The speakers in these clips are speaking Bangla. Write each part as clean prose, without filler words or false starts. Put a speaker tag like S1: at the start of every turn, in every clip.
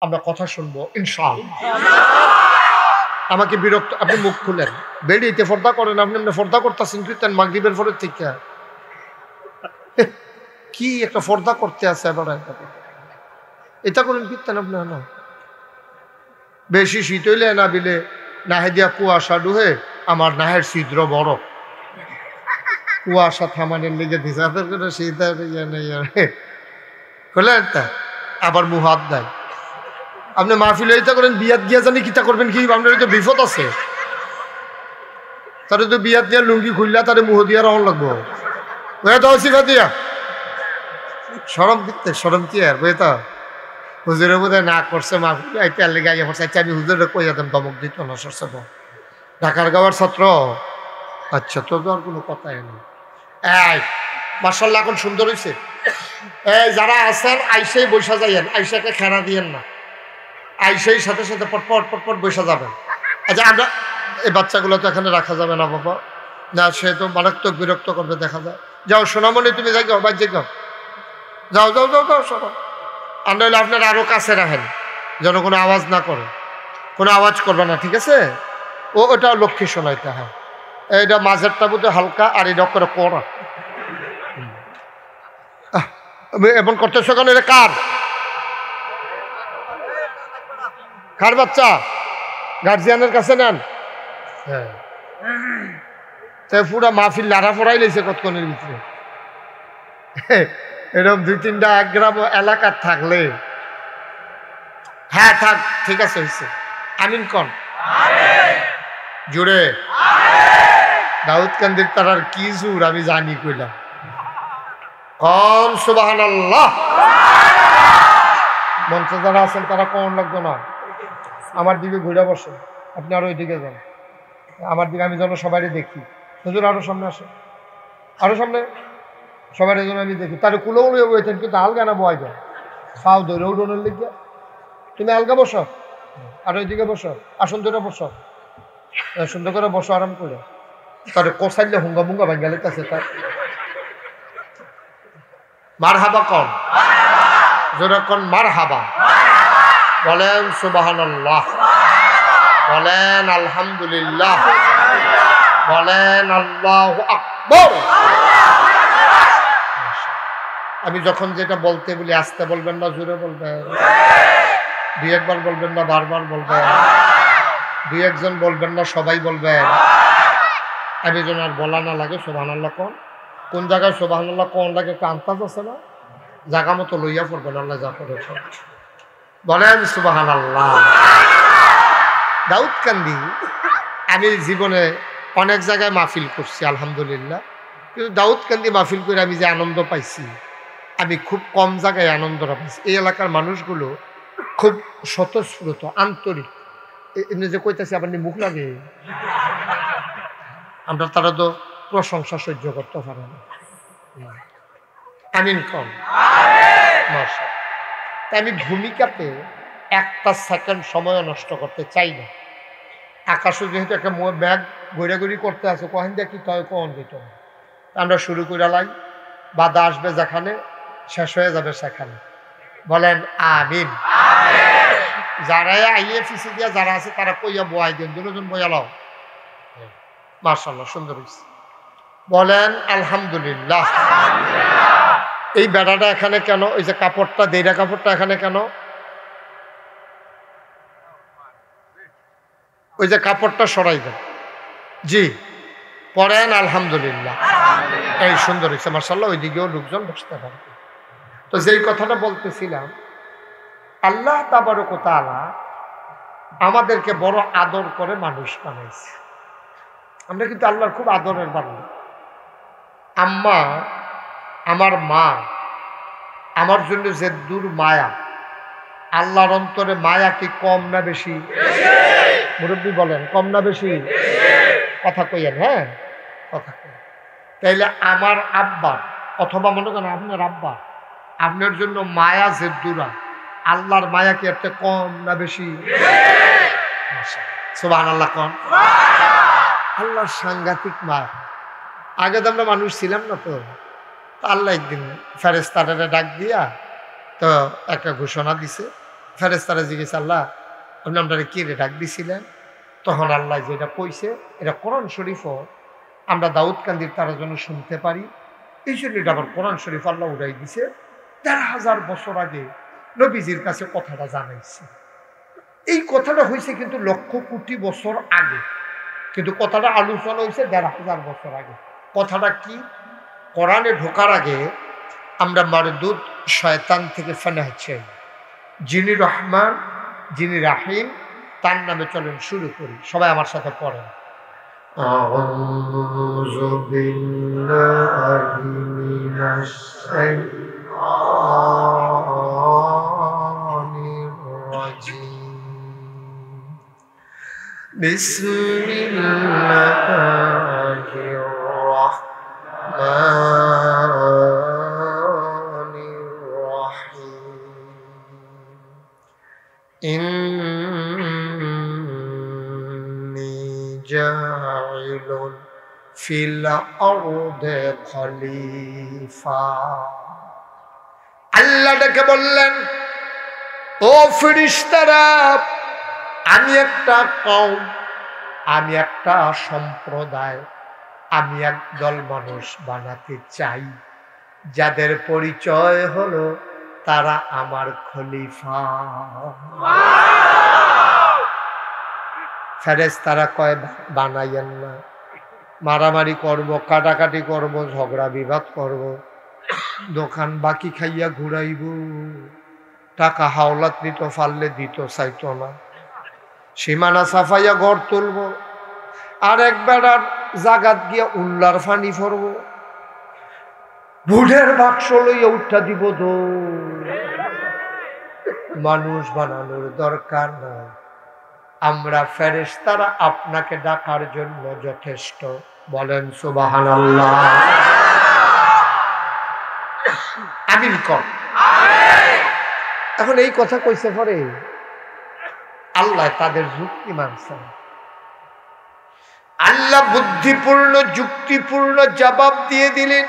S1: আমরা কথা শুনবো ইনশাআল্লাহ। আমাকে বিরক্ত, আপনি মুখ খুলেন, বেরিয়েতে পর্দা করেন, আপনি পর্দা করতেছেন কীর্তন মাগরিবের পরে থেকে কি একটা পর্দা করতে আছে এবার এটা করেন কীর্তন আপনি না। বেশি শীত হইলে না বিলে নাহে দিয়া কুয়াশা ডুহে আমার নাহের ছিদ্র বড়, কুয়াশা থামানের লেগে দিশাদের করে শীত খুলেন তা আবার মুহাত দেয়। আপনি মাহফিল এইটা করেন, বিয়াত গিয়া জানি কিতা করবেন কি আপনার তো বিপদ আছে। তারে তো বিয়াত দিয়া লুঙ্গি খুললা তারে মুহ দিয়া রহন লাগবো সিফা দিয়া সরম দিতে সরম কি আর বইতা হুজুরে বোধহয় না করছে মাহফিল আইতে লেগে আইয়া পড়ছে। আচ্ছা আমি হুজুরে কই যেতাম দমক দিত না সরছে ঢাকার গাওয়ার ছাত্র। আচ্ছা তো আর কোনো কথাই নেই। এই মার্শাল্লাহ এখন সুন্দর হয়েছে। এই যারা আছেন আইসেই বৈশা যাইয়েন, আইসাকে খেরা দিয়েন না, আইসেই সাথে সাথে পটপট পটপট বৈশা যাবেন। আচ্ছা আমরা এই বাচ্চাগুলো তো এখানে রাখা যাবে না বাবা, না সে তো মারাত্মক বিরক্ত করবে দেখা যায়। যাও সোনামণি তুমি যাই গাও, বাজ্যে গাও, যাও যাও যাও যাও সরো। আর নইলে আপনারা আরও কাছে রাখেন যেন কোনো আওয়াজ না করে, কোনো আওয়াজ করবে না, ঠিক আছে? ওটা লক্ষ্মী শোনাইতে হয়। এইটা মাঝেরটা বোধহয় হালকা আর এটা করে কড়া এমন করতেছ কেন? এটা কার কার বাচ্চা? গার্জিয়ানের কাছে নেন। হ্যাঁ তাই পুরা মাহফিল লাড়া ফোড়াই লেছে কতক্ষণের ভিতরে। এরকম 2-3টা এক গ্রাম এলাকার থাকলে হ্যাঁ থাক, ঠিক আছে হয়েছে। আমিন কন জুড়ে দাউদকান্দির তারার কি জোর আমি জানি কইলাম। কন সুবহানাল্লাহ। মঞ্চে যারা আছেন তারা কোন লাগতো না, আমার দিকে ঘুরে বসে, আপনি আরো ওইদিকে যান, আমার দিকে আমি যেন সবাই দেখি। হুজুর আরো সামনে আসে, আরো সামনে, সবাই যেন আমি দেখি। তার কুলোও লইয়া বইতেন কিন্তু আলগা না বয় যায় সাউ ধরে উঠোনের লিখে। তুমি আলগা বসো আর ওইদিকে বসো, আসন ধরে বসো, সুন্দর করে বসো আরাম করে। তার কষাইলে হুঙ্গা মুঙ্গা ভাঙ্গা লেগেছে তার। মারহাবা কন জোরে কন মারহাবা, বলেন সুবহানাল্লাহ, বলেন আলহামদুলিল্লাহ, বলেন আল্লাহু আকবার। আমি যখন যেটা বলতে বলি আস্তে বলবেন না জোরে বলবেন, 2-1বার বলবেন না বারবার বলবেন, 2-1জন বলবেন না সবাই বলবেন। আমি যেন আর বলা না লাগে সুবহানাল্লাহ কোন, কোন জায়গায় সুবহানাল্লাহ কোন লাগে একটা আন্তাজ আছে না, জায়গা মতো লইয়া পড়বেন আল্লাহ যা করেছে। বলেন সুবহানাল্লাহ। দাউদকান্দি আমি জীবনে অনেক জায়গায় মাহফিল করছি আলহামদুলিল্লাহ, কিন্তু দাউদকান্দি মাহফিল করে আমি যে আনন্দ পাইছি আমি খুব কম জায়গায় আনন্দটা পাইছি। এই এলাকার মানুষগুলো খুব স্বতঃস্ফূর্ত আন্তরিক। এমনি যে কইতেছি আবার মুখ লাগে, আমরা তারা তো প্রশংসা সহ্য করতে পারে না। আমিন কম মাশাআল্লাহ। তাই আমি ভূমিকাতে একটা সেকেন্ড সময়ও নষ্ট করতে চাই না। আকাশও যেহেতু একটা ব্যাগ ঘোরাঘুরি করতে আছে, কখন দেখি তয় কখন দিত আমরা শুরু করে লাই, বাধা আসবে যেখানে শেষ হয়ে যাবে সেখানে। বলেন আমিন। যারা আইয়ে ফিসি দিয়া যারা আছে তারা কইয়া বয়াই দেন, দুজন বইয়া লাও। মাশাআল্লাহ সুন্দর হয়েছে। বলেন আলহামদুলিল্লাহ। এই বেড়াটা এখানে কেন? ওই যে কাপড়টা দেইরা কাপড়টা এখানে কেন? ওই যে কাপড়টা সরাই দেন। জি পড়েন আলহামদুলিল্লাহ। এই সুন্দর হয়েছে মাশাআল্লাহ। ওইদিকেও লোকজন বসতে পারে। তো যেই কথাটা বলতেছিলাম, আল্লাহ তাবারক ওয়া তাআলা আমাদেরকে বড় আদর করে মানুষ বানাইছে। আমরা কিন্তু আল্লাহর খুব আদরের বান্দা। আম্মা, আমার মা আমার জন্য যে দূর মায়া, আল্লাহর অন্তরে মায়া কি কম না বেশি? মুরব্বী বলেন কম না বেশি? কথা কইয়েন, হ্যাঁ কথা কইয়েন। তাইলে আমার আব্বা অথবা মনে করেন আপনার আব্বা, আপনার জন্য মায়া যে দূরা, আল্লাহর মায়া কি একটা কম না বেশি? সুবহানাল্লাহ কোন। আল্লাহর সাংঘাতিক মায়া। আগে তো আমরা মানুষ ছিলাম না, তো আল্লাহ একদিন ফেরেশতারা ডাক দিয়া তো একটা ঘোষণা দিছে, ফেরেশতারা জিজ্ঞেস আল্লাহ আপনি আপনারা কে রে ডাক দিছিলেন? তখন আল্লাহ যেটা কইছে এটা কোরআন শরীফও আমরা দাউদ কান্দির তারা যেন শুনতে পারি, এই জন্য এটা আবার কোরআন শরীফ আল্লাহ উড়াই দিছে। ১,৫০০ বছর আগে নবীজির কাছে কথাটা জানাইছে। এই কথাটা হয়েছে কিন্তু লক্ষ কোটি বছর আগে, কিন্তু কথাটা আলোচনা হয়েছে ১,৫০০ বছর আগে। কথাটা কি? কোরআনে ঢোকার আগে আমরা মারদুদ শয়তান থেকে ফেনাহ চাই, যিনি রহমান যিনি রাহিম তার নামে চলেন শুরু করি। সবাই আমার সাথে পড়েন। আউযু বিল্লাহি মিনাশ শাইতানির রাজীম। বিসমিল্লাহির রাহমানির রাহিম। জাইলুন ফিল আরদে খলিফা। আল্লাহ ডেকে বললেন, ও ফেরেশতারা, আমি একটা কওম, আমি একটা সম্প্রদায়, আমি একদল মানুষ বানাতে চাই যাদের পরিচয় হলো তারা আমার খলিফা। ফেরেশতারা কয় বানাইয়েন না, মারামারি করব, কাটাকাটি করব, ঝগড়া বিবাদ করব, দোকান বাকি খাইয়া ঘুরাইব, টাকা হাওলাত নিত ফাললে দিত চাইত না, সীমানা সাফাইয়া ঘর তুলব, আর একবার আর জাগাত গিয়া উল্লার ফানি ফরব, বুড়ের বাক্স লইয়া উঠা দিব। মানুষ বানানোর দরকার নাই, আমরা ফেরেশতারা আপনাকে ডাকার জন্য যথেষ্ট। বলেন সুবহানাল্লাহ। আমিন কর। এখন এই কথা কইছে পরে আল্লাহ তাদের যুক্তি মানছেন। আল্লাহ বুদ্ধিপূর্ণ যুক্তিপূর্ণ জবাব দিয়ে দিলেন।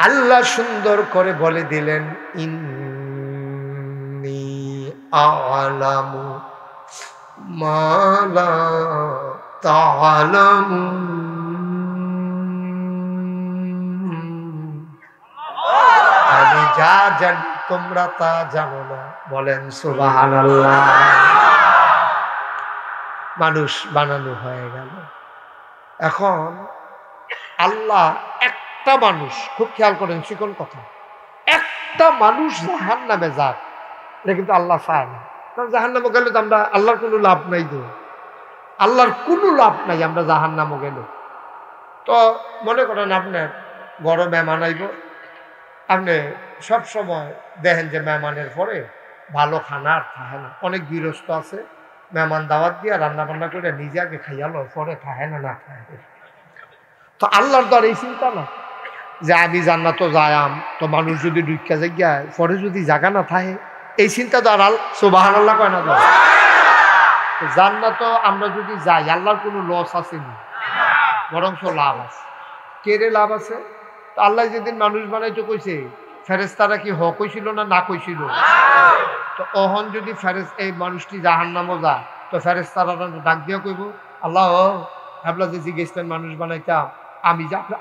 S1: আল্লাহ সুন্দর করে বলে দিলেন, ইন্নী আ'লামু মা লা তা'লামুন, আমি যা জানি তোমরা তা জানো না। বলেন সুবহানাল্লাহ। মানুষ বানানো হয়ে গেল। এখন আল্লাহ একটা মানুষ, খুব খেয়াল করেন শিকল কথা, একটা মানুষ জাহান্নামে যাক, এটা কিন্তু আল্লাহ চায় না। কারণ জাহান্নামে গেলে তো আমরা আল্লাহর কোনো লাভ নাই, তো আল্লাহর কোনো লাভ নাই আমরা জাহান্নামে গেলে। তো মনে করেন আপনার বড় মেহমান আইব, আপনি সবসময় দেখেন যে মেহমানের পরে ভালো খানা আর থাকে না। অনেক গৃহস্থ আছে মেহমান দাওয়াত দিয়ে রান্না বান্না করে নিজে আগে খাইয়ালো, পরে থাকে না, না খায়। তো আল্লাহর তো আর এই চিন্তা না যে আমি জান্নাত যায়াম, তো মানুষ যদি ঢুকা জায়গায় পরে যদি জায়গা না থাকে, এই চিন্তা তো আর সুবহানাল্লাহ কয় না। জান্নাত আমরা যদি যাই আল্লাহর কোনো লস আসেনি, বরং লাভ আছে। কেড়ে লাভ আছে? তো আল্লাহ যেদিন মানুষ বানাইতে কইছে, ফেরেশতারা কি হ কইছিল না না কইছিল? তো অহন যদি এই মানুষটি জাহান্নামে যায়, তো ফেরেশতারা ডাক দিয়া কইব, আল্লাহ আপনারা যে জিজ্ঞেসলেন মানুষ বানাইতাম,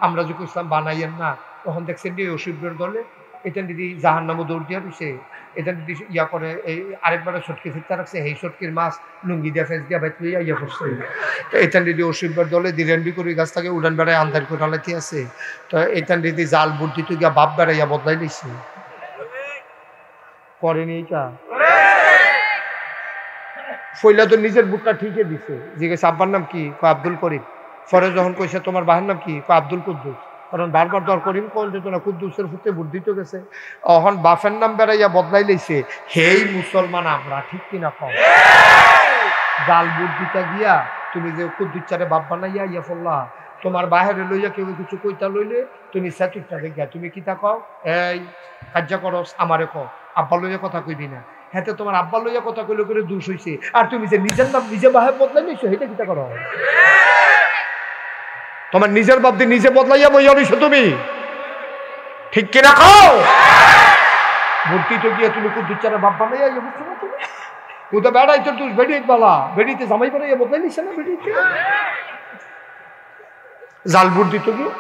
S1: আমরা যে কইছিলাম বানাইয়েন না, তখন দেখছেন যে অসুবিধার দলে এটা দিদি জাহান্নামে দৌড় দিয়া দিছে, এটা দিদি ইয়া করে এই আরেকবার ছটকি ফিরতে রাখছে, এই ছটকির মাছ লুঙ্গি দিয়া ফেস দিয়া বাইতে ইয়া করছে। তো এটান দিদি অসুবিধার দলে দিরেন্ডি করে গাছ থেকে উড়ান বেড়ায় আন্দার করে আলাইতে আছে। তো এটান দিদি জাল বুদ্ধি তো গিয়া বাপ বেড়াইয়া বদলাই দিছে, করেনি এইটা। ফইলা তো নিজের বুকটা ঠিকই দিছে। জিজ্ঞেস আব্বার নাম কি? আব্দুল করিম। পরে যখন কইছে তোমার বাহের নাম কি? আব্দুল কুদ্দুস। কারণ বারবার দর করিম কোন যেত না, কুদ্দুসের ফুটে বুদ্ধি তো গেছে। অহন বাফের নাম বেড়াইয়া বদলাই লইছে। হেই মুসলমান আমরা, ঠিক কিনা কম? জাল বুদ্ধিটা গিয়া তুমি যে কুদ্দুচারে বাপ বানাইয়া ইয়া ফল্লা, তোমার বাহিরে লইয়া কেউ কিছু কইতা লইলে তুমি স্যাটুরটা দেখিয়া তুমি কিতা কও, এই কার্য করস আমারে কও, আব্বা লইয়া কথা কইবি না। হ্যাঁ, তোমার আব্বা লইয়া কথা কইলে করে দোষ হইছে, আর তুমি যে নিজের নাম নিজে বাহে বদলাই নিছো, সেটা কিতা করো? তোমার নিজের বাপ দিয়ে নিজে বদলাইয়া বইয়া রইছো তুমি, ঠিক কিনা কও? ভর্তিতে গিয়ে তুমি কুদ্দুচ্চারা বাপ বানাইয়া বুঝছো না তুমি কোথা বেড়াইতো তুই বেড়ি বালা বেড়িতে জামাই বানাইয়া বদলাই নিছে না বেড়িতে জাল ভোট দিত গিয়ে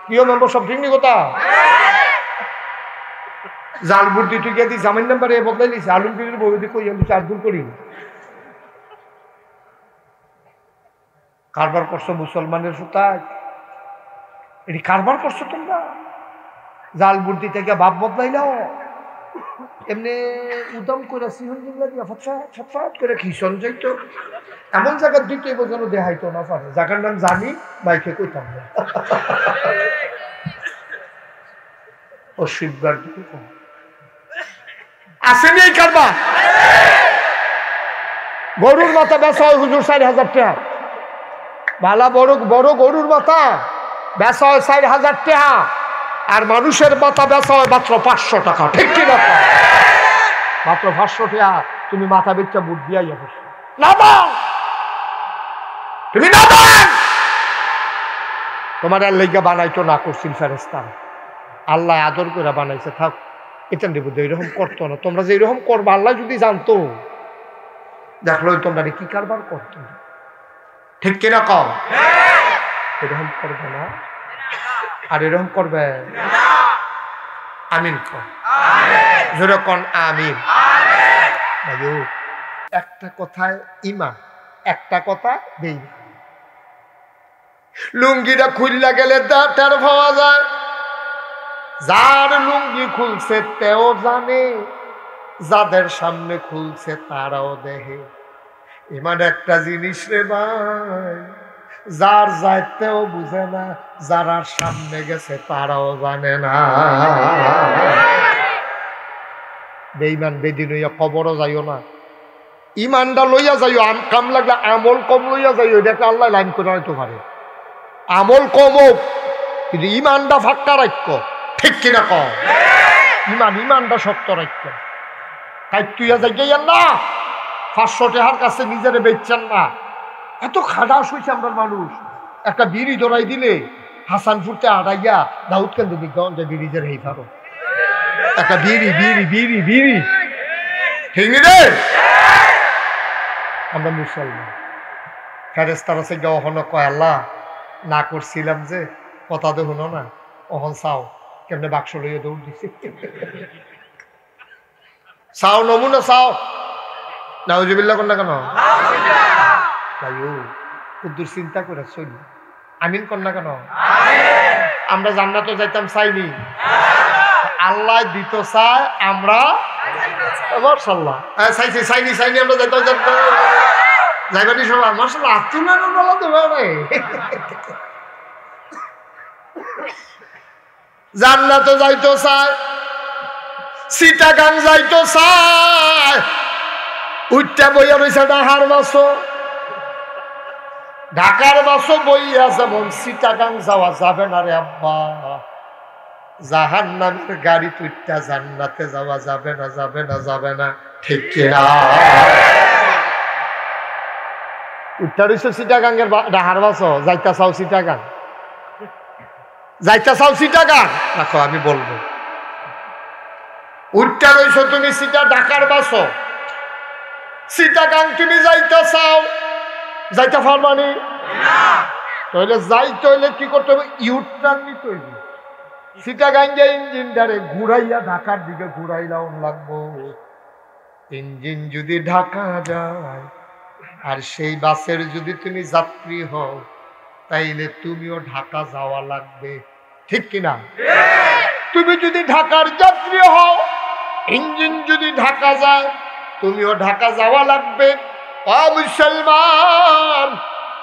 S1: প্রিয় মেম্বার সব ঠিক নি কথা জাল ভোট দিত গিয়ে দি জামাই নাম্বারে বদলাই নিছে আলমগীরের বই দিয়ে কই আমি 4 দূর করি কারবার করছো মুসলমানের সুতায় এটি কারবার করছো তোমরা জাল ভোট দিতে গিয়ে বাপ বদলাইলাও এমনি উদম করে সিহন জিল্লা দিয়া ফটফট করে খিসন যাইতো এমন জায়গার দিকে এবার যেন দেখাইতো না পারে জায়গার নাম জানি মাইকে কইতাম না অস্বীকার আসেনি এই কারবা গরুর মাথা বেচা হয় হুজুর 4,000 টাকা ভালা বড় গরুর মাথা বেচা হয় 4,000 টাকা আর মানুষের মাথা বেচা হয় মাত্র 500 টাকা ঠিক কি না মাত্র 500 টাকা তুমি মাথা বেচা বুট দিয়াই যাবো না তুমি না তোমার আল্লাহ বানাইতো না করছিল ফেরেশতা আল্লাহ আদর করে বানাইছে থাক এটা দেব এরকম করতো না তোমরা যে এরকম করবা আল্লাহ যদি জানতো দেখলো তোমরা কি কারবার করতো ঠিক কিনা কম এরকম করবে না আর এরকম করবে আমিন কর জোরে কোন আমিন ভাইও একটা কথায় ইমান একটা কথা দেই লুঙ্গিটা খুললা গেলে তার পাওয়া যায় যার লুঙ্গি খুলছে তেও জানে যাদের সামনে খুলছে তারাও দেখে ইমান একটা জিনিস রে ভাই যার যাইতেও বুঝে না যারা সামনে গেছে তারাও জানে না বেঈমান বেদিন হইয়া কবরও যাইও না ইমানটা লইয়া যাইও কাম লাগলে আমল কম লইয়া যাইও এটা আল্লাহ লাইন করে হয়তো পারে আমল কম হোক কিন্তু ইমানটা ফাঁকা রাখ্য ঠিক কিনা কম ইমানটা শক্ত রাখ্য তাই তুই যাই না 500 টাকার কাছে নিজেরে বেচছেন না এত খাটাস হয়েছে আমরা মানুষ একটা বিড়ি ধরাই দিলে হাসানপুরতে আড়াইয়া দাউদ কেন্দ্র দিগঞ্জে বিড়িজের হেই পারো একটা বিড়ি ঠিক রে আমরা মুসলমান ফেরেশতারা সে অহন কয় আল্লাহ না করছিলাম যে কথা তো শুনো না অহন চাও কেমনে বাক্স লইয়া দৌড় দিছে চাও নমুনা চাও নাউজুবিল্লাহ কর না কেন তাইও কুদ্দুর চিন্তা করে চলি আমিন কর না কেন আমরা জান্নাতে যাইতাম চাইনি আল্লাহ দিত চায় আমরা মাশাআল্লাহ চাইনি আমরা যাইতাম যাইবানি সবাই মাশাআল্লাহ আত্মীয় বলা তো রে জান্নাতে যাইতো চায় চিটাগাং যাইতো চায় উঠটা বইয়া রয়েছে ঢাকার বাসো ঢাকার বাসো বইয়া যেমন চিটাগাং যাওয়া যাবে না রে আব্বা জাহান্নামের গাড়ি তুইটা জান্নাতে যাওয়া যাবে না ঠিক কিনা উঠটা রয়েছে চিটাগাঙ্গের ঢাকার বাসো যাইতা চাও চিটাগাং দেখো আমি বলবো উঠটা রয়েছ তুমি সিটা ঢাকার বাসো চিটাগাং তুমি যাইতে চাও যাইতে পারবানি তাহলে যাইতে হইলে কি করতে হবে ইউটার্ন নিতে হইবে চিটাগাং ইঞ্জিনটারে ঘুরাইয়া ঢাকার দিকে ঘুরাইলাও লাগবো ইঞ্জিন যদি ঢাকা যায় আর সেই বাসের যদি তুমি যাত্রী হও তাইলে তুমিও ঢাকা যাওয়া লাগবে ঠিক কিনা তুমি যদি ঢাকার যাত্রী হও ইঞ্জিন যদি ঢাকা যায় তুমিও ঢাকা যাওয়া লাগবে ও মুসলমান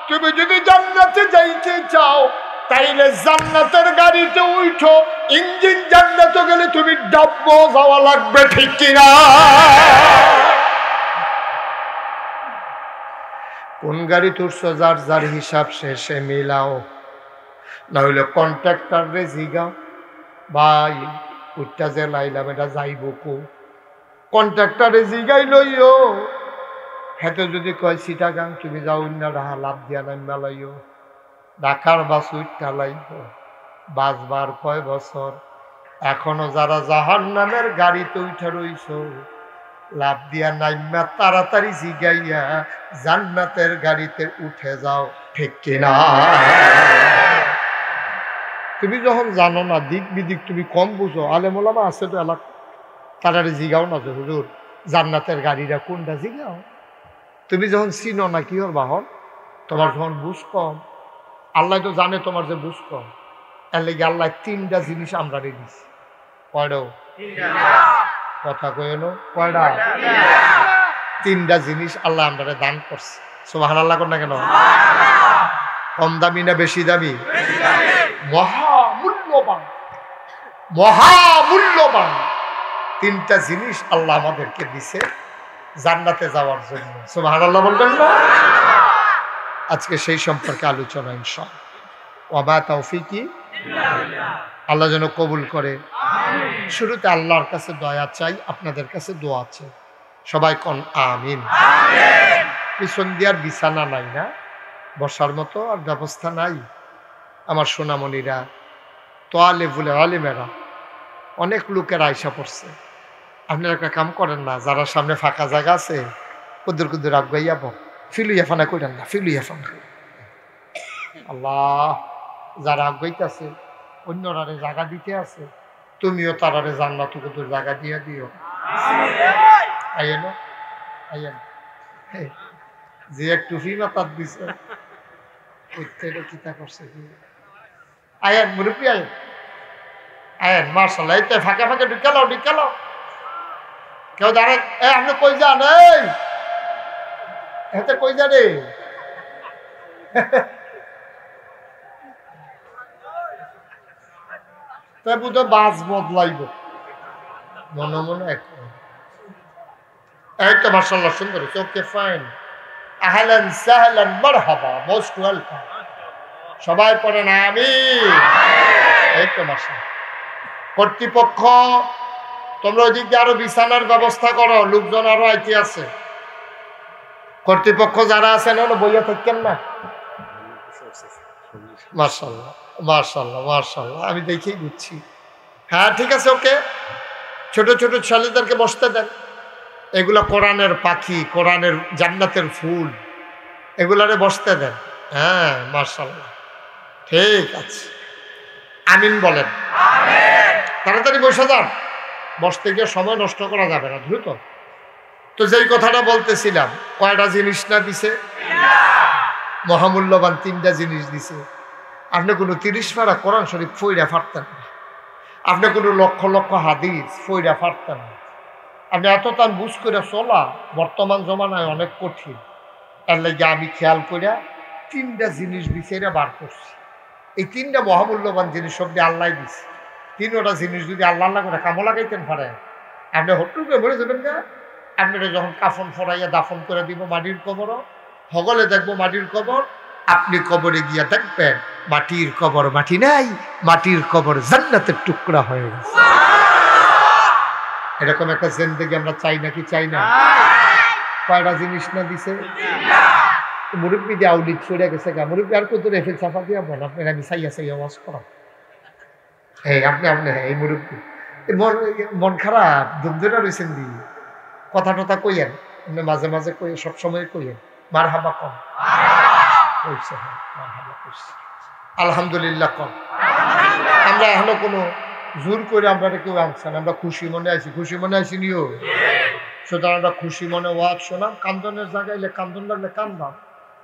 S1: তুমি যদি জান্নাতে যাইতে চাও তাইলে জান্নাতের গাড়িতে উঠো ইঞ্জিন জান্নাতে গেলে তুমি ডাব্বো যাওয়া লাগবে ঠিক কিনা কোন গাড়ি তুলছো যার হিসাব শেষে মিলাও না হইলে কন্ট্রাক্টর রে জিগাও ভাই উঠটা যে লাইলাম এটা যাইব কো কন্ট্রাক্টরে জিগাই লইও হেতে যদি কয় চিটাগাং তুমি যাও না রাহা লাভ দিয়া নাইমা লইও ঢাকার বাস উঠটা লাইব বাসবার কয় বছর এখনো যারা জাহান্নামের গাড়িতে উঠে রইছ, লাভ দিয়া নাইমা তাড়াতাড়ি জিগাইয়া জান্নাতের গাড়িতে উঠে যাও, ঠিক কিনা? তুমি যখন জানো না, দিক বিদিক তুমি কম বুঝো, আলেম ওলামা আছে তো এলাকা, তারারে জিগাও না যে হুজুর জান্নাতের গাড়িটা কোনটা, জিগাও। তুমি যখন চিনো না কি ওর বাহন, তোমার যখন বুঝ কম, আল্লাহ তো জানে তোমার যে বুঝ কম, এর লেগে আল্লাহ 3টা জিনিস আমরা দিছি। কয়টাও কথা কইল, কয়টা? 3টা জিনিস আল্লাহ আমরা দান করছে। সুবহানাল্লাহ কোন না কেন? কম দামি না বেশি দামি? মহামূল্যবান, মহামূল্যবান 3টা জিনিস আল্লাহ আমাদেরকে দিছে জান্নাতে যাওয়ার জন্য। সুবহানাল্লাহ বলবেন না? আজকে সেই সম্পর্কে আলোচনা ইনশাআল্লাহ। ওয়া মা তাওফীকি আল্লাহ যেন কবুল করে। শুরুতে আল্লাহর কাছে দয়া চাই, আপনাদের কাছে দোয়া চাই। সবাই কোন আমিন। পিছন দিয়ার বিছানা নাই না, বসার মতো আর ব্যবস্থা নাই। আমার সোনামণিরা, তোয়ালেবুলে আলিমেরা, অনেক লোকের আয়সা পড়ছে। আপনারা একটা কাম করেন না, যারা সামনে ফাঁকা জায়গা আছে কুদুর কুদুর আগাইয়া বল, ফিলুইয়া ফানা করেন না, ফিলুইয়া ফানা। আল্লাহ, যারা আগাইতেছে অন্যরারে জায়গা দিতে আছে, তুমিও তারারে জান্নাত কুদুর জায়গা দিয়ে দিও। আইয়েন আইয়েন, যে একটু ফি মাতার দিছে কিতা করছে কি? আয়েন মুরব্বী, আয়েন আয়েন, মার্শাল্লাহ। এই তো ফাঁকে ফাঁকে ঢুকালো ঢুকালো, কেউ দাঁড়ায়। আপনি কই যান? এই হেতে কই যান? তাই বুঝে বাস বদলাইব মনে মনে। এই তো মার্শাল্লাহ, সুন্দর, ওকে ফাইন, আহলান সাহলান মারহাবা, মোস্ট ওয়েলকাম। সবাই পড়েন আমিন। এই তো মার্শাল্লাহ। কর্তৃপক্ষ, তোমরা ওই দিক দিয়ে আরো বিছানার ব্যবস্থা করো, লোকজন আরো আইতে আছে। কর্তৃপক্ষ যারা আছেন বইয়া থাকেন না। মার্শাল্লাহ মার্শাল্লাহ মার্শাল্লাহ, আমি দেখেই বুঝছি। হ্যাঁ ঠিক আছে, ওকে। ছোট ছোট ছেলেদেরকে বসতে দেন। এগুলা কোরআনের পাখি, কোরআনের জান্নাতের ফুল, এগুলারে বসতে দেন। হ্যাঁ মার্শাল্লাহ, ঠিক আছে। আমিন বলেন। তাড়াতাড়ি বসে যান, বসতে গিয়ে সময় নষ্ট করা যাবে না, দ্রুত। তো যেই কথাটা বলতেছিলাম, কয়টা জিনিস না দিছে? মহামূল্যবান 3টা জিনিস দিছে। আপনি কোনো 30 পারা কোরআন শরীফ ফইরা ফারতেন না, আপনি কোনো লক্ষ লক্ষ হাদিস ফইরা ফারতেন না। আপনি এত তার বুঝ করে চলা বর্তমান জমানায় অনেক কঠিন। এর লাগে আমি খেয়াল করিয়া 3টা জিনিস বিচাইরা বার করছি। এই 3টা মহামূল্যবান জিনিস সব দিয়ে আল্লাহ দিছে। 3টা জিনিস যদি আল্লাহ আল্লাহ করে কামো লাগাইতেন পারেন, আপনি হট্টুকে মরে যাবেন না। আপনারা যখন কাফন ফরাইয়া দাফন করে দিব মাটির কবর, হগলে দেখবো মাটির কবর, আপনি কবরে গিয়া দেখবেন মাটির কবর মাটি নাই, মাটির কবর জান্নাতের টুকরা হয়ে গেছে। এরকম একটা জিন্দেগি আমরা চাই নাকি চাই না? কয়টা জিনিস না দিছে? মুরব্বী দিয়ে আউলিদ সরে গেছে গা, মুরব্বী আর কত রেফেল চাপা দিয়া বল, আপনার আমি চাইয়া চাইয়া ওয়াজ করা। হ্যাঁ আপনি আপনি হ্যাঁ, এই মুরব্বী মন খারাপ ধুমধুরা রয়েছেন দি, কথা টথা কইয়েন, আপনি মাঝে মাঝে কই, সবসময় কইয়েন মার হাবা কম কইছে। হ্যাঁ মার হাবা কইছে, আলহামদুলিল্লাহ কম। আমরা এখনো কোনো জোর করে আমরা কেউ আনছি না, আমরা খুশি মনে আছি, খুশি মনে আছি নিও। সুতরাং আমরা খুশি মনে ওয়াজ শোনাম। কান্দনের জায়গায় এলে কান্দন লাগলে কান্দাম,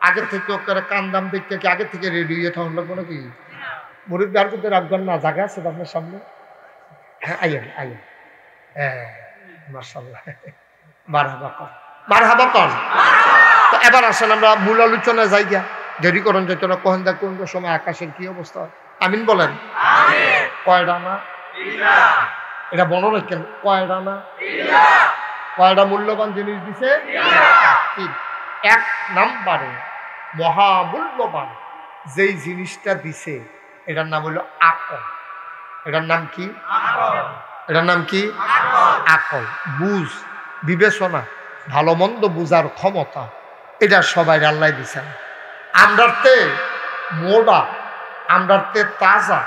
S1: আগে থেকে ওকে কান্দাম দেখতে কি আগে থেকে রেডি হয়ে তখন লাগবো নাকি? মুরব্বী আর কিন্তু রাখবেন না, জায়গা আছে আপনার সামনে। হ্যাঁ আইয়েন আইয়েন, হ্যাঁ মাশাআল্লাহ, মারহাবা কর, মারহাবা কর। তো এবার আসেন আমরা মূল আলোচনায় যাই গিয়া, দেরি করেন যেত না। কোন দেখ কোন সময় আকাশের কি অবস্থা। আমিন বলেন। কয়টা না? এটা বলো না কেন? কয়টা না? কয়টা মূল্যবান জিনিস দিছে? 1 নাম্বারে মহামূল্যবান যেই জিনিসটা দিছে এটার নাম হলো আকল। এটার নাম কি? এটার নাম কি? আকল। বুঝ, বিবেচনা, ভালো মন্দ বুঝার ক্ষমতা, এটা সবাই আল্লাহ দিছেন। আমরাতে মোড়া, আমরাতে তাজা,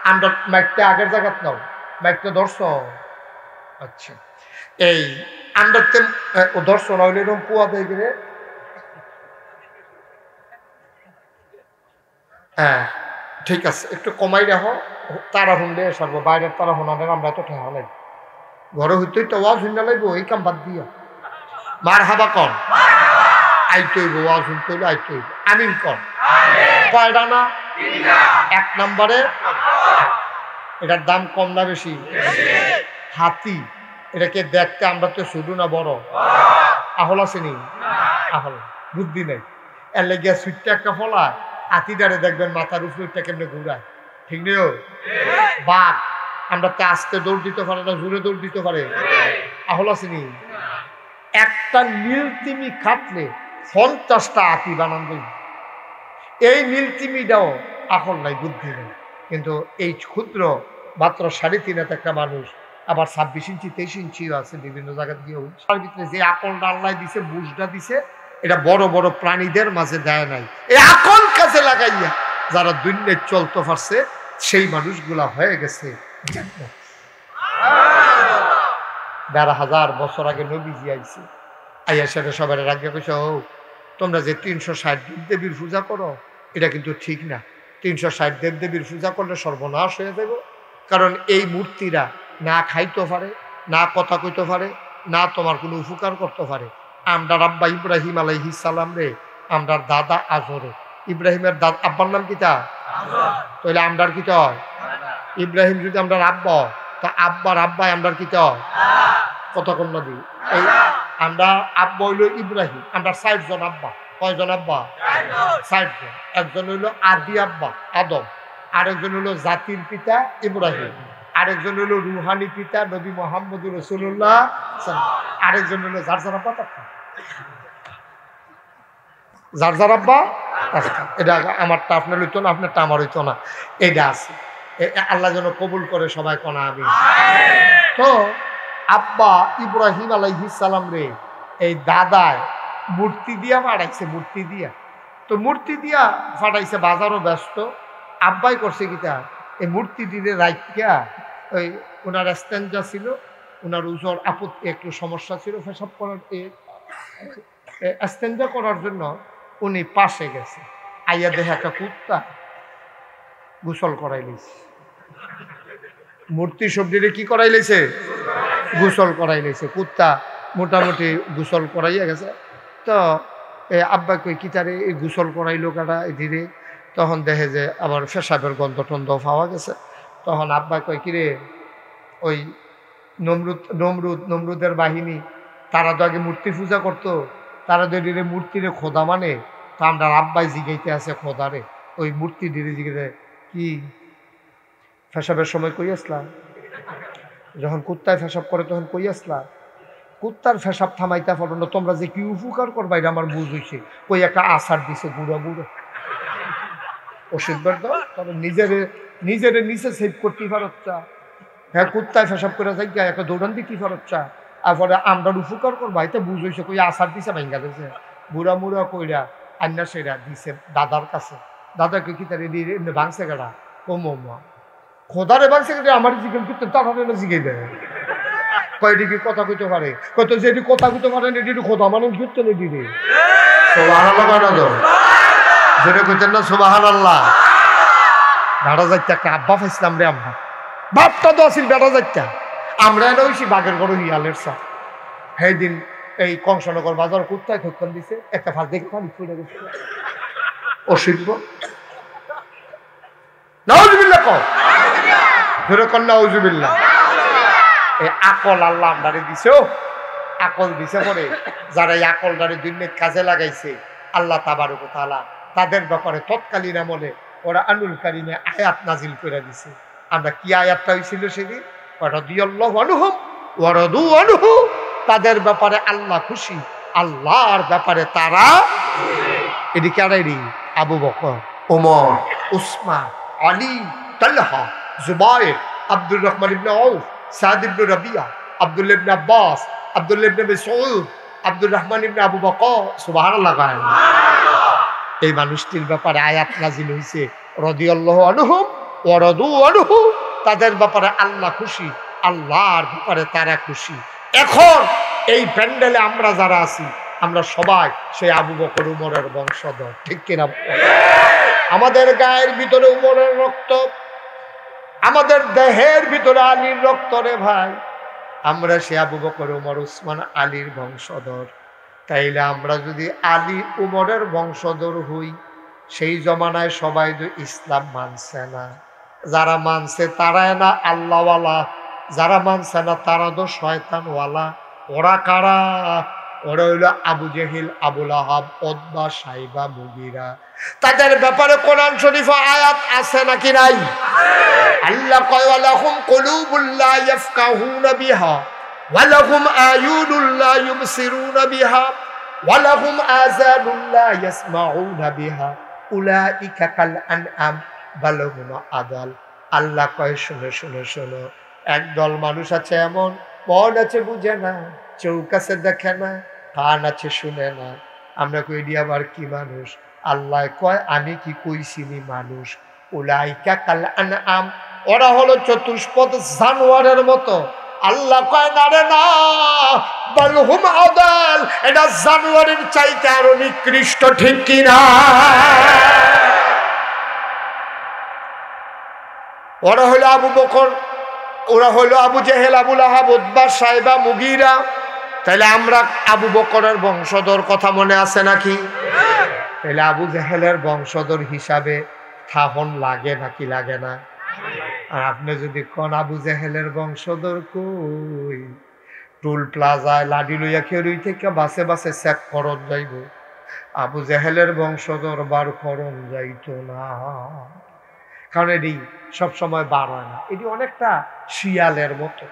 S1: আমরা মাইকটা আগের জায়গাত নাও, বাইকটা দর্শন। আচ্ছা, এই আন্ডারতে দর্শন হইলে এরকম কুয়া দেয় গেলে। হ্যাঁ ঠিক আছে, একটু কমাই রাখো। তারা শুনলে সর্ব বাইরের তারা শোনাদের আমরা তো ঠেহা লাগবে, ঘরে হইতেই তো ওয়াজ শুনতে লাগবো, এই কাম বাদ দিয়া মার হাবা কন আইতে হইব, ওয়াজ শুনতে হইলে আইতে হইব। আমিন কন। কয়টা না? এক নম্বরে এটার দাম কম না বেশি? হাতি। এটাকে দেখতে আমরা তো শুধু না বড়, আহল আসেনি? আহল বুদ্ধি নেই, এর লেগে সুইটটা একটা ফলা হাতিটারে দেখবেন মাথার উপরটা কেমনে ঘুরায়, ঠিক নেই? বাঘ আমরা তো আস্তে দৌড় দিতে পারে না, জোরে দৌড় দিতে পারে, আহল আসেনি? একটা নীলতিমি কাটলে 50টা হাতি বানান দেয়। এই নীলতিমিটাও আহল নাই, বুদ্ধি নেই। কিন্তু এই ক্ষুদ্র মাত্র 3.5 হাত একটা মানুষ, আবার 26 ইঞ্চি 23 ইঞ্চিও আছে বিভিন্ন জায়গা দিয়ে, তার ভিতরে যে আকলটা আল্লাহ দিছে, বুঝটা দিছে, এটা বড় বড় প্রাণীদের মাঝে দেয় নাই। এই আকল কাজে লাগাইয়া যারা দুনিয়ায় চলতে পারছে সেই মানুষগুলা হয়ে গেছে জান্নাত। 1,500 বছর আগে নবীজি আইছে, আইয়া সেটা সবাই রাখিয়া কইছে, ও তোমরা যে 360 দেবদেবীর পূজা করো এটা কিন্তু ঠিক না। 360 দেবদেবীর পূজা করলে সর্বনাশ হয়ে যাবে, কারণ এই মূর্তিরা না খাইতে পারে, না কথা কইতে পারে, না তোমার কোনো উপকার করতে পারে। আমরার আব্বা ইব্রাহিম আলাইহিস সালাম রে, আমরার দাদা আজরে, ইব্রাহিমের আব্বার নাম কিতা? তাহলে আমরার কিতা হয়? ইব্রাহিম যদি আমরার আব্বা, তা আব্বার আব্বাই আমরার কিতা হয়? কত কন্যা দিই এই আমরা আব্বা হইল ইব্রাহিম, আমরা 60 জন আব্বা। কয়জন আব্বা? 60 জন। একজন হইল আদি আব্বা আদম, আরেকজন হইল জাতির পিতা ইব্রাহিম, আরেকজন হইল রুহানি পিতা নবী মুহাম্মদুর রাসূলুল্লাহ, আরেকজন হইল যার যার আব্বা তার যার যার আব্বা। এটা আমারটা আপনার হইতো না, আপনারটা আমার হইতো না, এটা আছে। আল্লাহ যেন কবুল করে সবাই কনা আমি। তো আব্বা ইব্রাহিম আলাইহিস সালাম রে এই দাদায় মূর্তি দিয়া ফাটাইছে, মূর্তি দিয়া। তো মূর্তি দিয়া ফাটাইছে, বাজারও ব্যস্ত। আব্বাই করছে কিতা, এই মূর্তি দিয়ে রাখিয়া ওই ওনার স্ট্যান্ডা ছিল, ওনার উজর আপত্তি একটু সমস্যা ছিল, পেশাব করার স্ট্যান্ডা করার জন্য উনি পাশে গেছে। আইয়া দেখে একটা কুত্তা গোসল করাই লইছে, মূর্তি সবজিরে কি করাই লইছে? গোসল করাই লইছে। কুত্তা মোটামুটি গোসল করাইয়া গেছে। তো আব্বা কই কিতারে এই গোসল করাইলো কাটা ধীরে, তখন দেখে যে আবার পেশাবের গন্ধ টন্ধ পাওয়া গেছে। তখন আব্বা কই কিরে ওই নমরুদের বাহিনী তারা তো আগে মূর্তি পূজা করতো, তারা যদি মূর্তিরে খোদা মানে, তা আমরা আব্বাই জিগাইতে আছে খোদারে, ওই মূর্তি ধীরে জিগে কি পেশাবের সময় কই আসলাম, যখন কুত্তায় পেশাব করে তখন কই আসলা, কুত্তার পেশাব থামাইতে পারো না, তোমরা যে কি উপকার করবা এটা আমার বুঝ হইছে। কই একটা আচার দিছে বুড়ো বুড়ো ওষুধ বের দাও, তবে নিজেরে নিচে সেভ করতে পারচ্ছা। হ্যাঁ কুত্তায় পেশাব করে যাই একটা দৌড়ান দিতে পারচ্ছা, তারপরে আমরার উপকার করবা এটা বুঝ হইছে। কই আচার দিছে ভাঙ্গা দিছে, বুড়া মুড়া কইরা আন্না সেরা দিছে দাদার কাছে। দাদাকে কি তার এমনি ভাঙছে গাড়া, ও মা খোদারে ভাঙছে গাড়ি, আমার জিজ্ঞেস করতে তারা জিগে দেয়। কয়টি কি কথা কইতে পারে, কত যেটি কথা কইতে পারেন এটি খোদা মানুষ ঘুরতে নেই দিদি। যেটা কইতেন না সুবহানাল্লাহ। বেড়া যাইতে একটা আব্বা পাইছিলাম রে, আমরা বাপটা তো আসিল বেড়া যাইতা, আমরা এনে হইছি বাঘের গরু হিয়ালের সা। সেই দিন এই কংসনগর বাজার কুত্তায় খোঁজ দিছে, একটা ফাঁস দেখে পানি ফুলে গেছে। ও শিল্প নাউজুবিল্লাহ কও, ধরে কন্যা নাউজুবিল্লাহ। এই আকল আল্লাহ আমদারে দিছে, আকল দিছে পরে যারা এই আকলদারে দুনিয়ার কাজে লাগাইছে আল্লাহ তাবারক ওয়া তাআলা তাদের ব্যাপারে তৎকালীন আমলে ওরা আনুল কারিমে আয়াত নাজিল করে দিছে। আমরা কি আয়াতটা হয়েছিল সেদিন? রাদিয়াল্লাহু আনহুম ওয়া রাদু আনহু, তাদের ব্যাপারে আল্লাহ খুশি, আল্লাহর ব্যাপারে তারা। এদিকে আর আবু বকর, ওমর, উসমান, আলী, তালহা, জুবায়ের, আব্দুর রহমান ইবনে আউফ, সাদ ইবনে রাবিয়া, আব্দুল্লাহ ইবনে আব্বাস, আব্দুল্লাহ ইবনে মাসউদ, আব্দুর রহমান ইবনে আবু বকর, সুবহানাল্লাহ। এই মানুষটির ব্যাপারে আয়াত নাজিল হইছে রাদিয়াল্লাহু আনহুম ওয়া রাদু আনহু, তাদের ব্যাপারে আল্লাহ খুশি, আল্লাহর ব্যাপারে তারা খুশি। এখন এই প্যান্ডেলে আমরা যারা আছি আমরা সবাই সেই আবু বকর উমরের বংশধর, ঠিক কিনা? আমাদের গায়ের ভিতরে উমরের রক্ত, আমাদের দেহের ভিতরে আলীর রক্ত রে ভাই। আমরা সে আবু বকর উমর উসমান আলীর বংশধর। তাইলে আমরা যদি আলী উমরের বংশধর হই, সেই জমানায় সবাই তো ইসলাম মানছে না। যারা মানছে তারাই না আল্লাহওয়ালা, যারা মানছে না তারা তো শয়তানওয়ালা। ওরা কারা? ওরা হইল আবু জেহিল, আবুল আহাব, উতবা, সাইবা, মুগিরা। তাদের ব্যাপারে কোরআন শরীফে আয়াত আছে নাকি নাই? আল্লাহ কয় ওয়ালাহুম কুলুবুল লা ইয়াফকাহুনা বিহা ওয়ালাহুম আয়ুনুল লা ইউবসিরুনা বিহা ওয়ালাহুম আযানুল লা ইয়াসমাউনা বিহা উলাইকা কাল আনআম বাল হুম আদাল। আল্লাহ কয় শুনো শুনো শুনো, একদল মানুষ আছে এমন, মন আছে বুঝে না, চোখ আছে দেখে না, কান আছে শুনে না। আমরা কই দি আবার কি মানুষ? আল্লাহ কয় আমি কি কইছিনি মানুষ? উলাইকা কাল আনআম, ওরা হলো চতুষ্পদ জানোয়ারের মতো। আল্লাহ কয় না রে না, বাল হুম আদাল, এটা জানোয়ারের চাইতে আরো নিকৃষ্ট, ঠিক কিনা? ওরা হলো আবু বকর, ওরা হলো আবু জেহেল, আবুল আহাব, উতবা, সাইবা, মুগিরা। তাহলে আমরা আবু বকরের বংশধর, কথা মনে আছে নাকি? তাহলে আবু জেহেলের বংশধর হিসাবে থাহন লাগে নাকি লাগে না? আর আপনি যদি কোন আবু জেহেলের বংশধর কই, টুল প্লাজায় লাডি লইয়া খেরুই থেকে বাসে বাসে চেক করন যাইব, আবু জেহেলের বংশধর বার করন যাইতো না। কারণ এটি সবসময় বার হয় না, এটি অনেকটা শিয়ালের মতো।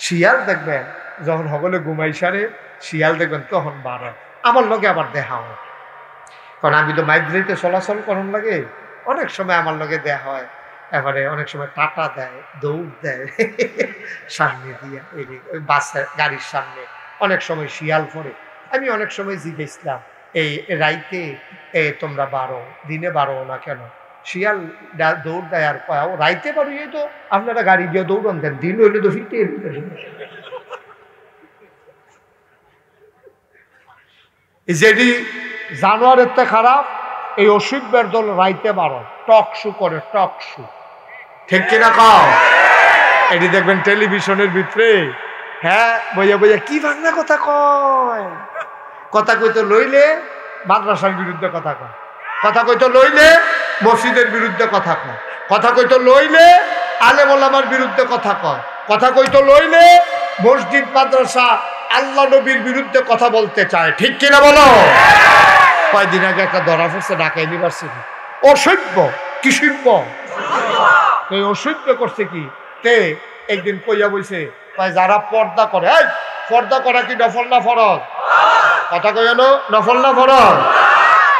S1: শিয়াল দেখবেন যখন সকলে ঘুমাই সারে, শিয়াল দেখবেন তখন বার হয়। আমার লগে আবার দেখা হয়, কারণ আমি তো মাইগ্রেটে চলাচল করন লাগে, অনেক সময় আমার লগে দেখা হয়। এবারে অনেক সময় টাটা দেয়, দৌড় দেয় সামনে দিয়া, ওই বাসের গাড়ির সামনে অনেক সময় শিয়াল পড়ে। আমি অনেক সময় জিজ্ঞেসলাম, এই রাইতে তোমরা বারো, দিনে বারো না কেন? শিয়াল দৌড় দেয় আর কয়, রাইতে পারিয়ে তো আপনারা গাড়ি দিয়ে দৌড়ন দেন, দিন হইলে তো ফিরতে। যেটি জানোয়ারের তে খারাপ, এই অসুখের দল রাইতে বারো টকশু করে, টকশু, ঠিক কিনা কও? এটি দেখবেন টেলিভিশনের ভিতরে, হ্যাঁ বইয়া বইয়া কি ভাঙনা কথা কয়। কথা কইতে লইলে মাদ্রাসার বিরুদ্ধে কথা কয়, কথা কইতে লইলে মসজিদের বিরুদ্ধে কথা কয়, কথা কইতে লইলে আলেম ওলামার বিরুদ্ধে কথা কয়, কথা কইতে লইলে মসজিদ মাদ্রাসা আল্লাহ নবীর বিরুদ্ধে কথা বলতে চায়, ঠিক কিনা বলো? কয়দিন আগে একটা ধরা পড়ছে ঢাকা ইউনিভার্সিটি, অসভ্য। কি সভ্য? এই অসভ্য করছে কি? তে একদিন কইয়া বইছে, যারা পর্দা করে, এই পর্দা করা কি নফল না ফরজ? কথা কইয়ানো, নফল না ফরজ?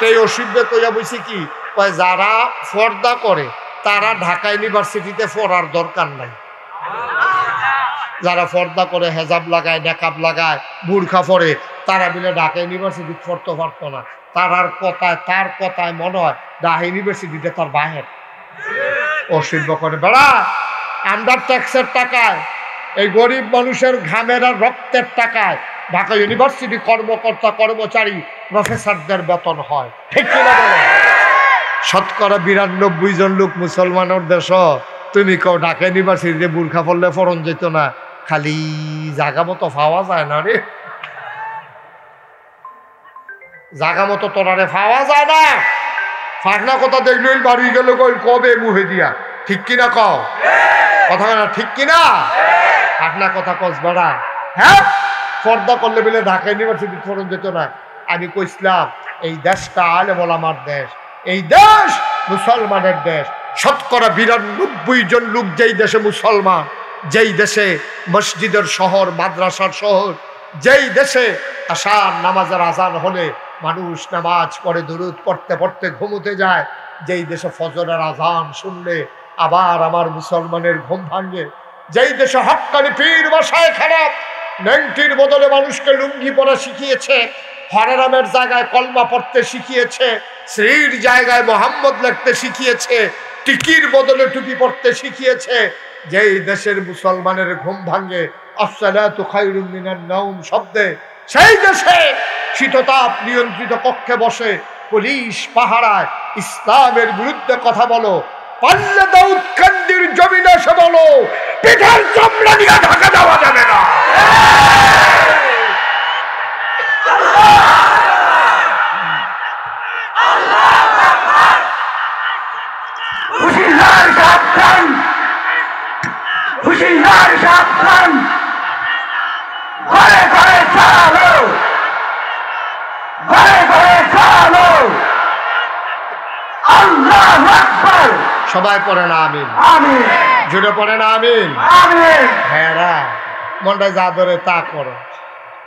S1: এই অসভ্য কইয়া বইছে কি, যারা পর্দা করে তারা ঢাকা ইউনিভার্সিটিতে পড়ার দরকার নাই। যারা পর্দা করে, হেজাব লাগায়, নেকাব লাগায়, বুরখা পরে, তারা মিলে ঢাকা ইউনিভার্সিটি পড়তে পারতো না। তার কথায় মনে হয় ঢাকা ইউনিভার্সিটিতে তার বাহের। অসভ্য করে বেড়া, আন্ডার ট্যাক্সের টাকায়, এই গরিব মানুষের ঘামের আর রক্তের টাকায় ঢাকা ইউনিভার্সিটি কর্মকর্তা, কর্মচারী, প্রফেসরদের বেতন হয়, ঠিক কিনা বলো? শতকরা 92 জন লোক মুসলমানের দেশ, তুমি কেউ ঢাকা ইউনিভার্সিটিতে বুরখা পড়লে ফরন যেত না? খালি জাগা মতো পাওয়া যায় না রে, জাগা মতো তোরারে পাওয়া যায় না। ফাঁকনা কথা দেখলে বাড়ি গেল কবে মুহে দিয়া, ঠিক কিনা কও? কথা না ঠিক কিনা? ফাঁকনা কথা কস বেড়া। হ্যাঁ, পর্দা করলে বলে ঢাকা ইউনিভার্সিটি ফরন যেত না। আমি কইছিলাম এই দেশটা আলেম ওলামার দেশ, এই দেশ মুসলমানের দেশ। শতকরা 92 জন লোক যেই দেশে মুসলমান, যেই দেশে মসজিদের শহর, মাদ্রাসার শহর, যেই দেশে আশার নামাজের আজান হলে মানুষ নামাজ পড়ে, দুরুদ পড়তে পড়তে ঘুমোতে যায়, যেই দেশে ফজরের আজান শুনলে আবার আমার মুসলমানের ঘুম ভাঙে, যেই দেশে হক্কানি পীর বাসায় খারাপ নেংটির বদলে মানুষকে লুঙ্গি পরা শিখিয়েছে, হরেরামের জায়গায় কলমা পড়তে শিখিয়েছে, শ্রীর জায়গায় মোহাম্মদ লিখতে শিখিয়েছে, টিকির বদলে টুপি পরতে শিখিয়েছে, যেই দেশের মুসলমানের ঘুম ভাঙে আসসালাতু খায়রুম মিনান নাওম শব্দে, সেই দেশে শীততাপ নিয়ন্ত্রিত কক্ষে বসে পুলিশ পাহারায় ইসলামের বিরুদ্ধে কথা বলো, পাল্লে দাউদ কান্দির জমিনে এসে বলো, পিঠের চামড়া দিয়ে ঢাকা দেওয়া যাবে না। সবাই পড়ে না আমিন, জুড়ে পড়ে না আমিন। হ্যাঁ, মনটা যা ধরে তা করো।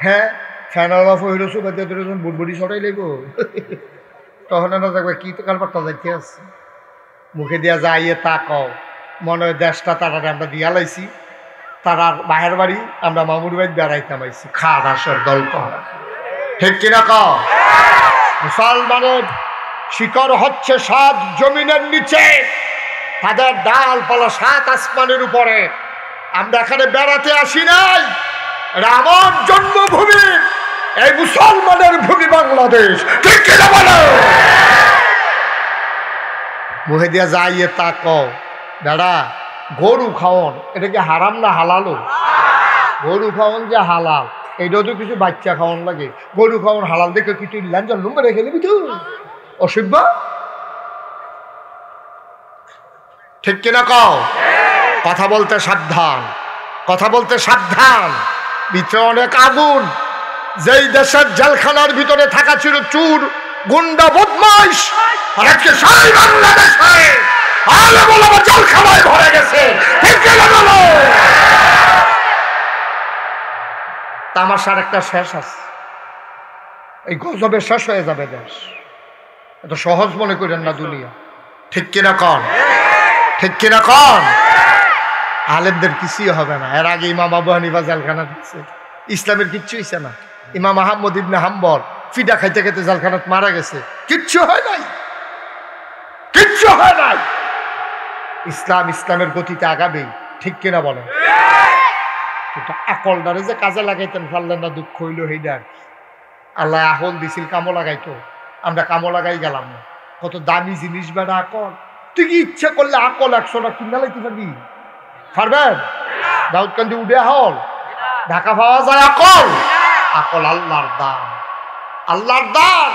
S1: হ্যাঁ, ফ্যানের অফ হইল সুবাদে বুটবুটি সরাই লেগো, তখন না দেখবে কি তো কালপারটা যাইতে আছে, মুখে দিয়া যাইয়ে তা কও, মনে হয় দেশটা তারা আমরা দিয়া লাইছি, তারা বাহের বাড়ি আমরা মামুর বাড়ি বেড়াইতাম আইছি, খাট আসার দল কর, ঠিক কিনা কও? মুসলমানের শিকড় হচ্ছে 7 জমিনের নিচে, তাদের ডালপালা 7 আসমানের উপরে। আমরা এখানে বেড়াতে আসি নাই, আমার জন্মভূমি, এই মুসলমানের ভূমি বাংলাদেশ, ঠিক কিনা বলো? মুখে দিয়া যাইয়ে তা কও, দাদা গরু খাওয়ন এটা কি হারাম না হালালো? গরু খাওয়ন যে হালাল, এইটাও তো কিছু বাচ্চা খাওয়ান লাগে। গরু খাওয়ান হালাল দেখে কিছু লাঞ্জন লুম্বা রেখে নিবি তো, অসভ্য, ঠিক কিনা কও? কথা বলতে সাবধান, কথা বলতে সাবধান। ভিতরে অনেক আগুন। যেই দেশের জেলখানার ভিতরে থাকা ছিল চুর, গুন্ডা, বদমাইশ, আর আজকে সারা বাংলাদেশে আলে বলে জেলখানায় ভরে গেছে, ঠিক কিনা বলো? তামাশার একটা শেষ আছে, এই গজবে শেষ হয়ে যাবে দেশ। এত সহজ মনে করেন না দুনিয়া, ঠিক কিনা কন? ঠিক কিনা কন? আলেমদের কিছুই হবে না। এর আগে ইমাম আবু হানিফা জেলখানা দিচ্ছে, ইসলামের কিচ্ছু হইছে না। ইমাম আহমদ ইবনে হাম্বল ফিডা খাইতে খাইতে জেলখানাত মারা গেছে, কিচ্ছু হয় নাই, কিচ্ছু হয় নাই। ইসলাম ইসলামের গতিতে আগাবেই, ঠিক কিনা বলেন? কিন্তু আকলদারে যে কাজে লাগাইতেন পারলেন না, দুঃখ হইল হইডার। আল্লাহ আকল দিছিল, কামো লাগাইতো, আমরা কামো লাগাই গেলাম না। কত দামি জিনিস বেড়া আকল। তুই কি ইচ্ছা করলে আকল 100টা কিনা লাইতে পারবি? পারবেন? দাউদকান্দি উঠে হল ঢাকা পাওয়া যায় আকল? আকল আল্লাহর দান, আল্লাহর দান।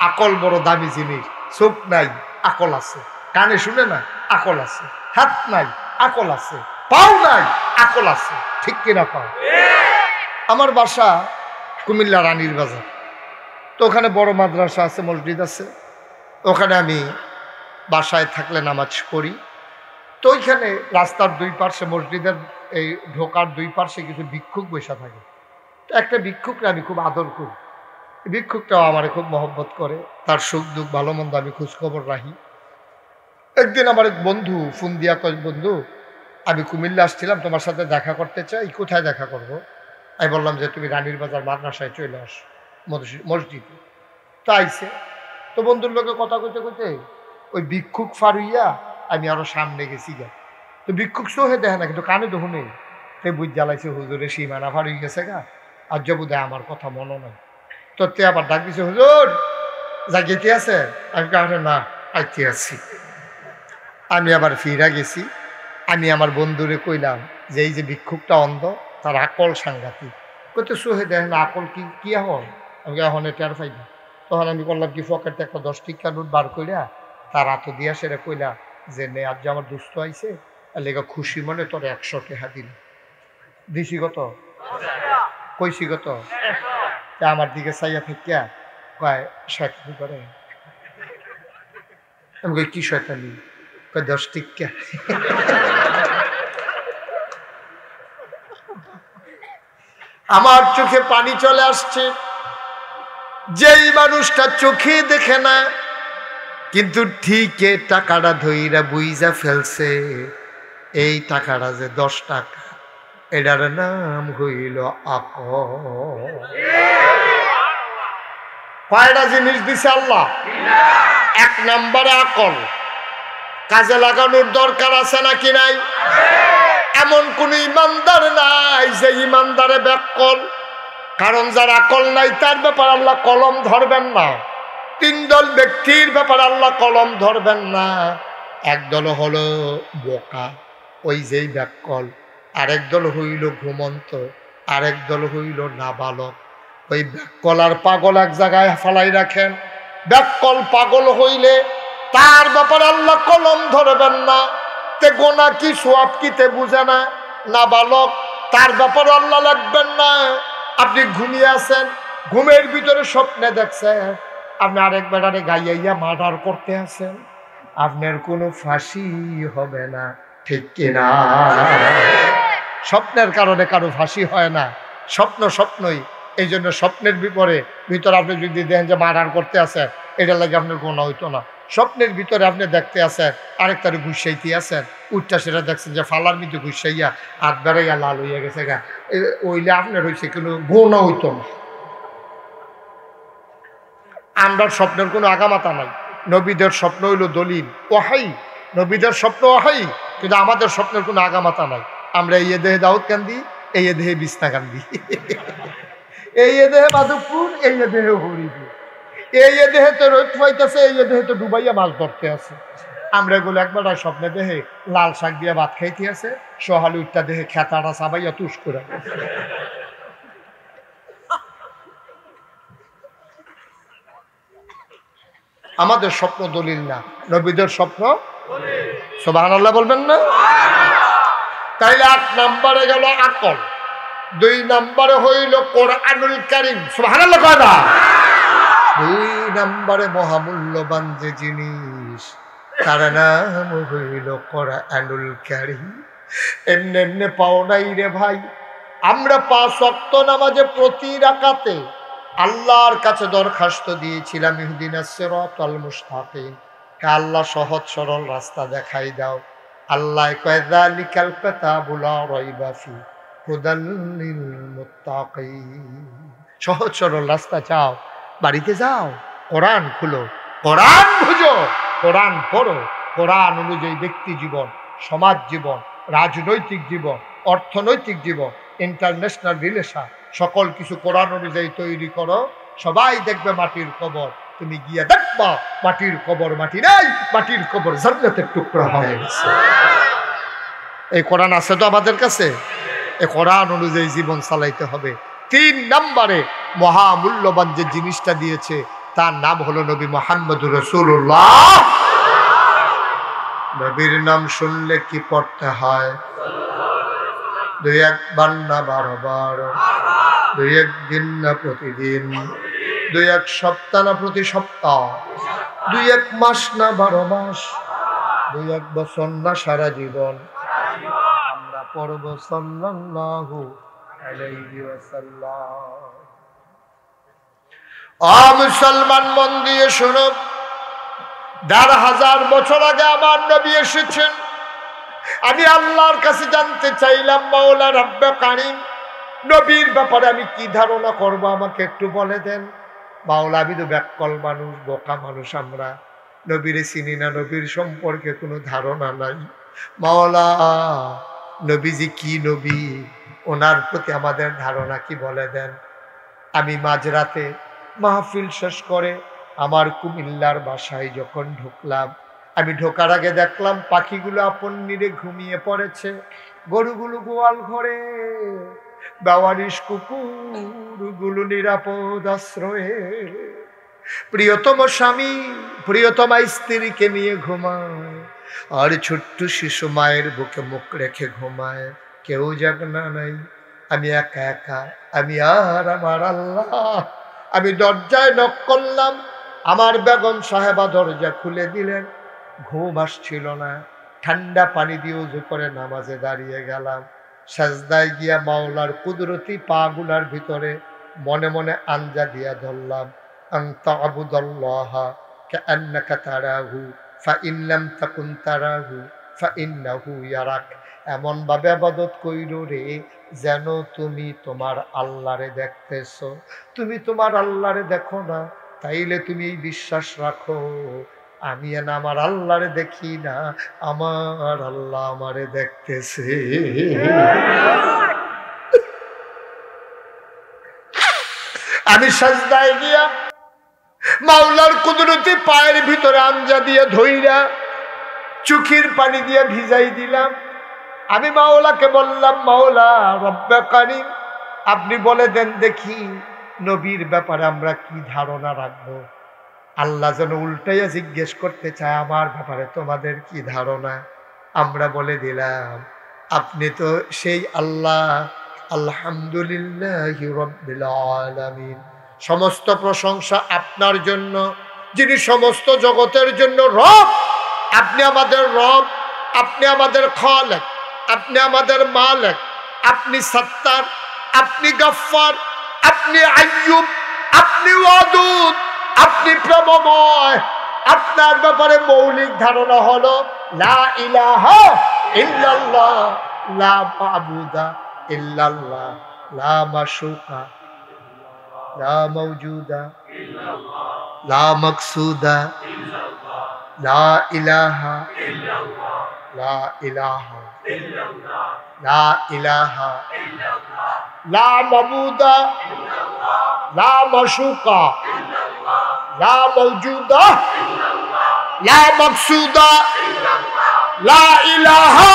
S1: আকল বড় দামি জিনিস। চোখ নাই, আকল আছে। কানে শুনে না, আকল আছে। হাত নাই, আকল আছে। পাও নাই, আকল আছে, ঠিক কিনা পাও? আমার বাসা কুমিল্লা রানীর বাজার, তো ওখানে বড় মাদ্রাসা আছে, মসজিদ আছে। ওখানে আমি বাসায় থাকলে নামাজ পড়ি। তো ওইখানে রাস্তার 2 পার্শ্বে, মসজিদের এই ঢোকার 2 পার্শ্বে কিছু ভিক্ষুক বসে থাকে। তো একটা ভিক্ষুককে আমি খুব আদর করি, ভিক্ষুকটাও আমার খুব মহব্বত করে, তার সুখ দুঃখ ভালো মন্দ আমি খোঁজখবর রাখি। একদিন আমার এক বন্ধু ফোন দিয়া কয়, বন্ধু আমি কুমিল্লা আসছিলাম, তোমার সাথে দেখা করতে চাই। কোথায় দেখা করবো? আমি বললাম যে তুমি রানীর বাজার মাদ্রাসায় চলে আস, মসজিদে। তো আইসে, তো বন্ধুর লোকে কথা কইতে কইতে ওই ভিক্ষুক ফারুইয়া আমি আরো সামনে গেছি গা। তো ভিক্ষুক সোহে দেখে না, কিন্তু কানে দেখো নেই। সে বুঝ জ্বালাইছে, হুজুরে সীমানা ফারুই গেছে গা, আর যে বোধ আমার কথা মনে নাই। তো তে আবার ডাক দিছে, হুজুর জাগিতে আছে? আমি কাছে না, আইতে আছি। আমি আবার ফিরা গেছি। আমি আমার বন্ধুরে কইলাম যে এই যে ভিক্ষুকটা অন্ধ, তার আকল সাংঘাতিক। কইতে সোহে দেখেন আকল কি কি এখন? আমি এখন টের পাইনি। তখন আমি করলাম কি, পকেটে একটা 10 টিকা নোট বার কইরা তার হাতে দিয়া সেটা কইলা যে নে, আজ আমার দুস্থ আইছে, লেগা খুশি মনে তোর 100 টাকা দিল। দিছি কত? কইছি কত? আমার দিকে চাইয়া থাকিয়া কয় শয়তানি করে। আমি কই কি শয়তানি? কয় 10 টিকা। আমার চোখে পানি চলে আসছে। যেই মানুষটা চোখে দেখে না, কিন্তু ঠিক এই টাকাটা ধইরা বুইজা ফেলছে, এই টাকাটা যে 10 টাকা, এটার নাম হইল আকল। কয়টা জিনিস দিছে আল্লাহ? 1 নম্বরে আকল, কাজে লাগানোর দরকার আছে নাকি নাই? এমন কোন ইমানদার নাই যে ইমানদারে ব্যাকল। কারণ যার আকল নাই তার ব্যাপার আল্লাহ কলম ধরবেন না। তিন দল ব্যক্তির ব্যাপার আল্লাহ কলম ধরবেন না। একদল হলো বোকা, ওই যেই ব্যাকল। আরেক দল হইল ঘুমন্ত, আরেক দল হইল নাবালক। ওই ব্যাকল আর পাগল এক জায়গায় ফালাই রাখেন। ব্যাকল পাগল হইলে তার ব্যাপারে আল্লাহ কলম ধরবেন না, তে গোনা কি সোয়াব কি তে বুঝে না। নাবালক তার ব্যাপারে আল্লাহ লাগবেন না। আপনি ঘুমিয়ে আছেন, ঘুমের ভিতরে স্বপ্নে দেখছেন আপনি আরেক বেটারে গাইয়া মার্ডার করতে আছেন, আপনার কোনো ফাঁসি হবে না, ঠিক কিনা? স্বপ্নের কারণে কারো ফাঁসি হয় না। স্বপ্ন স্বপ্নই। এই জন্য স্বপ্নের ভিতরে আপনি যদি দেখেন যে মার্ডার করতে আছেন, এটা লাগে আপনার গোনা হইতো না। স্বপ্নের ভিতরে আপনি দেখতে আছেন আরেকটারে ঘুষাইতে আছেন, উঠটা সেটা দেখছেন যে ফালার মধ্যে ঘুষাইয়া হাত বেড়াইয়া লাল হইয়া গেছে গা, ওইলে আপনার হয়েছে কোনো গোনা হইতো না। আমরা স্বপ্নের কোনো আগামাতা নাই। নবীদের স্বপ্ন হইল দলিল ওহাই, নবীদের স্বপ্ন ওহাই, কিন্তু আমাদের স্বপ্নের কোনো আগামাতা নাই। আমরা এই দেহে দাউদ কান্দি, এই দেহে বিছনা কান্দি, এই দেহে মাধবপুর, এই দেহে হরিপুর, এই দেহে তো রোদ পাইতেছে, এই দেহে তো ডুবাইয়া মাছ ধরতে আছে। আমরা এগুলো একবার স্বপ্নে দেহে লাল শাক দিয়ে ভাত খাইতে আছে, সোহালি উঠটা দেহে খেতাটা চাবাইয়া তুষ করে। আমাদের স্বপ্ন দলিল না, নবীদের স্বপ্ন। সুবহানাল্লাহ বলবেন না? তাইলে 8 নম্বরে গেল আকল, 2 নম্বরে হইল কোরআনুল কারীম। সুবহানাল্লাহ কয় না? 2 নম্বরে মহামূল্যবান যে জিনিস তার নাম হইল কোরআনুল কারীম। এমনি পাও নাই রে ভাই। আমরা 5 ওয়াক্ত নামাজে প্রতি রাকাতে আল্লাহর কাছে দরখাস্ত দিয়েছিলাম, ইহদিনাস সিরাতাল মুস্তাকিম, আল্লাহ সহজ সরল রাস্তা দেখাই দাও। আল্লাহ কয় যালিকাল কিতাবু লা রাইবা ফি হুদাল লিল মুত্তাকিন। সহজ সরল রাস্তা চাও, বাড়িতে যাও, কোরআন খুলো, কোরআন বুঝো, কোরআন পড়ো। কোরআন অনুযায়ী ব্যক্তি জীবন, সমাজ জীবন, রাজনৈতিক জীবন, অর্থনৈতিক জীবন, ইন্টারন্যাশনাল রিলেশন, সকল কিছু কোরআন অনুযায়ী তৈরি করো। সবাই দেখবে মাটির কবর, তুমি গিয়ে দেখবা মাটির কবর মাটি নাই, মাটির কবর জান্নাতের টুকরা হয়ে গেছে। এই কোরআন আছে তো আমাদের কাছে, এই কোরআন অনুযায়ী জীবন চালাইতে হবে। 3 নম্বরে মহামূল্যবান যে জিনিসটা দিয়েছে তার নাম হলো নবী মুহাম্মদুর রাসূলুল্লাহ। নবীর নাম শুনলে কি পড়তে হয়? 2-1 বার না 12 বার, 2-1 দিন না প্রতিদিন, 2-1 সপ্তাহ না প্রতি সপ্তাহ, 2-1 মাস না 12 মাস, 2-1 বছর না সারা জীবন আমরা পড়ব সাল্লাল্লাহু আলাইহি ওয়াসাল্লাম। মুসলমান মন দিয়ে শোনো, 1500 বছর আগে আমার নবী এসেছেন। আমি আল্লাহর কাছে জানতে চাইলাম, মাওলা রব্বে কারীম, নবীর ব্যাপারে আমি কি ধারণা করব আমাকে একটু বলে দেন। মাওলা, আমি তো ব্যাকল মানুষ, বোকা মানুষ, আমরা নবীরে চিনি না, নবীর সম্পর্কে কোনো ধারণা নাই। মাওলা, নবীজি কি নবী, ওনার প্রতি আমাদের ধারণা কি বলে দেন। আমি মাঝরাতে মাহফিল শেষ করে আমার কুমিল্লার বাসায় যখন ঢুকলাম, আমি ঢোকার আগে দেখলাম পাখিগুলো আপন নিরে ঘুমিয়ে পড়েছে, গরুগুলো গোয়াল ঘরে, বেওয়ারিশ কুকুরগুলো নিরাপদ আশ্রয়ে, প্রিয়তম স্বামী প্রিয়তমা স্ত্রীকে নিয়ে ঘুমায়, আর ছোট্ট শিশু মায়ের বুকে মুখ রেখে ঘুমায়, কেউ জাগনা নাই, আমি একা একা, আমি আর আমার আল্লাহ। আমি দরজায় নক করলাম, আমার বেগম সাহেবা দরজা খুলে দিলেন। ঘুম আসছিল না, ঠান্ডা পানি দিয়ে উযু করে নামাজে দাঁড়িয়ে গেলাম। সাজদায় গিয়া মাওলার কুদরতি পাগুলার ভিতরে মনে মনে আঞ্জা দিয়া ধরলাম, আনতা আবুদাল্লাহা কাআন্নাকা তারাহু ফাইন লাম তাকুন তারাহু ফাইন্নাহু ইয়ারাক। এমন ভাবে ইবাদত কইরো রে যেন তুমি তোমার আল্লাহরে দেখতেছো। তুমি তোমার আল্লাহরে দেখো না, তাইলে তুমি এই বিশ্বাস রাখো আমি না আমার আল্লাহরে দেখি না, আমার আল্লাহ আমারে দেখতেছে। আমি সাজদায় গিয়া মাওলার কুদরতি পায়ের ভিতরে আমজা দিয়ে ধইরা চোখের পানি দিয়ে ভিজাই দিলাম। আমি মাওলাকে বললাম, মাওলা রব্বে কারীম, আপনি বলে দেন দেখি নবীর ব্যাপারে আমরা কি ধারণা রাখবো। আল্লাহ যেন উল্টাইয়া জিজ্ঞেস করতে চায়, আমার ব্যাপারে তোমাদের কি ধারণা? আমরা বলে দিলাম, আপনি তো সেই আল্লাহ, আলহামদুলিল্লাহি রাব্বিল আলামিন, সমস্ত প্রশংসা আপনার জন্য, যিনি সমস্ত জগতের জন্য রব। আপনি আমাদের রব, আপনি আমাদের খালেক, আপনি আমাদের মালিক, আপনি সত্তার, আপনি গফফার, আপনি আইয়ুব, আপনি ওয়াদুদ, আপনি প্রেমময়। আপনার ব্যাপারে মৌলিক ধারণা হলো লা ইলাহা ইল্লাল্লাহ, লা মা'বুদা ইল্লাল্লাহ, লা মাশুকা, লা মাওজুদা, লা মাকসুদা, লা ইলাহা, লা ইলাহা, লা ইলাহা, লা মাবুদা, লা মাশুকা, লা মাওজুদা, লা মাকসুদা, লা ইলাহা।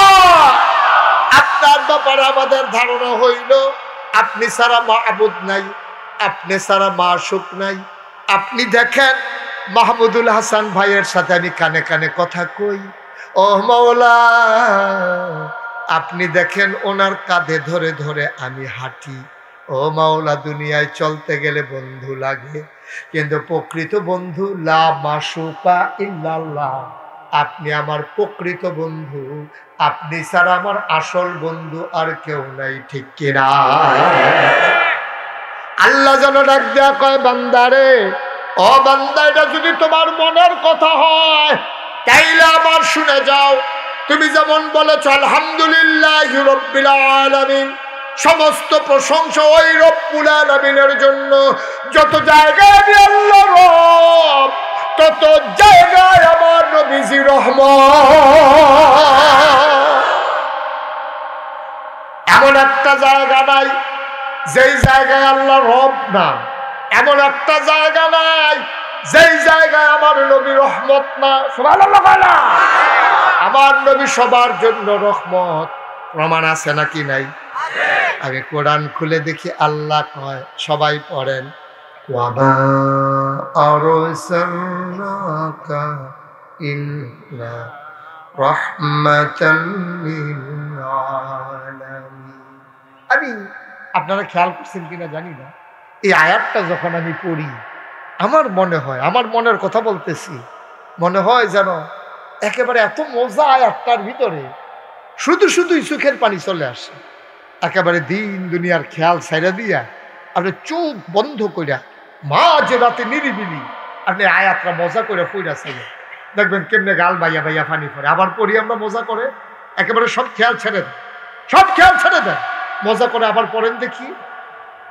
S1: আপনার ব্যাপারে আমাদের ধারণা হইল আপনি ছাড়া মাবুদ নাই, আপনি ছাড়া মাশুক নাই। আপনি দেখেন মাহমুদুল হাসান ভাইয়ের সাথে আমি কানে কানে কথা কই, ও মাওলা আপনি দেখেন ওনার কাঁধে ধরে ধরে আমি হাঁটি। ও মাওলা, দুনিয়ায় চলতে গেলে বন্ধু লাগে, কিন্তু প্রকৃত বন্ধু লা মাশুকা ইল্লাল্লাহ। আপনি আমার প্রকৃত বন্ধু, আপনি ছাড়া আমার আসল বন্ধু আর কেউ নাই, ঠিক কিনা? আল্লাহ যেন ডাক দেয়া কয়, বান্দারে, ও বান্দা, এটা যদি তোমার মনের কথা হয় তাইলে আমার শুনে যাও। তুমি যেমন বলেছ আলহামদুলিল্লাহি রাব্বিল আলামিন, সমস্ত প্রশংসা ওই রব্বুল আলামিনের জন্য। যত জায়গায় আমি আল্লাহ রব, তত জায়গায় আমার নবীজি রহমত। এমন একটা জায়গা নাই যেই জায়গায় আল্লাহ রব না, এমন একটা জায়গা নাই যেই জায়গায় আমার নবী রহমত না। সুবহানাল্লাহ বলা, আমার নবী সবার জন্য রহমত। প্রমাণ আছে নাকি নাই? আগে কোরআন খুলে দেখি, আল্লাহ কয়, সবাই পড়েন, ওয়ামা আরসালনাকা ইল্লা রাহমাতাল লিল আলামিন। আমি, আপনারা খেয়াল করছেন কিনা জানি না, এই আয়াতটা যখন আমি পড়ি আমার মনে হয়, আমার মনের কথা বলতেছি, মনে হয় যেন একেবারে এত মজা আয়াতটার ভিতরে, শুধু শুধুই চোখের পানি চলে আসে। একেবারে দিন দুনিয়ার খেয়াল ছাইড়া দিয়া আপনি চোখ বন্ধ কইরা মাঝে রাতে নিরিবিলি আপনি আয়াতটা মজা করে পড়া চাইলেন, দেখবেন কেমনে গাল বাইয়া বাইয়া পানি পড়ে। আবার পড়ি আমরা মজা করে, একেবারে সব খেয়াল ছেড়ে দেন, সব খেয়াল ছেড়ে দেন, মজা করে আবার পড়েন দেখি,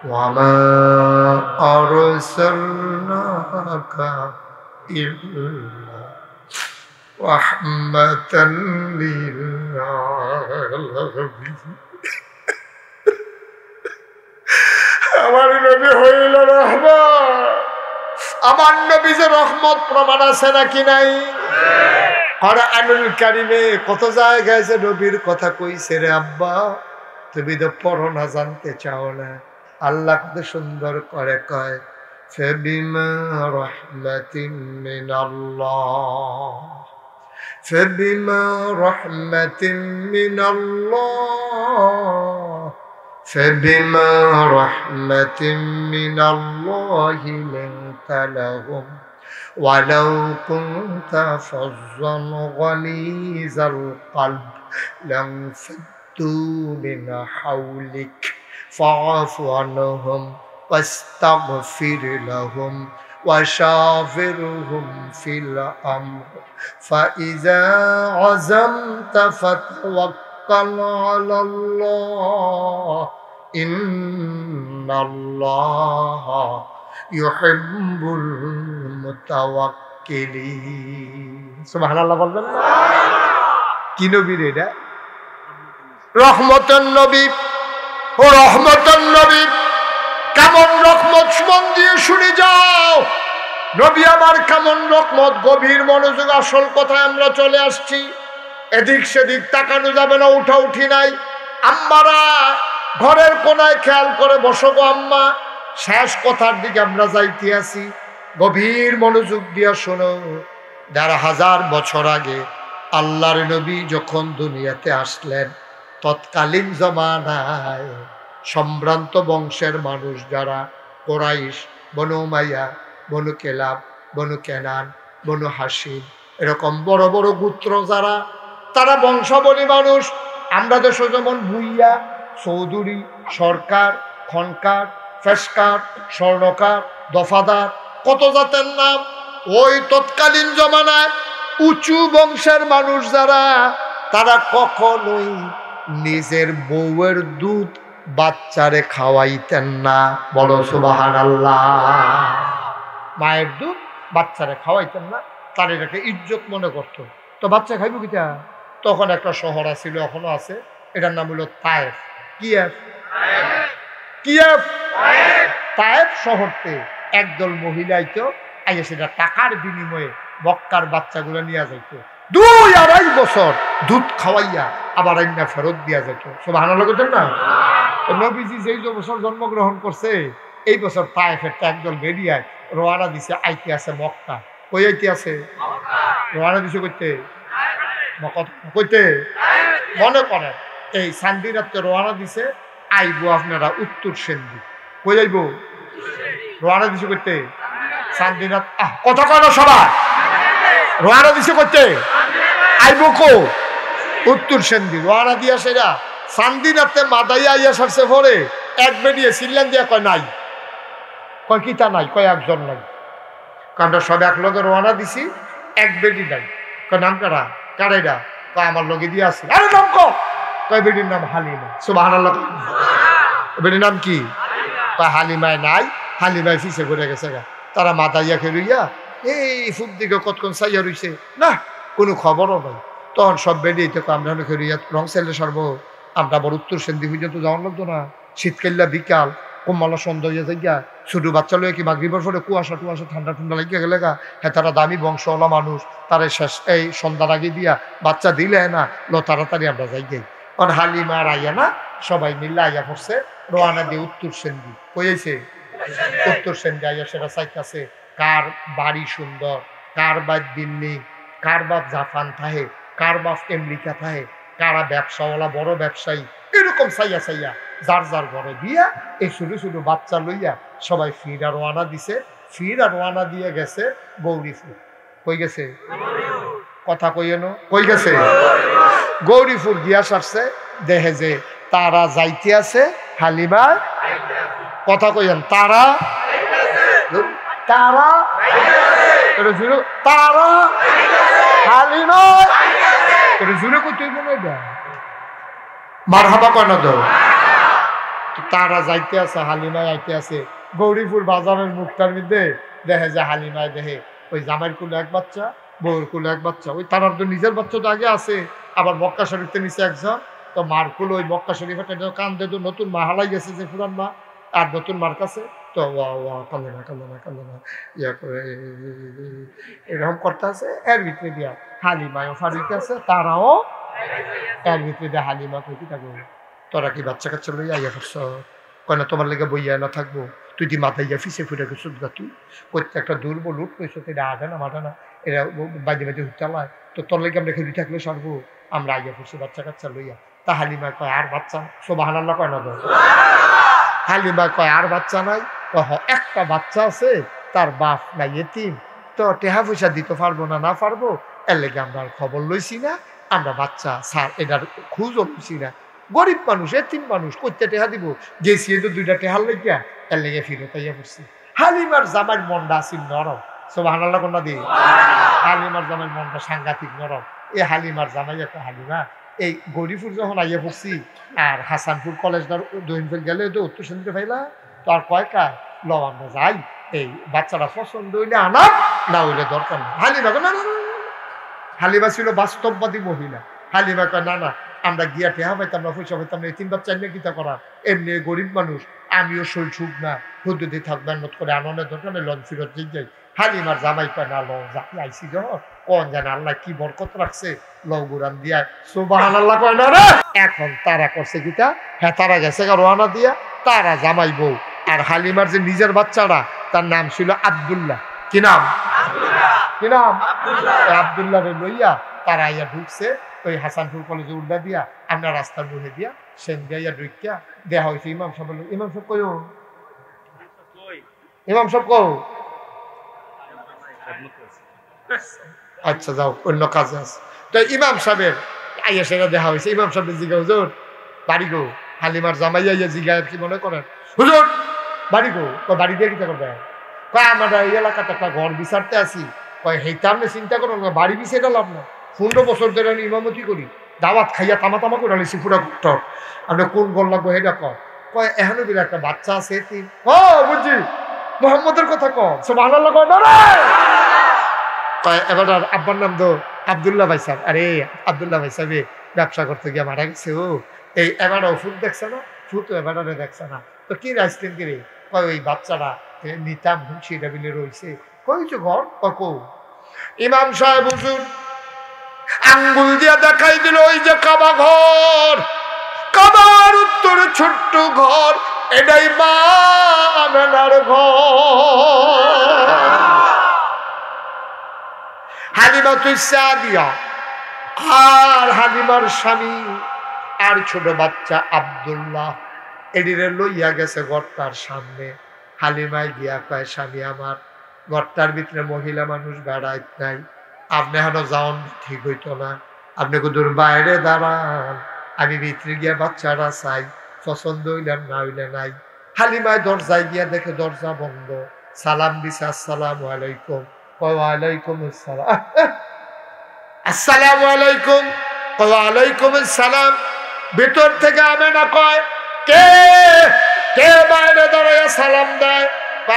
S1: ওয়ামা আরসালনাকা ইল্লা রাহমাতাল লিল আলামিন। আমার নবী হইল রহমত। আমার নবী যে রহমত, প্রমাণ আছে নাকি নাই? কুরআনুল কারীমে কত জায়গায় যে নবীর কথা কইছে রে আব্বা, তুমি তো পড়ো না, জানতে চাও না। আল্লাহ কত সুন্দর করে কয়, ফাবিমা রাহমাতিন মিনাল্লাহ, ফাবিমা রাহমাতিন মিনাল্লাহ, ফাবিমা রাহমাতিন মিনাল্লাহি লিনতা লাহুম ওয়ালাউ কুনতা ফাজ্জান গালিযাল কলব লানফাদ্দু মিন হাওলিক ফাআফু আনহুম ওয়াস্তাগফির লাহুম وشاورهم في الأمر فإذا عزمت فتوكل على الله إن الله يحب المتوكلين. কেলি। সুবহানাল্লাহ বলবেন না? কি নবী রে এটা? রহমতের নবী। ও রহমতের নবী, কেমন রহমত মন দিয়ে শুনে যাও। নবী আমার কেমন রহমত, গভীর মনোযোগ। আসল কথায় আমরা চলে আসছি, এদিক সেদিক তাকানো যাবে না, উঠা উঠি নাই। আম্মারা ঘরের কোনায় খেয়াল করে বসো গো আম্মা, শেষ কথার দিকে আমরা যাইতে আছি। গভীর মনোযোগ দিয়া শোনো। ১,৫০০ বছর আগে আল্লাহর নবী যখন দুনিয়াতে আসলেন, তৎকালীন জমানায় সম্ভ্রান্ত বংশের মানুষ যারা, কোরাইশ, বনু উমাইয়া, বনু কেলাব, বনু কেনান, বনু হাসিম, এরকম বড় বড় গোত্র যারা, তারা বংশাবলী মানুষ। আমরা দেশে যেমন ভুইয়া, চৌধুরী, সরকার, খনকার, ফেসকার, স্বর্ণকার, দফাদার, কত জাতের নাম। ওই তৎকালীন জমানায় উঁচু বংশের মানুষ যারা, তারা কখনোই নিজের বউয়ের দুধ বাচ্চারে খাওয়াইতেন না। বলো সুবহানাল্লাহ। মায়ের দুধ বাচ্চারে খাওয়াইতেন না, তার এটাকে ইজ্জত মনে করত। তো বাচ্চা খাইব কিটা? তখন একটা শহর ছিল, এখনো আছে, এটার নাম হলো তায়েফ। তায়েফ শহরতে একদল মহিলা আইতো, আইয়া সেটা টাকার বিনিময়ে মক্কার বাচ্চাগুলো নিয়ে যাইতো। ২-২.৫ বছর দুধ খাওয়াইয়া আবার আইনা ফেরত দিয়া যেত। সুবহানাল্লাহ করতেন না? নবীজি যেই বছর জন্মগ্রহণ করছে, এই বছর তায়েফের একদল বেরিয়ায় রওনা দিছে, আইতে আছে মক্কা। কই আইতে আছে? রওনা দিছে কইতে কইতে মনে করেন এই সান্ডি রাত্রে রওনা দিছে, আইবো আপনারা উত্তর সেন্দি। কই যাইব? রওনা দিছে কইতে সান্ডি রাত। কথা কয় না সবাই? রওনা দিছে কইতে আইবো কো? উত্তর সেন্দি। রওনা দিয়া সেরা সান্দিনাতে মাদাইয়া আইয়া সারছে পরে এক বেরিয়ে সিল্লান দিয়া কয় নাই। কয় কিতা নাই? কয় একজন নাই। আমরা সব এক লগে রওনা দিছি, এক বেডি নাই। কয় নাম কারা? কারাইরা? কয় আমার লগে দিয়ে আসছে। আরে নাম কয় বেডির নাম হালিমা। সুবহানাল্লাহ। বেডির নাম কি? কয় হালিমায় নাই, হালিমায় ফিসে ঘুরে গেছে গা। তারা মাদাইয়া খেলুইয়া এই ফুক দিকে কতক্ষণ চাইয়া রইছে না, কোনো খবরও নাই। তখন সব বেরিয়ে তো আমরা খেলুইয়া রং সাইলে সারবো, আমরা আবার উত্তর সেন্দি পর্যন্ত যাওয়ার লাগতো না। শীতকাল্লা বিকাল কমলা সন্ধ্যা হইয়া যাইয়া, ছোট বাচ্চা লইয়া কি মাগরিবের পরে কুয়াশা টুয়াশা ঠান্ডা ঠান্ডা লাগিয়া গেলে গা। হ্যাঁ, তারা দামি বংশওয়ালা মানুষ, তারা শেষ এই সন্ধ্যার আগে দিয়া বাচ্চা দিলে না লো, তাড়াতাড়ি আমরা যাই যাই। কারণ হালিমা আর আইয়া না, সবাই মিললে আইয়া পড়ছে রোয়ানা দিয়ে উত্তর সেন্দি। কইছে উত্তর সেন্দি আইয়া সেটা চাইতেছে কার বাড়ি সুন্দর, কার বাদ বিল্ডিং, কার বাপ জাপান থাহে, কার বাপ আমেরিকা থাহে, কারা ব্যবসাওয়ালা বড় ব্যবসায়ী, এরকম চাইয়া চাইয়া যার যার ঘরে দিয়া এই ছোটো ছোটো বাচ্চা লইয়া সবাই ফিরা রওয়ানা দিছে। ফিরা রওয়ানা দিয়ে গেছে গৌরীপুর। কই গেছে? কথা কইয়েন। কই গেছে? গৌরীপুর গিয়া সারছে, দেখে যে তারা যাইতে আছে, হালিমা। কথা কইয়েন। তারা তারা তারা হালিমা জুড়ে করতে মারহাবা কয় না তো। তারা যাইতে আছে, হালিমায় আইতে আছে। গৌরীপুর বাজারের মুখটার মধ্যে দেখে যে হালিমায় দেখে ওই জামাইয়ের কুলে এক বাচ্চা, বউর কুলে এক বাচ্চা। ওই তারার তো নিজের বাচ্চা তো আগে আছে, আবার মক্কা শরীফতে নিচে একজন। তো মার কুলে ওই মক্কা শরীফে কান্দে, তো নতুন মা হালাই গেছে যে পুরান মা, আর নতুন মার কাছে তো কান্দে না কান্দে না কান্দে না ইয়া করে এরকম করতে আছে। এর ভিতরে দিয়া হালিমায়ও ফারিতে আছে, তারাও এর ভিতরে দিয়া হালিমা কইতে থাকবো, তোরা কি বাচ্চা কাচ্চা লইয়া আইয়া করছ? কয় না, তোমার লেগে বইয়া না থাকবো, তুই দি মাথাইয়া ফিসে ফুটে গেছ গা। তুই প্রত্যেকটা দুর্বল উঠ কইস, এটা আধা না মাঠা না, এরা বাজে বাজে চালায়। তো তোর লেগে আমরা খেলি থাকলে সারবো, আমরা আইয়া পড়ছি বাচ্চা কাচ্চা লইয়া। তা হালিমা কয় আর বাচ্চা? সুবহানাল্লাহ কয় না তো? হালিমা কয় আর বাচ্চা নাই? একটা বাচ্চা আছে, তার বাপ নাই, এতিম, তো টেহা পয়সা দিতে পারবো না, না পারবো, এর লেগে আমরা খবর লইছি না, আমরা বাচ্চা স্যার এটার খুঁজও লইছি না। গরিব মানুষ, এতিম মানুষ, কইতে টেহা দিব, গেছি তো 2টা টেহার লইয়া, এর লেগে ফিরত আইয়া পড়ছি। হালিমার জামাইর মনটা আসিল নরম। সুবহানাল্লাহ কন্যা দি। হালিমার জামাইর মনটা সাংঘাতিক নরম। এই হালিমার জামাই একটা হালিমা এই গৌরীপুর যখন আইয়া পড়ছি, আর হাসানপুর কলেজ দহিনপুর গেলে তো উত্তর সেন্দ্রে পাইলা, তো আর কয় কার ল আমরা যাই, এই বাচ্চাটা পছন্দ হইলে আনা, না হইলে দরকার নেই। হালিমা না না না, হালিমা ছিল বাস্তববাদী মহিলা। হালিমা কয় না না, আমরা গিয়া টেহা পাইতাম না, পয়সা পাইতাম না, এই 3 বাচ্চা নিয়ে কিতা করা, এমনি গরিব মানুষ, আমিও শৈল সুখ না, হুদ্দুদি থাক মেহনত করে আনন্দের দরকার নেই, লঞ্চ ফিরত দিয়ে যাই। হালিমার জামাই কয় না লং জাতি আইসি যখন কোন জানে আল্লাহ কি বরকত রাখছে, লও গুরান দিয়া সুবহানাল্লাহ কয় না রে। এখন তারা করছে কিতা, হ্যাঁ তারা গেছে রওনা দিয়া, তারা জামাই বউ। আর হালিমার যে নিজের বাচ্চাটা তার নাম ছিল আব্দুল্লাহ। কি নাম? কি নাম? আব্দুল্লাহ রে লইয়া তারা আইয়া ঢুকছে ওই হাসানপুর কলেজে উল্টা দিয়া, আমরা রাস্তার মুখে দিয়া সেন দিয়া ঢুকিয়া দেয়া হয়েছে ইমাম সাহেব। ইমাম সাহেব কই? ইমাম সাহেব কো? আচ্ছা যাও, অন্য কাজে আছে। তো ইমাম সাহেবের আইয়া সেটা দেখা হয়েছে। ইমাম সাহেবের জিগা হুজুর বাড়ি গো। হালিমার জামাই আইয়া জিগা কি মনে করেন, হুজুর বাড়ি গো। বাড়ি দিয়ে কিতা করবে? কয় আমরা এই এলাকাতে একটা ঘর বিচারতে আসি। কয় হেইটা আপনি চিন্তা করুন না, বাড়ি বিচারে লাভ না। 15 বছর ধরে আমি ইমামতি করি, দাওয়াত খাইয়া তামা তামা করে আনিছি পুরা ঘর। আপনি কোন ঘর লাগবো সেটা কর। কয় এখনো বিলে একটা বাচ্চা আছে, ও বুঝছি মোহাম্মদের কথা কর, সুবহানাল্লাহ কয় না রে। কয় এবার আব্বার নাম তো আব্দুল্লাহ ভাই সাহেব। আরে আব্দুল্লাহ ভাই সাহেব ব্যবসা করতে গিয়ে মারা গেছে। ও এই এবারও ফুট দেখছে না, ফুট এবারে দেখছে না। তো কি আইসক্রিম কিরে? কয় ওই বাচ্চারা নিতাম সেটা বিলে রয়েছে। কইছো ঘর? কো ইমাম সাহেব হুজুর আঙ্গুল দিয়া দেখাই দিল ওই যে কাবা ঘর, কাবার উত্তরে ছোট্ট ঘর, এটাই মা আমেনার ঘর। হালিমা তুই সাদিয়া আর হালিমার স্বামী আর ছোট বাচ্চা আব্দুল্লাহ এদিকে লইয়া গেছে ঘরটার সামনে। হালিমায় গিয়া কয় স্বামী আমার, ঘরটার ভিতরে মহিলা মানুষ বেড়াইত নাই, আপনি এখনো যাওন ঠিক হইতো না, আপনি কুদুর বাইরে দাঁড়ান, আমি ভিতরে গিয়া বাচ্চারা চাই, পছন্দ হইলেন না হইলে নাই। হালিমায় দরজায় গিয়া দেখে দরজা বন্ধ। সালাম দিছে আসসালামু আলাইকুম। ওয়ালাইকুম আসসালাম। আসসালামু আলাইকুম। ওয়ালাইকুম আসসালাম। ভিতর থেকে আমেনা কয় কে কে বাইরে দাঁড়াইয়া সালাম দেয়?